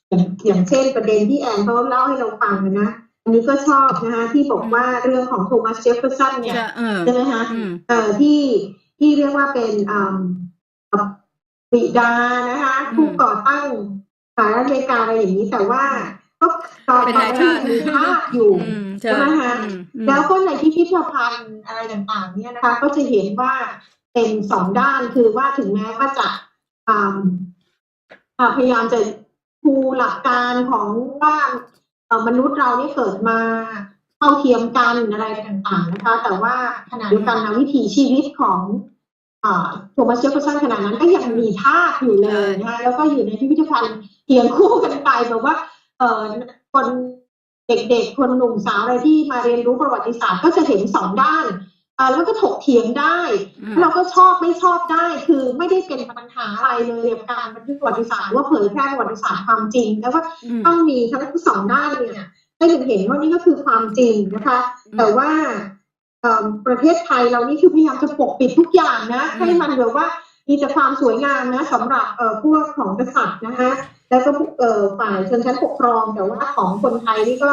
อย่างเช่นประเด็นที่แอนเขาเล่าให้เราฟังนะอันนี้ก็ชอบนะคะที่บอกว่าเรื่องของโทมัสเจฟเฟอร์สันเนี่ยใช่ไหมคะที่เรียกว่าเป็นบิดานะคะผู้ก่อตั้งสหรัฐอเมริกาอะไรอย่างนี้แต่ว่าก็ตอนที่มีทาสอยู่ใช่ไหมคะแล้วก็ในพิพิธภัณฑ์อะไรต่างๆเนี่ยนะคะก็จะเห็นว่าเป็น2 ด้านคือว่าถึงแม้ว่าจะพยายามจะภูหลักการของว่ามนุษย์เราเนี่ยเกิดมาเท่าเทียมกันอะไรต่างๆนะคะแต่ว่าขณะเดียวกันวิถีชีวิตของโทมัสเจฟเฟอร์สันขนาดนั้นก็ยังมีทาสอยู่เลยนะคะแล้วก็อยู่ในพิพิธภัณฑ์เคียงคู่กันไปแบบว่าคนเด็กๆคนหนุ่มสาวอะไรที่มาเรียนรู้ประวัติศาสตร์ก็จะเห็น2 ด้านแล้วก็ถกเถียงได้เราก็ชอบไม่ชอบได้คือไม่ได้เป็นปัญหาอะไรเลยกับการบันทึกประวัติศาสตร์ว่าเผยแพร่ประวัติศาสตร์ความจริงแล้วว่าต้องมีทั้ง2 ด้านเนี่ยให้เห็นว่านี่ก็คือความจริงนะคะแต่ว่าประเทศไทยเรานี่คือพยายามจะปกปิดทุกอย่างนะให้มันแบบว่ามีแต่ความสวยงามนะสำหรับพวกของกษัตริย์นะคะแล้วก็ฝ่ายชนชั้นปกครองแต่ว่าของคนไทยนี่ก็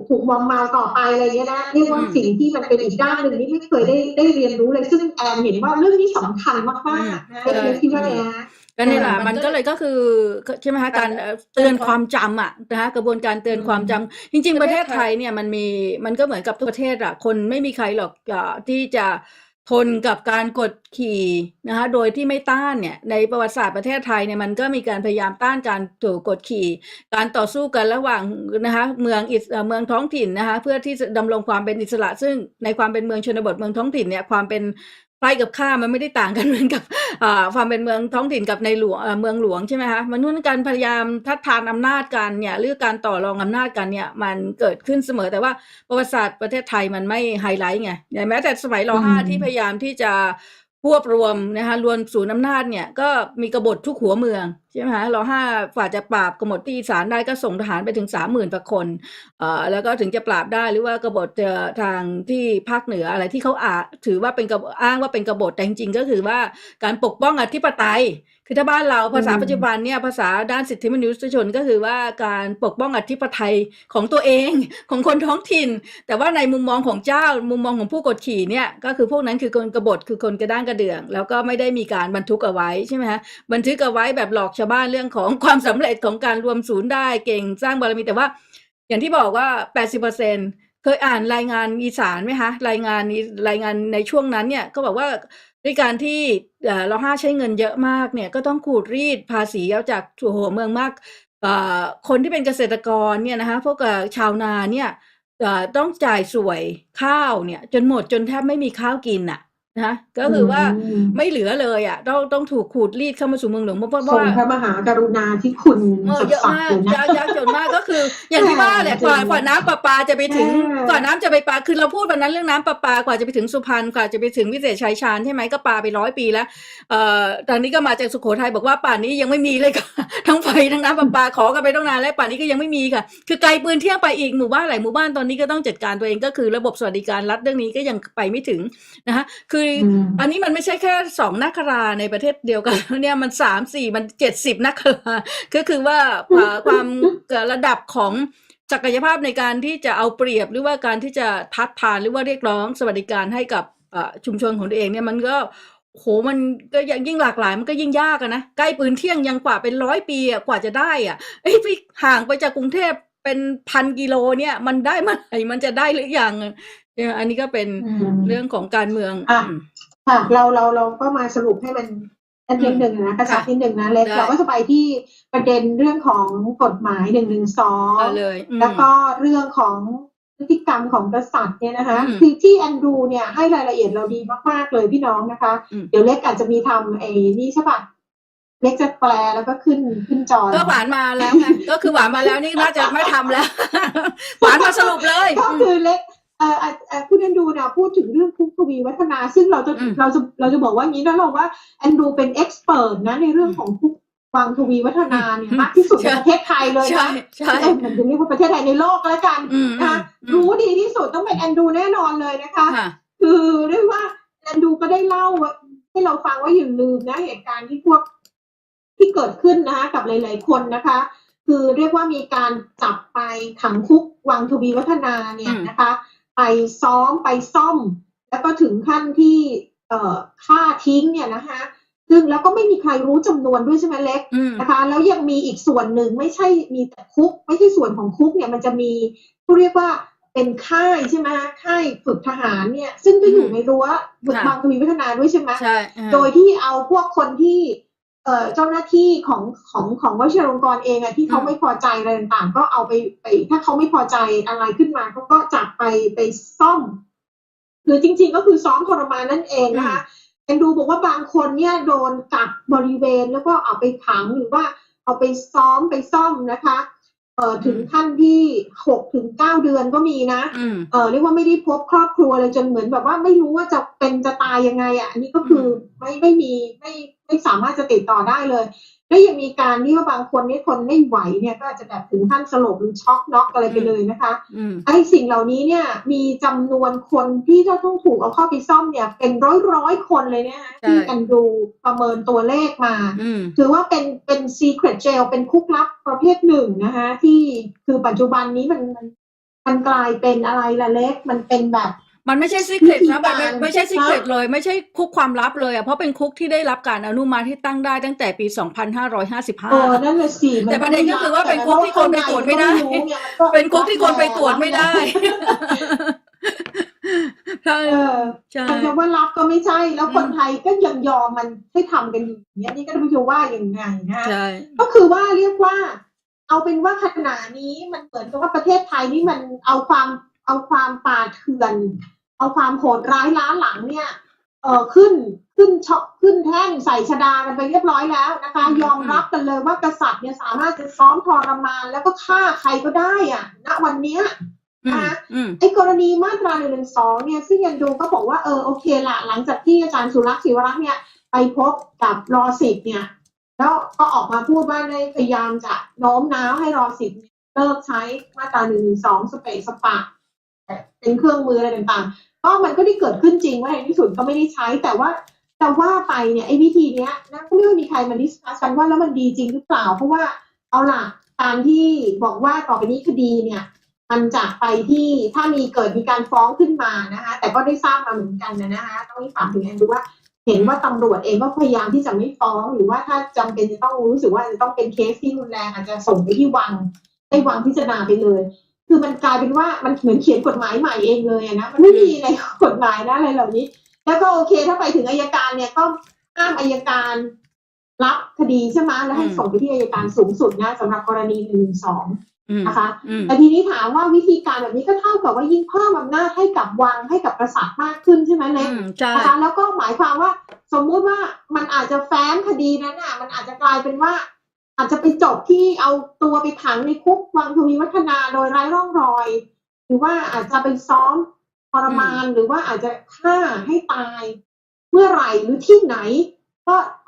ถูกมอมเมาต่อไปอะไรเงี้ยนะเรียกว่าสิ่งที่มันเป็นอีกด้านหนึ่งนี่ไม่เคยได้เรียนรู้เลยซึ่งแอนเห็นว่าเรื่องนี้สำคัญมากๆนะคิดว่าไงฮะก็นี่แหละมันก็เลยก็คือใช่ไหมคะการเตือนความจำนะคะกระบวนการเตือนความจำจริงๆประเทศไทยเนี่ยมันก็เหมือนกับทุกประเทศคนไม่มีใครหรอกที่จะทนกับการกดขี่นะคะโดยที่ไม่ต้านเนี่ยในประวัติศาสตร์ประเทศไทยเนี่ยมันก็มีการพยายามต้านการถูกกดขี่การต่อสู้กันระหว่างนะคะเมืองท้องถิ่นนะคะเพื่อที่จะดำรงความเป็นอิสระซึ่งในความเป็นเมืองชนบทเมืองท้องถิ่นเนี่ยความเป็นใกล้กับข้ามันไม่ได้ต่างกันเหมือนกับความเป็นเมืองท้องถิ่นกับในหลวงเมืองหลวงใช่ไหมคะมันเป็นการพยายามทัดทานอำนาจกันเนี่ยหรือการต่อรองอำนาจกันเนี่ยมันเกิดขึ้นเสมอแต่ว่าประวัติศาสตร์ประเทศไทยมันไม่ไฮไลท์ไงอย่างแม้แต่สมัยร.5 ที่พยายามที่จะควบรวมนะคะรวมศูนย์อำนาจเนี่ยก็มีกบฏทุกหัวเมือง ใช่ไหมคะร.5 ฝ่าจะปราบกบฏที่อีสานได้ก็ส่งทหารไปถึง 30,000 กว่าคนแล้วก็ถึงจะปราบได้หรือว่ากบฏทางที่ภาคเหนืออะไรที่เขาถือว่าเป็นอ้างว่าเป็นกบฏแต่จริงๆก็คือว่าการปกป้องอธิปไตยคือถ้าบ้านเราภาษาปัจจุบันเนี่ยภาษาด้านสิทธิมนุษยชนก็คือว่าการปกป้องอธิปไตยของตัวเองของคนท้องถิ่นแต่ว่าในมุมมองของเจ้ามุมมองของผู้กดขี่เนี่ยก็คือพวกนั้นคือคนกบฏคือคนกระด้างกระเดื่องแล้วก็ไม่ได้มีการบันทึกเอาไว้ใช่ไหมฮะบันทึกเอาไว้แบบหลอกชาวบ้านเรื่องของความสำเร็จของการรวมศูนย์ได้เก่งสร้างบารมีแต่ว่าอย่างที่บอกว่า 80% เคยอ่านรายงานอีสานไหมคะรายงานในช่วงนั้นเนี่ยก็บอกว่าด้วยการที่เราใช้เงินเยอะมากเนี่ยก็ต้องขูดรีดภาษีเอาจากหัวเมืองมากคนที่เป็นเกษตรกรเนี่ยนะคะพวกชาวนาเนี่ยต้องจ่ายสวยข้าวเนี่ยจนหมดจนแทบไม่มีข้าวกินน่ะนะคะก็คือว่าไม่เหลือเลยอ่ะต้องถูกขูดรีดเข้ามาสู่เมืองหลวงเพราะว่าพระมหากรุณาที่คุณเยอะมากยากจนมากก็คืออย่างที่ว่าแหละกว่าน้ำประปาจะไปถึงกว่าน้ำจะไปปาคือเราพูดวันนั้นเรื่องน้ำประปากว่าจะไปถึงสุพรรณกว่าจะไปถึงวิเศษชัยชาญใช่ไหมก็ปาไป100 ปีแล้วตอนนี้ก็มาจากสุโขทัยบอกว่าป่านนี้ยังไม่มีเลยค่ะทั้งไฟทั้งน้ำประปาขอกันไปตั้งนานแล้วป่านนี้ก็ยังไม่มีค่ะคือไกลปืนเที่ยงไปอีกหมู่บ้านหลายหมู่บ้านตอนนี้ก็ต้องจัดการตัวเองก็คือระบบสวัสดิการรัฐเรื่องนี้ก็ยังไปไม่ถึงนะคะคืออันนี้มันไม่ใช่แค่2 นาคราในประเทศเดียวกันเนี่ยมัน3 4มัน70 นาคราก็คือว่าความระดับของศักยภาพในการที่จะเอาเปรียบหรือว่าการที่จะทัดทานหรือว่าเรียกร้องสวัสดิการให้กับชุมชนของตัวเองเนี่ยมันก็โหมันก็ยิ่งหลากหลายมันก็ยิ่งยากนะใกล้ปืนเที่ยงยังกว่าเป็น100 ปีกว่าจะได้ไปห่างไปจากกรุงเทพเป็น1,000 กิโลเนี่ยมันได้เมื่อไหร่มันจะได้หรือยังอันนี้ก็เป็นเรื่องของการเมืองค่ะเราก็มาสรุปให้มันนิดหนึ่งนะกระชับนิดหนึ่งนะเล็กเราก็จะไปที่ประเด็นเรื่องของกฎหมาย112แล้วก็เรื่องของพฤติกรรมของกษัตริย์เนี่ยนะคะคือที่แอนดรูเนี่ยให้รายละเอียดเราดีมากๆเลยพี่น้องนะคะเดี๋ยวเล็กอาจจะมีทำนี่ใช่ปะเล็กจะแปลแล้วก็ขึ้นจอก็หวานมาแล้วไงก็คือหวานมาแล้วนี่น่าจะไม่ทำแล้วหวานมาสรุปเลยก็คือเล็กคุณแอนดูนะพูดถึงเรื่องคุกทวีวัฒนาซึ่งเราจะบอกว่างี้นะเราว่าแอนดูเป็นเอ็กซ์เพิร์ทนะในเรื่องของคุกวังทวีวัฒนาเนี่ยมากที่สุดในประเทศไทยเลยนะมันถึงเรียกว่าประเทศไทยในโลกแล้วกันนะรู้ดีที่สุดต้องเป็นแอนดูแน่นอนเลยนะคะคือเรียกว่าแอนดูก็ได้เล่าให้เราฟังว่าอย่าลืมนะเหตุการณ์ที่เกิดขึ้นนะคะกับหลายๆคนนะคะคือเรียกว่ามีการจับไปขังคุกวังทวีวัฒนาเนี่ยนะคะไปซ้อมไปซ่อมแล้วก็ถึงขั้นที่ฆ่าทิ้งเนี่ยนะคะซึ่งแล้วก็ไม่มีใครรู้จำนวนด้วยใช่ไหมเล็กนะคะแล้วยังมีอีกส่วนหนึ่งไม่ใช่มีแต่คุกไม่ใช่ส่วนของคุกเนี่ยมันจะมีเขาเรียกว่าเป็นค่ายใช่ไหมค่ายฝึกทหารเนี่ยซึ่งก็อยู่ในรั้ววังทวีวัฒนาด้วยใช่ไหมโดยที่เอาพวกคนที่เจ้าหน้าที่ของวชิรลงกรณ์เองที่เขาไม่พอใจอะไรต่างๆก็เอาไปถ้าเขาไม่พอใจอะไรขึ้นมาเขาก็จับไปซ่อมหรือจริงๆก็คือซ้อมทรมานนั่นเองนะคะแอนดูบอกว่าบางคนเนี่ยโดนกักบริเวณแล้วก็เอาไปขังหรือว่าเอาไปซ้อมไปซ่อมนะคะถึงขั้นที่6 ถึง 9 เดือนก็มีนะเรียกว่าไม่ได้พบครอบครัวเลยจนเหมือนแบบว่าไม่รู้ว่าจะตายยังไงอันนี้ก็คือไม่สามารถจะติดต่อได้เลยและยังมีการที่ว่าบางคนนี่ทนไม่ไหวเนี่ยก็อาจจะแบบถึงขั้นสลบหรือช็อกน็อกอะไรไปเลยนะคะไอ้สิ่งเหล่านี้เนี่ยมีจำนวนคนที่จะต้องถูกเอาเข้าไปซ่อมเนี่ยเป็นร้อยคนเลยเนี่ยที่แอนดูประเมินตัวเลขมาถือว่าเป็น secret jail เป็นคุกลับประเภทหนึ่งนะคะที่คือปัจจุบันนี้มันกลายเป็นอะไรละเล็กมันเป็นแบบมันไม่ใช่ซีเคร็ตนะไม่ใช่ซีเคร็ตเลยไม่ใช่คุกความลับเลยเพราะเป็นคุกที่ได้รับการอนุมัติที่ตั้งได้ตั้งแต่ปี 2555นั่นแหละสิแต่ประเด็นก็คือว่าเป็นคุกที่คนไปตรวจไม่ได้เป็นคุกที่คนไปตรวจไม่ได้มันจะว่ารับก็ไม่ใช่แล้วคนไทยก็ยังยอมมันให้ทำกันอยู่อย่างนี้นี่ก็ไม่รู้ว่าอย่างไงนะก็คือว่าเรียกว่าเอาเป็นว่าขณะนี้มันเหมือนกับว่าประเทศไทยนี่มันเอาความป่าเถื่อนเอาความโหดร้ายล้าหลังเนี่ยขึ้นแท่นใส่ชดากันไปเรียบร้อยแล้วนะคะยอมรับกันเลยว่ากษัตริย์เนี่ยสามารถจะซ้อมทรมานแล้วก็ฆ่าใครก็ได้ณวันนี้นะคะไอ้กรณีมาตรา112เนี่ยซึ่งยันดูก็บอกว่าโอเคละหลังจากที่อาจารย์สุรักษ์ศิวรักษ์เนี่ยไปพบกับร.10เนี่ย แล้วก็ออกมาพูดว่าได้พยายามจะโน้มน้าวให้ร.10เลิกใช้มาตรา112สเปซสปะเป็นเครื่องมืออะไรต่างๆก็มันก็ได้เกิดขึ้นจริงว่าในที่สุดก็ไม่ได้ใช้แต่ว่าไปเนี่ยไอ้วิธีเนี้ยนะก็ไม่มีใครมาดิสคัสกันว่าแล้วมันดีจริงหรือเปล่าเพราะว่าเอาล่ะการที่บอกว่าต่อไปนี้คดีเนี่ยมันจะไปที่ถ้ามีการฟ้องขึ้นมานะคะแต่ก็ได้ทราบมาเหมือนกันนะคะต้องฝากถึงแอนดูว่าเห็นว่าตำรวจเองก็พยายามที่จะไม่ฟ้องหรือว่าถ้าจำเป็นจะต้องรู้สึกว่าจะต้องเป็นเคสที่รุนแรงอาจจะส่งไปที่วังให้วังพิจารณาไปเลยคือมันกลายเป็นว่ามันเหมือนเขียนกฎหมายใหม่เองเลยนะมันไม่มีในกฎหมายนะอะไรเหล่านี้แล้วก็โอเคถ้าไปถึงอัยการเนี่ยก็ห้ามอัยการรับคดีใช่ไหมแล้วให้ส่งไปที่อัยการสูงสุดนะสำหรับกรณี112นะคะแต่ทีนี้ถามว่าวิธีการแบบนี้ก็เท่ากับว่ายิ่งเพิ่มอำนาจให้กับวังให้กับกษัตริย์มากขึ้นใช่ไหมเล็กนะคะแล้วก็หมายความว่าสมมุติว่ามันอาจจะแฟ้มคดีนั้นน่ะมันอาจจะกลายเป็นว่าอาจจะไปจบที่เอาตัวไปขังในคุกวังทวีวัฒนาโดยไร้ร่องรอยหรือว่าอาจจะไปซ้อมทรมานหรือว่าอาจจะฆ่าให้ตายเมื่อไหร่หรือที่ไหน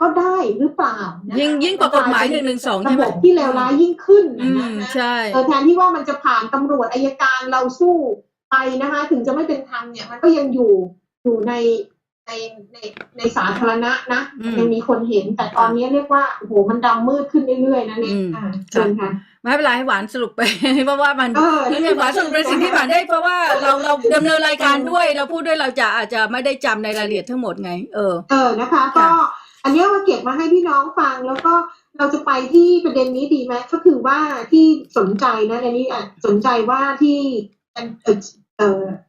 ก็ได้หรือเปล่านะยิ่งกว่ากฎหมาย112ใช่ไหมระบบที่เลวร้ายยิ่งขึ้นนะใช่แทนที่ว่ามันจะผ่านตำรวจอัยการเราสู้ไปนะคะถึงจะไม่เป็นธรรมเนี่ยมันก็ยังอยู่ในสาธารณะนะยังมีคนเห็นแต่ตอนนี้เรียกว่าโอ้โหมันดำมืดขึ้นเรื่อยๆนะเนี่ยเชิญค่ะไม่เป็นไรให้หวานสรุปไป เพราะว่ามันหวานสรุปในสิ่งที่หวานได้เพราะว่าเราดำเนินรายการด้วยเราพูดด้วยเราอาจจะไม่ได้จำในรายละเอียดทั้งหมดไงนะคะก็อันนี้มาเก็บมาให้พี่น้องฟังแล้วก็เราจะไปที่ประเด็นนี้ดีไหมก็คือว่าที่สนใจนะอันนี้สนใจว่าที่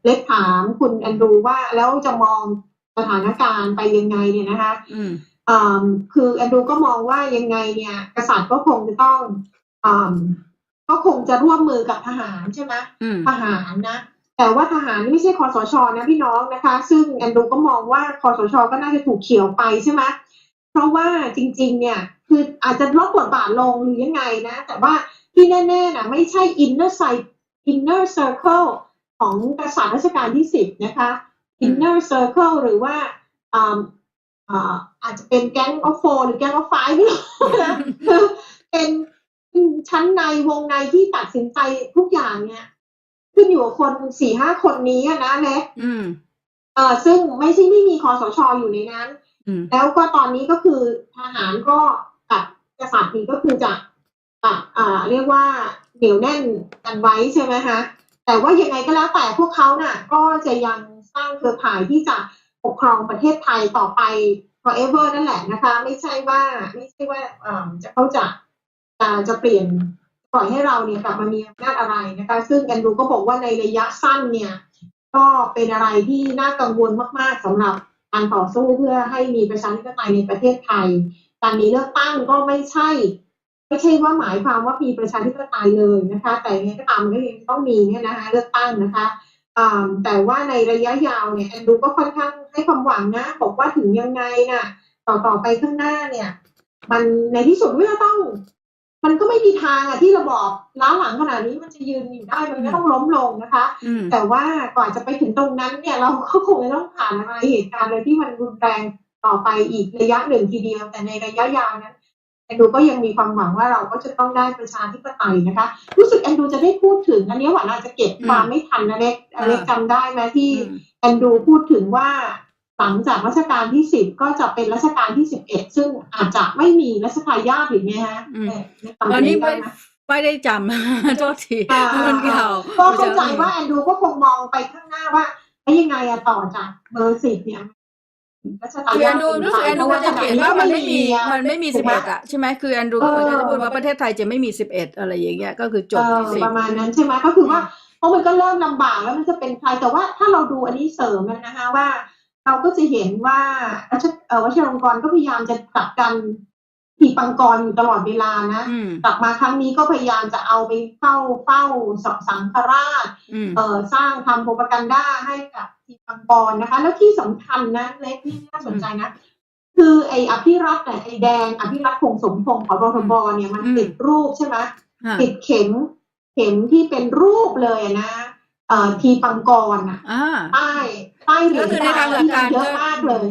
เล็กถามคุณแอนดรูว่าแล้วจะมองสถานการณ์ไปยังไงเนี่ยนะคะคือแอนดรูก็มองว่ายังไงเนี่ยกษัตริย์ก็คงจะต้องก็คงจะร่วมมือกับทหารใช่ไหมทหารนะแต่ว่าทหารนี่ไม่ใช่คสช.นะพี่น้องนะคะซึ่งแอนดรูก็มองว่าคสช.ก็น่าจะถูกเขี่ยวไปใช่ไหมเพราะว่าจริงๆเนี่ยคืออาจจะลดบทบาทลงหรือยังไงนะแต่ว่าที่แน่ๆนะไม่ใช่ inner circle ของกษัตริย์รัชกาลที่10นะคะ inner circle หรือว่าอาจจะเป็น gang of four หรือ gang of five ไม่รู้นะคือเป็นชั้นในวงในที่ตัดสินใจทุกอย่างเนี่ยขึ้นอยู่กับคน 4-5 คนนี้นะเล็กซึ่งไม่มีคสช.อยู่ในนั้นแล้วก็ตอนนี้ก็คือทหารก็กับกษัตริย์นี่ก็คือจะเรียกว่าเหนียวแน่นกันไว้ใช่ไหมคะแต่ว่ายังไงก็แล้วแต่พวกเขาน่ะก็จะยังสร้างเครือข่ายที่จะปกครองประเทศไทยต่อไป forever นั่นแหละนะคะไม่ใช่ว่าเขาจะเปลี่ยนปล่อยให้เราเนี่ยกลับมามีอำนาจอะไรนะคะซึ่งแอนดรูก็บอกว่าในระยะสั้นเนี่ยก็เป็นอะไรที่น่ากังวลมากๆสำหรับการต่อสู้เพื่อให้มีประชาธิปไตยในประเทศไทยการมีเลือกตั้งก็ไม่ใช่ว่าหมายความว่ามีประชาธิปไตยเลยนะคะแต่ยังไงก็ตามก็ยังต้องมีเนี่ยนะคะเลือกตั้งนะคะแต่ว่าในระยะยาวเนี่ยแอนดรูก็ค่อนข้างให้ความหวังนะบอกว่าถึงยังไงน่ะต่อไปข้างหน้าเนี่ยมันในที่สุดมันก็ไม่มีทางที่ระบอบล้าหลังขนาดนี้มันจะยืนอยู่ได้มันก็ต้องล้มลงนะคะแต่ว่าก่อนจะไปถึงตรงนั้นเนี่ยเราก็คงจะต้องผ่านอะไรเหตุการณ์เลยที่มันรุนแรงต่อไปอีกระยะหนึ่งทีเดียวแต่ในระยะยาวนั้นแอนดรูก็ยังมีความหวังว่าเราก็จะต้องได้ประชาธิปไตยนะคะรู้สึกแอนดรูจะได้พูดถึงอันนี้หวานอาจจะเก็บความไม่ทันนะเล็กจำได้ไหมที่แอนดรูพูดถึงว่าหลังจากรัชกาลที่10ก็จะเป็นรัชกาลที่11ซึ่งอาจจะไม่มีรัชทายาทหรือไงฮะตอนนี้ไม่ได้จำโทษทีมันเก่าก็เข้าใจว่าแอนดรูก็คงมองไปข้างหน้าว่ายังไงต่อจากเบอร์10เนี่ยคือแอนดรูรู้สึกแอนดรูจะเขียนว่ามันไม่มี11ใช่ไหมคือแอนดรูก็เหมือนจะพูดว่าประเทศไทยจะไม่มี11อะไรอย่างเงี้ยก็คือจบที่10ประมาณนั้นใช่ไหมก็คือว่าเพราะมันก็เริ่มลำบากแล้วมันจะเป็นใครแต่ว่าถ้าเราดูอันนี้เสริมนะคะว่าเราก็จะเห็นว่าวชิรลงกรณ์ก็พยายามจะกลับกันทีปังกรอยู่ตลอดเวลานะกลับมาครั้งนี้ก็พยายามจะเอาไปเข้าเฝ้าสังฆราชสร้างทำโพปกันด้าให้กับทีปังกรนะคะแล้วที่สำคัญนะเล็กที่น่าสนใจนะคือไอ้อภิรัตน์ไอ้แดงอภิรัตน์คงสมพงษ์ของรทบเนี่ยมันติดรูปใช่ไหมติดเข็มที่เป็นรูปเลยนะทีปังกรใต้เหรียญที่เยอะมากเลย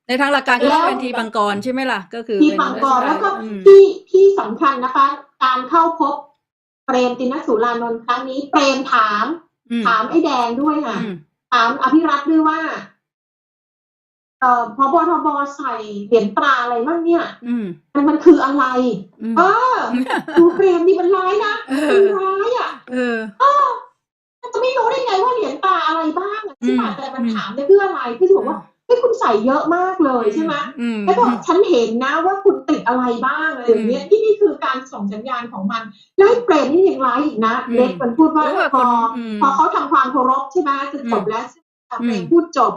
ในทางหลักการก็ต้องเป็นทีปังกรใช่ไหมล่ะก็คือ ที่ เป็น ปังกรแล้วก็ อืม ที่สำคัญนะคะ การเข้าพบเปรมติณสุรานนท์ครั้งนี้เปรมถามไอ้แดงด้วยค่ะ ถามอภิรัตน์ด้วยว่าพบทบใส่เหรียญตราอะไรบ้างเนี่ยมันคืออะไรดูเปรมนี่มันร้ายนะมันร้ายอ่ะจะไม่รู้ได้ไงว่าเหรียญตราอะไรบ้างใช่ไหมแต่มันถามได้เพื่ออะไรเพื่อจะบอกว่าคุณใส่เยอะมากเลยใช่ไหมแล้วก็ฉันเห็นนะว่าคุณติดอะไรบ้างอะไรอย่างเงี้ยนี่คือการส่งสัญญาณของมันแล้วเปรมนี่ยังร้ายอีกนะเล็กมันพูดว่าพอเขาทำความเคารพใช่ไหมจะจบแล้วเปรมพูดจบ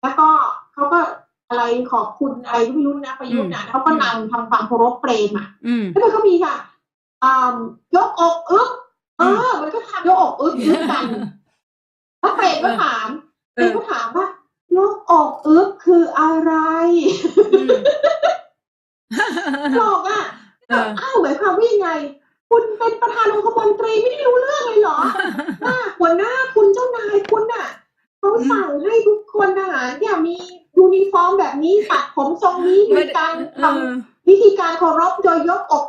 แล้วก็เขาก็อะไรขอบคุณอะไรก็ไม่รู้นะประยุทธ์นะเขาก็นำทำความเคารพเปรมอ่ะแล้วมันก็มีค่ะยกอกมันก็ทำยกอกกันแล้วเปรมก็ถามว่ายกอกคืออะไรบอกอ่ะหมายความว่ายังไงคุณเป็นประธานองคมนตรีไม่ได้รู้เรื่องเลยเหรอหัวหน้าคุณเจ้านายคุณน่ะเขาสั่งให้ทุกคนทหารเนี่ยมียูนิฟอร์มแบบนี้ตัดผมทรงนี้มีการทำวิธีการเคารพโดยยกอก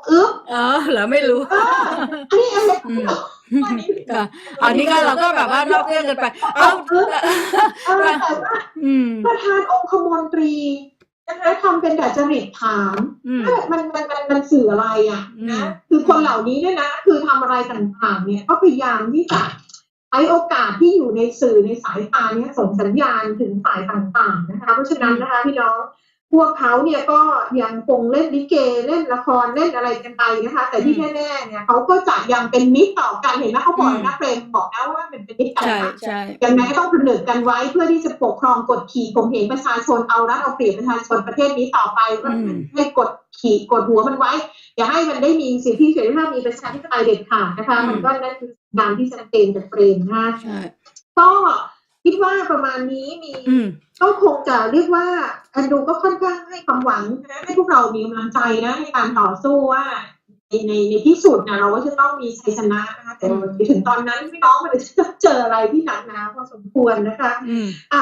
เหรอไม่รู้อันนี้อะไรอันนี้ก็เราก็แบบว่านอกเรื่องกันไปแต่ว่าประธานองคมนตรีนะคะทำเป็นดัจจริตถามมันสื่ออะไรอ่ะนะคือคนเหล่านี้เนี่ยนะคือทำอะไรต่างๆเนี่ยก็พยายามที่จะใช้โอกาสที่อยู่ในสื่อในสายตาเนี่ยส่งสัญญาณถึงฝ่ายต่างๆนะคะเพราะฉะนั้นนะคะพี่น้องพวกเขาเนี่ยก็ยังคงเล่นลิเกเล่นละครเล่นอะไรกันไปนะคะแต่ที่แน่ๆเนี่ยเขาก็จะยังเป็นมิตรต่อกันเห็นไหมเขาบอกนะเปรมบอกนะว่าเป็นมิตรกันยังไงก็ต้องผนึกกันไว้เพื่อที่จะปกครองกดขี่ข่มเหงประชาชนเอารัดเอาเปรียบประชาชนประเทศนี้ต่อไปให้กดขี่กดหัวมันไว้อย่าให้มันได้มีสิทธิเสรีภาพมีประชาธิปไตยเด็ดขาดนะคะมันก็นั่นคือการที่ชัดเจนจากเปรมนะคะก็คิดว่าประมาณนี้มีก็คงจะเรียกว่าอันดูก็ค่อนข้างให้ความหวังนะให้พวกเรามีกำลังใจนะในการต่อสู้ว่าในที่สุดนะเราก็จะต้องมีชัยชนะนะคะแต่ถึงตอนนั้นพี่น้องมันจะเจออะไรที่หนักหนาพอสมควรนะคะ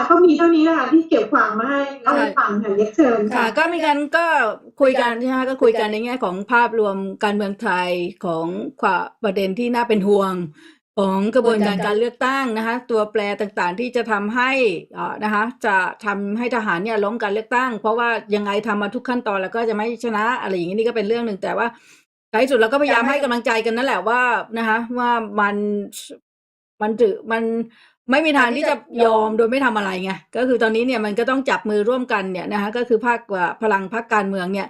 ก็มีเท่านี้นะคะที่เก็บความมาให้เล่าให้ฟังค่ะเล็กเชิญค่ะก็มีการก็คุยกันใช่ไหมก็คุยกันในแง่ของภาพรวมการเมืองไทยของประเด็นที่น่าเป็นห่วงของกระบวนการเลือกตั้งนะคะตัวแปรต่างๆที่จะทำให้นะคะจะทำให้ทหารเนี่ยล้มการเลือกตั้งเพราะว่ายังไงทำมาทุกขั้นตอนแล้วก็จะไม่ชนะอะไรอย่างนี้นี่ก็เป็นเรื่องหนึ่งแต่ว่าท้ายสุดเราก็พยายามให้กำลังใจกันนั่นแหละว่านะคะว่ามันไม่มีทางที่จะยอมโดยไม่ทำอะไรไงก็คือตอนนี้เนี่ยมันก็ต้องจับมือร่วมกันเนี่ยนะคะก็คือพลังพรรคการเมืองเนี่ย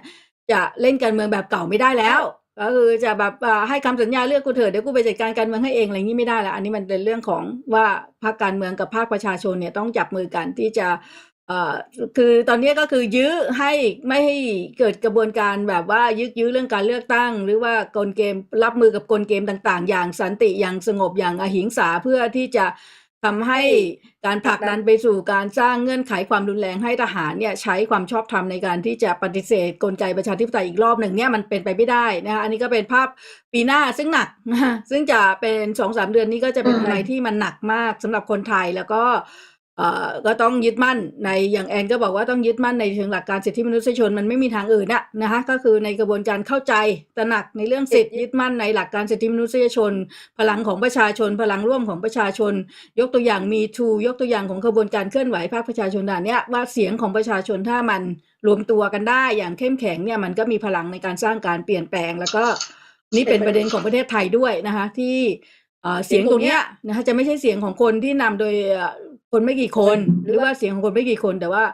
จะเล่นการเมืองแบบเก่าไม่ได้แล้วก็คือจะแบบให้คำสัญญาเลือกกูเถอะเดี๋ยวกูไปจัดการการเมืองให้เองอะไรอย่างนี้ไม่ได้แล้วอันนี้มันเป็นเรื่องของว่าพรรคการเมืองกับภาคประชาชนเนี่ยต้องจับมือกันที่จะคือตอนนี้ก็คือยื้อให้ไม่ให้เกิดกระบวนการแบบว่ายื้อเรื่องการเลือกตั้งหรือว่ากลเกมรับมือกับกลเกมต่างๆอย่างสันติอย่างสงบอย่างอหิงสาเพื่อที่จะทำให้การผลักดันไปสู่การสร้างเงื่อนไขความรุนแรงให้ทหารเนี่ยใช้ความชอบธรรมในการที่จะปฏิเสธกลไกประชาธิปไตยอีกรอบหนึ่งเนี่ยมันเป็นไปไม่ได้นะคะอันนี้ก็เป็นภาพปีหน้าซึ่งหนักนะซึ่งจะเป็น 2-3 เดือนนี้ก็จะเป็นอะไรที่มันหนักมากสำหรับคนไทยแล้วก็ก็ต้องยึดมั่นในอย่างแอนก็บอกว่าต้องยึดมั่นในเชิงหลักการสิทธิมนุษยชนมันไม่มีทางอื่นนะคะก็คือในกระบวนการเข้าใจตระหนักในเรื่องสิทธิยึดมั่นในหลักการสิทธิมนุษยชนพลังของประชาชนพลังร่วมของประชาชนยกตัวอย่างมีทูยกตัวอย่างของกระบวนการเคลื่อนไหวภาคประชาชนด่านเนี้ยว่าเสียงของประชาชนถ้ามันรวมตัวกันได้อย่างเข้มแข็งเนี่ยมันก็มีพลังในการสร้างการเปลี่ยนแปลงแล้วก็นี่เป็นประเด็นของประเทศไทยด้วยนะคะที่เสียงตรงเนี้ยนะคะจะไม่ใช่เสียงของคนที่นำโดยคนไม่กี่คนหรือว่าเสียงของคนไม่กี่คนแต่ว่า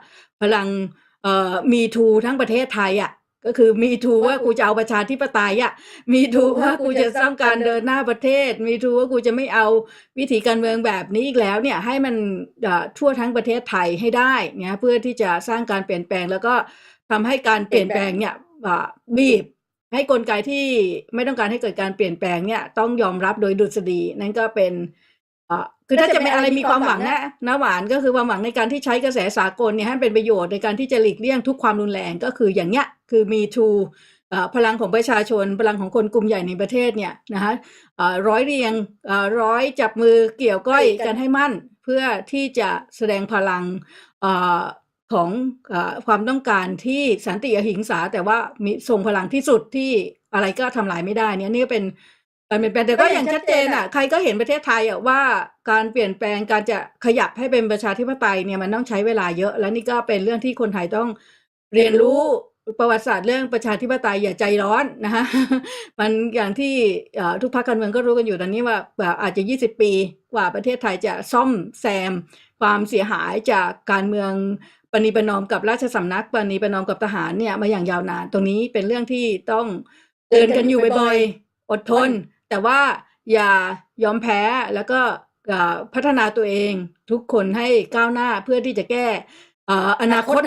พลังมีทูทั้งประเทศไทยก็คือมีทูว่ากูจะเอาประชาธิปไตยมีทูว่ากูจะสร้างการเดินหน้าประเทศมีทูว่ากูจะไม่เอาวิถีการเมืองแบบนี้อีกแล้วเนี่ยให้มันทั่วทั้งประเทศไทยให้ได้เนี่ยเพื่อที่จะสร้างการเปลี่ยนแปลงแล้วก็ทำให้การเปลี่ยนแปลงเนี่ยบีบให้กลไกที่ไม่ต้องการให้เกิดการเปลี่ยนแปลงเนี่ยต้องยอมรับโดยดุษฎีนั่นก็เป็นคือถ้าจะเป็นอะไรมีความหวังนะหวานก็คือความหวังในการที่ใช้กระแสสากลเนี่ยให้เป็นประโยชน์ในการที่จะหลีกเลี่ยงทุกความรุนแรงก็คืออย่างเนี้ยคือมีทูพลังของประชาชนพลังของคนกลุ่มใหญ่ในประเทศเนี่ยนะคะร้อยเรียงร้อยจับมือเกี่ยวก้อยกันให้มั่นเพื่อที่จะแสดงพลัง ของความต้องการที่สันติอหิงสาแต่ว่ามีทรงพลังที่สุดที่อะไรก็ทำลายไม่ได้เนี่ยนี่ก็เป็นการเปลี่ยนแปลงแต่ก็อย่างชัดเจนอ่ะใครก็เห็นประเทศไทยอ่ะว่าการเปลี่ยนแปลงการจะขยับให้เป็นประชาธิปไตยเนี่ยมันต้องใช้เวลาเยอะและนี่ก็เป็นเรื่องที่คนไทยต้องเรียนรู้ประวัติศาสตร์เรื่องประชาธิปไตยอย่าใจร้อนนะคะ มันอย่างที่ทุกพรรคการเมืองก็รู้กันอยู่ตอนนี้ว่าอาจจะ20 ปีกว่าประเทศไทยจะซ่อมแซมความเสียหายจากการเมืองปณีประนอมกับราชสำนักปณีประนอมกับทหารเนี่ยมาอย่างยาวนานตรงนี้เป็นเรื่องที่ต้องเตือนกันอยู่บ่อยๆอดทนแต่ว่าอย่ายอมแพ้แล้วก็พัฒนาตัวเองทุกคนให้ก้าวหน้าเพื่อที่จะแก้อนาคต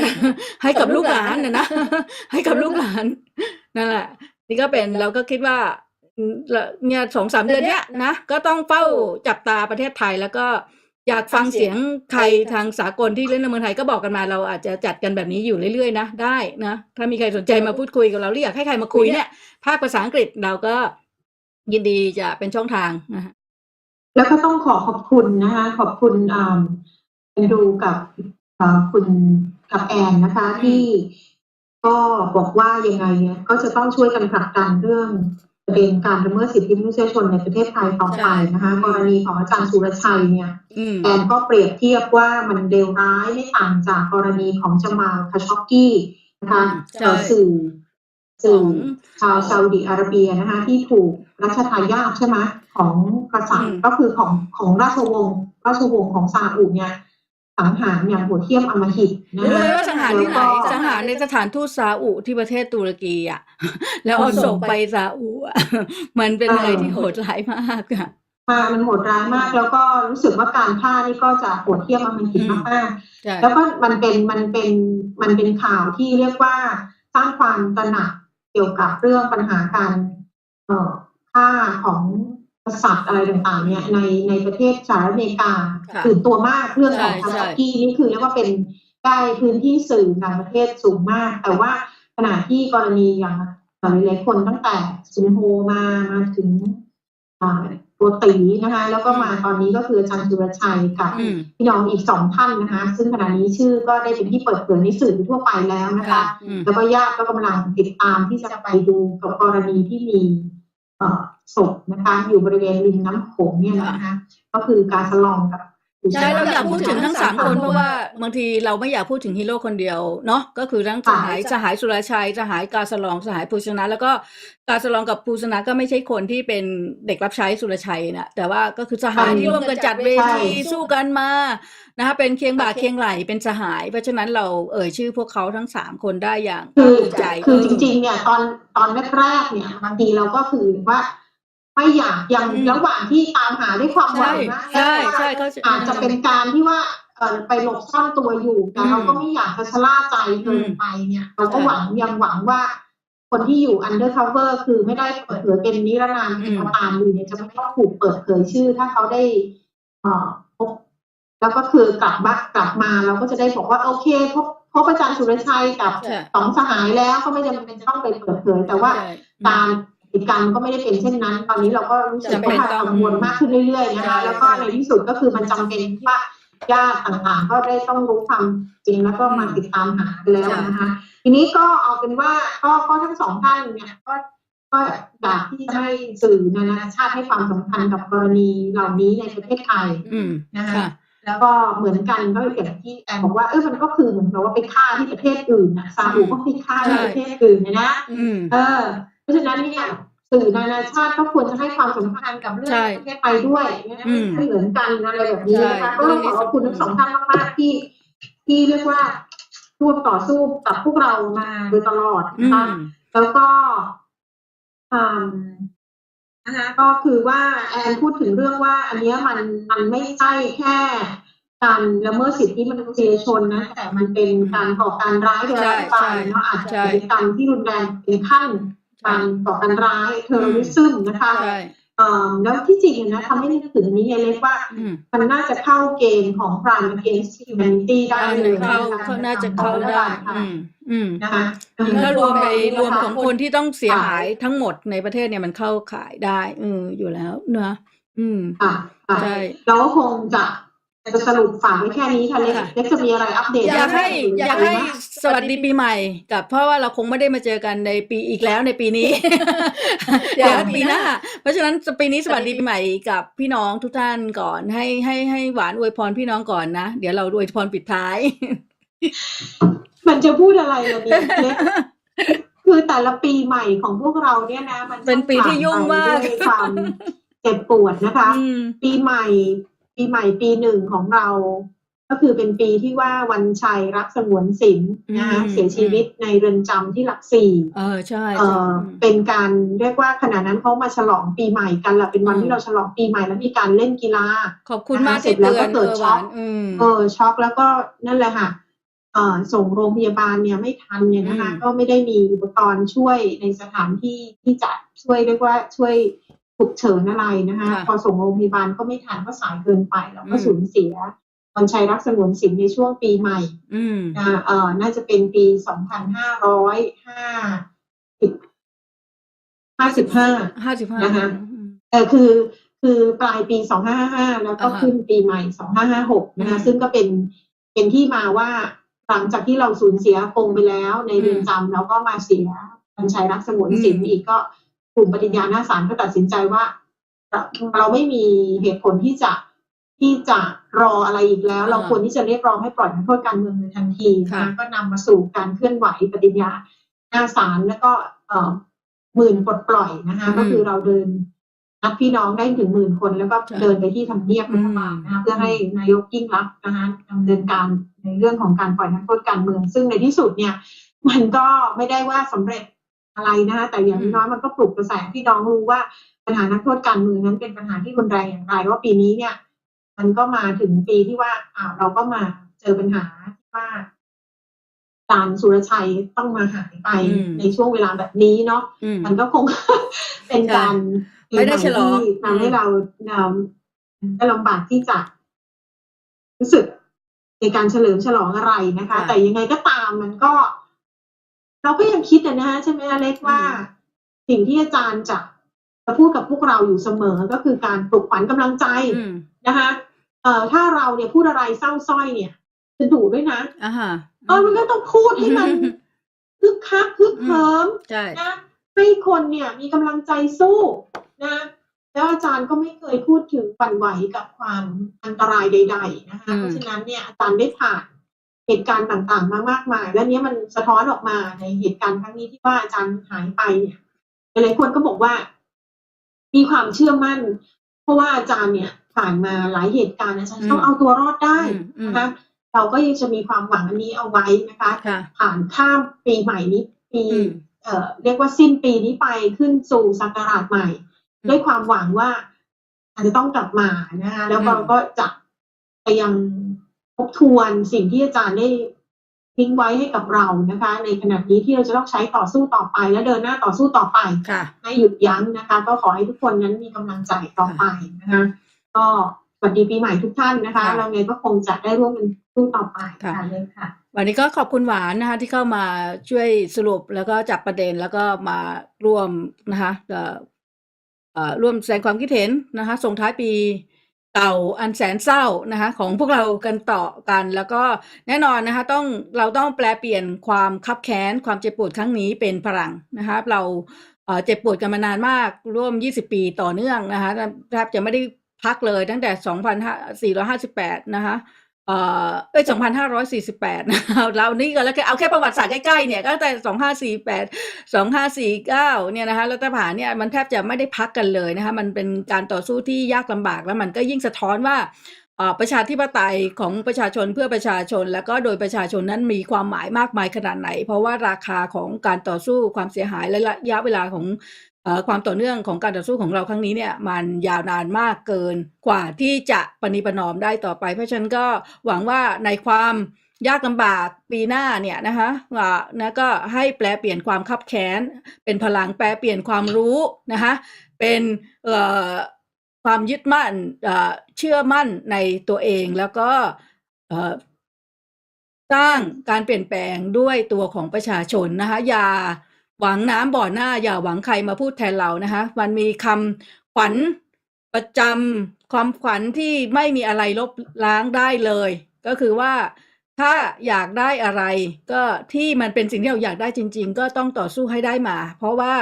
ให้กับลูกหลานนะ ให้กับลูกหลานนั่นแหละนี่ก็เป็นเราก็คิดว่าเนี่ย2-3 เดือนเนี้ยนะก็ต้องเฝ้าจับตาประเทศไทยแล้วก็อยากฟังเสียงใครทางสากลที่เล่นในเมืองไทยก็บอกกันมาเราอาจจะจัดกันแบบนี้อยู่เรื่อยๆนะได้นะถ้ามีใครสนใจมาพูดคุยกับเราหรืออยากให้ใครมาคุยเนี่ยภาคภาษาอังกฤษเราก็ยินดีจะเป็นช่องทางนะฮะแล้วก็ต้องขอบคุณนะคะขอบคุณดูกับคุณกับแอนนะคะที่ก็บอกว่ายังไงเนี่ยก็จะต้องช่วยกันผลักดันเรื่องประเด็นการละเมิดสิทธิมนุษยชนในประเทศไทยต่อไปนะคะกรณีของอาจารย์สุรชัยเนี่ยแอนก็เปรียบเทียบว่ามันเลวร้ายไม่ต่างจากกรณีของจามาล คาช็อกกี้นะคะสื่อชาวซาอุดิอาระเบียนะคะที่ถูกรัชทายาทใช่ไหมของกษัตริย์ก็คือของราชวงศ์ของซาอุเนี่ยสังหารอย่างโหดเหี้ยมอำมหิตนะรู้เลยว่าสังหารที่ไหนสังหารในสถานทูตซาอุที่ประเทศตุรกีอ่ะแล้วเอาส่งไปซาอุอ่ะมันเป็นอะไรที่โหดร้ายมากอ่ะมันโหดร้ายมากแล้วก็รู้สึกว่าการฆ่านี่ก็จะโหดเหี้ยมอำมหิตมากๆแล้วก็มันเป็นข่าวที่เรียกว่าสร้างความตระหนักเกี่ยวกับเรื่องปัญหาการฆ่าของสัตว์อะไรต่างๆเนี่ยในประเทศสหรัฐอเมริกาตื่นตัวมากเรื่องของคาซักกี้นี่คือเรียกว่าเป็นได้พื้นที่สื่อต่างประเทศสูงมากแต่ว่าขณะที่กรณีอย่างหลายๆคนตั้งแต่ซินโฮมาถึงตัวตีนะคะแล้วก็มาตอนนี้ก็คืออาจารย์สุรชัยกับพี่น้องอีก2 ท่านนะคะซึ่งขณะนี้ชื่อก็ได้เป็นที่เปิดเผยในสื่อทั่วไปแล้วนะคะแล้วก็ญาติก็กำลังติดตามที่จะไปดูกับกรณีที่มีศพนะคะอยู่บริเวณริมน้ำโขงเนี่ยนะคะก็คือการสลองกับใช่เราอยากพูดถึงทั้ง3 คนเพราะว่าบางทีเราไม่อยากพูดถึงฮีโร่คนเดียวเนาะก็คือทั้งสหายสุรชัยสหายกาสลองสหายภูชนะแล้วก็กาสลองกับภูชนะก็ไม่ใช่คนที่เป็นเด็กรับใช้สุรชัยนะแต่ว่าก็คือสหายที่ร่วมกันจัดเวทีสู้กันมานะคะเป็นเคียงบ่าเคียงไหลเป็นสหายเพราะฉะนั้นเราชื่อพวกเขาทั้ง3 คนได้อย่างภูมิใจคือจริงๆเนี่ยตอนแรกๆเนี่ยบางทีเราก็คือว่าไม่อยากยังระหว่างที่ตามหาด้วยความหวังนะใช่อาจจะเป็นการที่ว่าไปหลบซ่อนตัวอยู่แต่เราก็ไม่อยากจะชะล่าใจเกินไปเนี่ยเราก็ยังหวังว่าคนที่อยู่ undercover คือไม่ได้เปิดเผยเป็นนิรนามเป็นตามอยู่เนี่ยจะไม่ต้องถูกเปิดเผยชื่อถ้าเขาได้พบแล้วก็คือกลับมาเราก็จะได้บอกว่าโอเคพบอาจารย์สุรชัยกับ2 สหายแล้วก็ไม่จำเป็นต้องไปเปิดเผยแต่ว่าการเหตุการณ์ก็ไม่ได้เป็นเช่นนั้นตอนนี้เราก็รู้สึกว่ากังวลมากขึ้นเรื่อยๆนะคะแล้วก็ในที่สุดก็คือมันจำเป็นที่ว่าญาติต่างๆก็ได้ต้องรู้ความจริงแล้วก็มาติดตามหาแล้วนะคะทีนี้ก็เอาเป็นว่าก็ทั้ง2 ท่านเนี่ยก็อยากที่จะให้สื่อนานาชาติให้ความสำคัญกับกรณีเหล่านี้ในประเทศไทยนะคะแล้วก็เหมือนกันก็อย่างที่แอนบอกว่ามันก็คือเหมือนเราว่าไปฆ่าที่ประเทศอื่นนะซาอุก็ไปฆ่าที่ประเทศอื่นนะเพราะฉะนั้นเนี่ยสื่อนานาชาติก็ควรจะให้ความสำคัญกับเรื่องประเทศไทยด้วยไม่เหมือนกันอะไรแบบนี้นะคะก็ต้องขอบคุณทั้ง2 ท่านมากๆที่เรียกว่าร่วมต่อสู้กับพวกเรามาโดยตลอดนะคะแล้วก็นะคะก็คือว่าแอนพูดถึงเรื่องว่าอันนี้มันไม่ใช่แค่การละเมิดสิทธิมนุษยชนนะแต่มันเป็นการก่อการร้ายโดยรัฐบาลเนาะอาจจะเป็นการที่รุนแรงเป็นขั้นการก่อการร้ายเทอร์ริซึมนะคะแล้วที่จริงนะทำให้นึกถึงนี้ไงเล็กว่ามันน่าจะเข้าเกณฑ์ของ Crime Against Humanity ได้เลยเขาน่าจะเข้าได้นะคะถ้ารวมของคนที่ต้องเสียหายทั้งหมดในประเทศเนี่ยมันเข้าข่ายได้อยู่แล้วเนอะใช่เราก็คงจะ จะสรุปฝากไว้แค่นี้ค่ะเล็ก ค่ะ เล็กจะมีอะไรอัปเดต อยากให้ ไหม อยากให้สวัสดีปีใหม่กับเพราะว่าเราคงไม่ได้มาเจอกันในปีอีกแล้วในปีนี้ เดี๋ยวปีหน้า เพราะฉะนั้นปีนี้สวัสดีปีใหม่กับพี่น้องทุกท่านก่อนให้หวานอวยพรพี่น้องก่อนนะเดี๋ยวเราอวยพรปิดท้าย มันจะพูดอะไรล่ะเนี่ยเล็กคือแต่ละปีใหม่ของพวกเราเนี่ยนะมัน เป็นปีที่ยุ่งมาก ด้วยความเจ็บปวดนะคะ อืม ปีใหม่ปีหนึ่งของเรา ก็คือเป็นปีที่ว่าวันชัยรักสงวนศิลป์นะคะเสียชีวิตในเรือนจำที่หลักสี่ ใช่ เป็นการเรียกว่าขณะนั้นเขามาฉลองปีใหม่กันแหละเป็นวันที่เราฉลองปีใหม่แล้วมีการเล่นกีฬา ขอบคุณมาก เสร็ ที่ จแล้ว เตือ ก็ น เกิด ห ช็ วา อก น ช็อกแล้วก็นั่นแหละค่ะส่งโรงพยาบาลเนี่ยไม่ทันเนี่ยนะคะ อืม ก็ไม่ได้มีอุปกรณ์ช่วยในสถานที่ที่จะช่วยเรียกว่าช่วยฉุกเฉินอะไรนะคะ ค่ะ พอส่งโรงพยาบาลก็ไม่ทันก็สายเกินไปแล้วก็ อืม สูญเสียวันชัยรักสงวนศิลป์ในช่วงปีใหม่ อืม น่าจะเป็นปี2555 นะคะ คือปลายปี2555แล้วก็ อ่าฮะ ขึ้นปีใหม่2556นะคะ อืม ซึ่งก็เป็นที่มาว่าหลังจากที่เราสูญเสียอากงไปแล้วในเรือนจำแล้วก็มาเสียวันชัยรักสงวนศิลป์อีกก็กลุ่มปฏิญญาณหน้าศาลก็ตัดสินใจว่า เราไม่มีเหตุผลที่จะรออะไรอีกแล้ว เราควรที่จะเรียกร้องให้ปล่อยนักโทษการเมืองในทันทีนะก็นำมาสู่การเคลื่อนไหวปฏิญญาหน้าศาลแล้วก็หมื่นปลดปล่อยนะคะก็คือเราเดินนับพี่น้องได้ถึง10,000 คนแล้วก็เดินไปที่ทำเนียบรัฐบาลนะคะเพื่อให้นายกยิ่งรักษณ์นะคะดำเนินการในเรื่องของการปล่อยนักโทษการเมือง ซึ่งในที่สุดเนี่ยมันก็ไม่ได้ว่าสำเร็จอะไรนะคะแต่อย่างน้อยมันก็ปลุกกระแสพี่น้องรู้ว่าปัญหานักโทษการเมืองนั้นเป็นปัญหาที่รุนแรงอย่างไรว่าปีนี้เนี่ยมันก็มาถึงปีที่ว่าเราก็มาเจอปัญหาว่าการสุรชัยต้องมาหายไปในช่วงเวลาแบบนี้เนาะ มันก็คง เป็นการ ไม่ได้ฉลอง ที่ทำให้เราก็ลำบากที่จะรู้สึกในการเฉลิมฉลองอะไรนะคะ แต่ยังไงก็ตามมันก็ เราก็ยังคิดนะฮะใช่ไหมอเล็กว่าสิ่งที่อาจารย์จะพูดกับพวกเราอยู่เสมอก็คือการปลุกขวัญกำลังใจนะคะถ้าเราเนี่ยพูดอะไรเศร้าส้อยเนี่ยจะดุด้วยนะมันก็ต้องพูดให้มันคึกคักคึกเหิมนะให้คนเนี่ยมีกำลังใจสู้นะแล้วอาจารย์ก็ไม่เคยพูดถึงหวั่นไหวกับความอันตรายใดๆนะคะเพราะฉะนั้นเนี่ยอาจารย์ได้ผ่านเหตุการณ์ต่างๆมามากมายและเนี้ยมันสะท้อนออกมาในเหตุการณ์ครั้งนี้ที่ว่าอาจารย์หายไปเนี่ยหลายคนก็บอกว่ามีความเชื่อมั่นเพราะว่าอาจารย์เนี่ยผ่านมาหลายเหตุการณ์อาจารย์ต้องเอาตัวรอดได้นะคะเราก็ยังจะมีความหวังอันนี้เอาไว้นะคะผ่านข้ามปีใหม่นี้ปีเรียกว่าสิ้นปีนี้ไปขึ้นสู่ศักราชใหม่ด้วยความหวังว่าอาจจะต้องกลับมานะคะแล้วเราก็จะไปยังทบทวนสิ่งที่อาจารย์ได้ทิ้งไว้ให้กับเรานะคะในขณะนี้ที่เราจะต้องใช้ต่อสู้ต่อไปและเดินหน้าต่อสู้ต่อไปไม่หยุดยั้งนะคะก็ขอให้ทุกคนนั้นมีกำลังใจต่อไปนะคะก็สวัสดีปีใหม่ทุกท่านนะคะเราไงก็คงจะได้ร่วมกันสู้ต่อไปค่ะเลยค่ะวันนี้ก็ขอบคุณหวานนะคะที่เข้ามาช่วยสรุปแล้วก็จับประเด็นแล้วก็มาร่วมนะคะร่วมแสดงความคิดเห็นนะคะส่งท้ายปีเก่าอันแสนเศร้านะคะของพวกเรากันต่อกันแล้วก็แน่นอนนะคะเราต้องแปลเปลี่ยนความคับแค้นความเจ็บปวดครั้งนี้เป็นพลังนะคะเราเจ็บปวดกันมานานมากร่วม20 ปีต่อเนื่องนะคะแทบจะไม่ได้พักเลยตั้งแต่2458นะคะ2548นะคะเรานี่ก็แล้วเอาแค่ประวัติศาสตร์ใกล้ๆเนี่ยก็ตั้งแต่2548 2549เนี่ยนะคะรัฐประหารเนี่ยมันแทบจะไม่ได้พักกันเลยนะคะมันเป็นการต่อสู้ที่ยากลำบากแล้วมันก็ยิ่งสะท้อนว่าประชาธิปไตยของประชาชนเพื่อประชาชนแล้วก็โดยประชาชนนั้นมีความหมายมากมายขนาดไหนเพราะว่าราคาของการต่อสู้ความเสียหายและระยะเวลาของความต่อเนื่องของการต่อสู้ของเราครั้งนี้เนี่ยมันยาวนานมากเกินกว่าที่จะประนีประนอมได้ต่อไปเพราะฉะนั้นก็หวังว่าในความยากลำบากปีหน้าเนี่ยนะคะนะก็ให้แปลเปลี่ยนความคับแค้นเป็นพลังแปลเปลี่ยนความรู้นะคะเป็นความยึดมั่นเชื่อมั่นในตัวเองแล้วก็สร้างการเปลี่ยนแปลงด้วยตัวของประชาชนนะคะอย่าหวังน้ำบ่อหน้าอย่าหวังใครมาพูดแทนเรานะคะมันมีคำขวัญ ประจำความขวัญที่ไม่มีอะไรลบล้างได้เลยก็คือว่าถ้าอยากได้อะไรก็ที่มันเป็นสิ่งที่เราอยากได้จริงๆก็ต้องต่อสู้ให้ได้มาเพราะว่า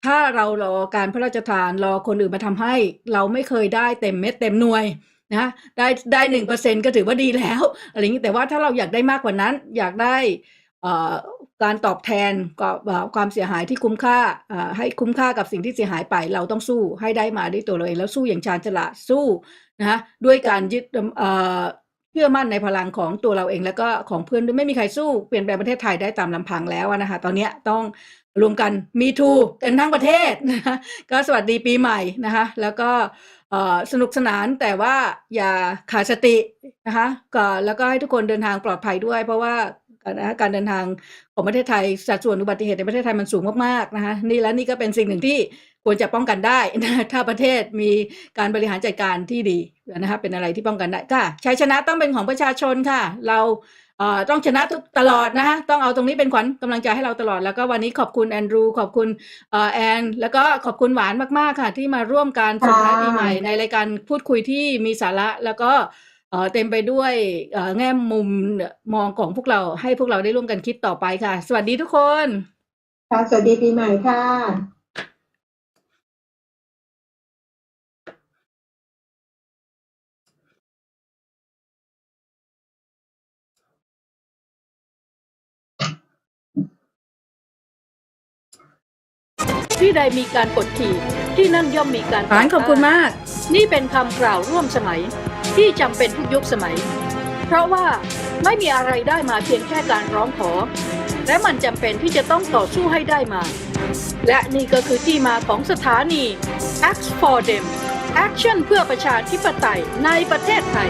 ถ้าเรารอการพระราชทานรอคนอื่นมาทำให้เราไม่เคยได้เต็มเม็ดเต็มหน่วยนะได้ 1% ก็ถือว่าดีแล้วอะไรอย่างนี้แต่ว่าถ้าเราอยากได้มากกว่านั้นอยากได้การตอบแทนความเสียหายที่คุ้มค่าให้คุ้มค่ากับสิ่งที่เสียหายไปเราต้องสู้ให้ได้มาด้วยตัวเราเองแล้วสู้อย่างชาญฉลาดสู้นะด้วยการยึดเชื่อมั่นในพลังของตัวเราเองแล้วก็ของเพื่อนด้วยไม่มีใครสู้เปลี่ยนแปลงประเทศไทยได้ตามลำพังแล้วนะคะตอนนี้ต้องรวมกันมีทูกันทั้งประเทศนะคะก็สวัสดีปีใหม่นะคะแล้วก็สนุกสนานแต่ว่าอย่าขาดสตินะคะแล้วก็ให้ทุกคนเดินทางปลอดภัยด้วยเพราะว่าการเดินทางของประเทศไทยสัดส่วนอุบัติเหตุในประเทศไทยมันสูงมากๆนะคะนี่ก็เป็นสิ่งหนึ่งที่ควรจะป้องกันได้นะถ้าประเทศมีการบริหารจัดการที่ดีนะคะเป็นอะไรที่ป้องกันได้ค่ะชัยชนะต้องเป็นของประชาชนค่ะเราต้องชนะตลอดนะคะต้องเอาตรงนี้เป็นขวัญกำลังใจให้เราตลอดแล้วก็วันนี้ขอบคุณแอนดรูขอบคุณแอนแล้วก็ขอบคุณหวานมากๆค่ะที่มาร่วมการส่งท้ายปีใหม่ในรายการพูดคุยที่มีสาระแล้วก็เต็มไปด้วยแง่มุมมองของพวกเราให้พวกเราได้ร่วมกันคิดต่อไปค่ะสวัสดีทุกคนค่ะสวัสดีปีใหม่ค่ะที่ใดมีการกดขี่ที่นั่นย่อมมีการ ขอบคุณมาก นี่เป็นคำกล่าวร่วมสมัยที่จำเป็นทุกยุคสมัยเพราะว่าไม่มีอะไรได้มาเพียงแค่การร้องขอและมันจำเป็นที่จะต้องต่อสู้ให้ได้มาและนี่ก็คือที่มาของสถานี ACT4DEM Action เพื่อประชาธิปไตยในประเทศไทย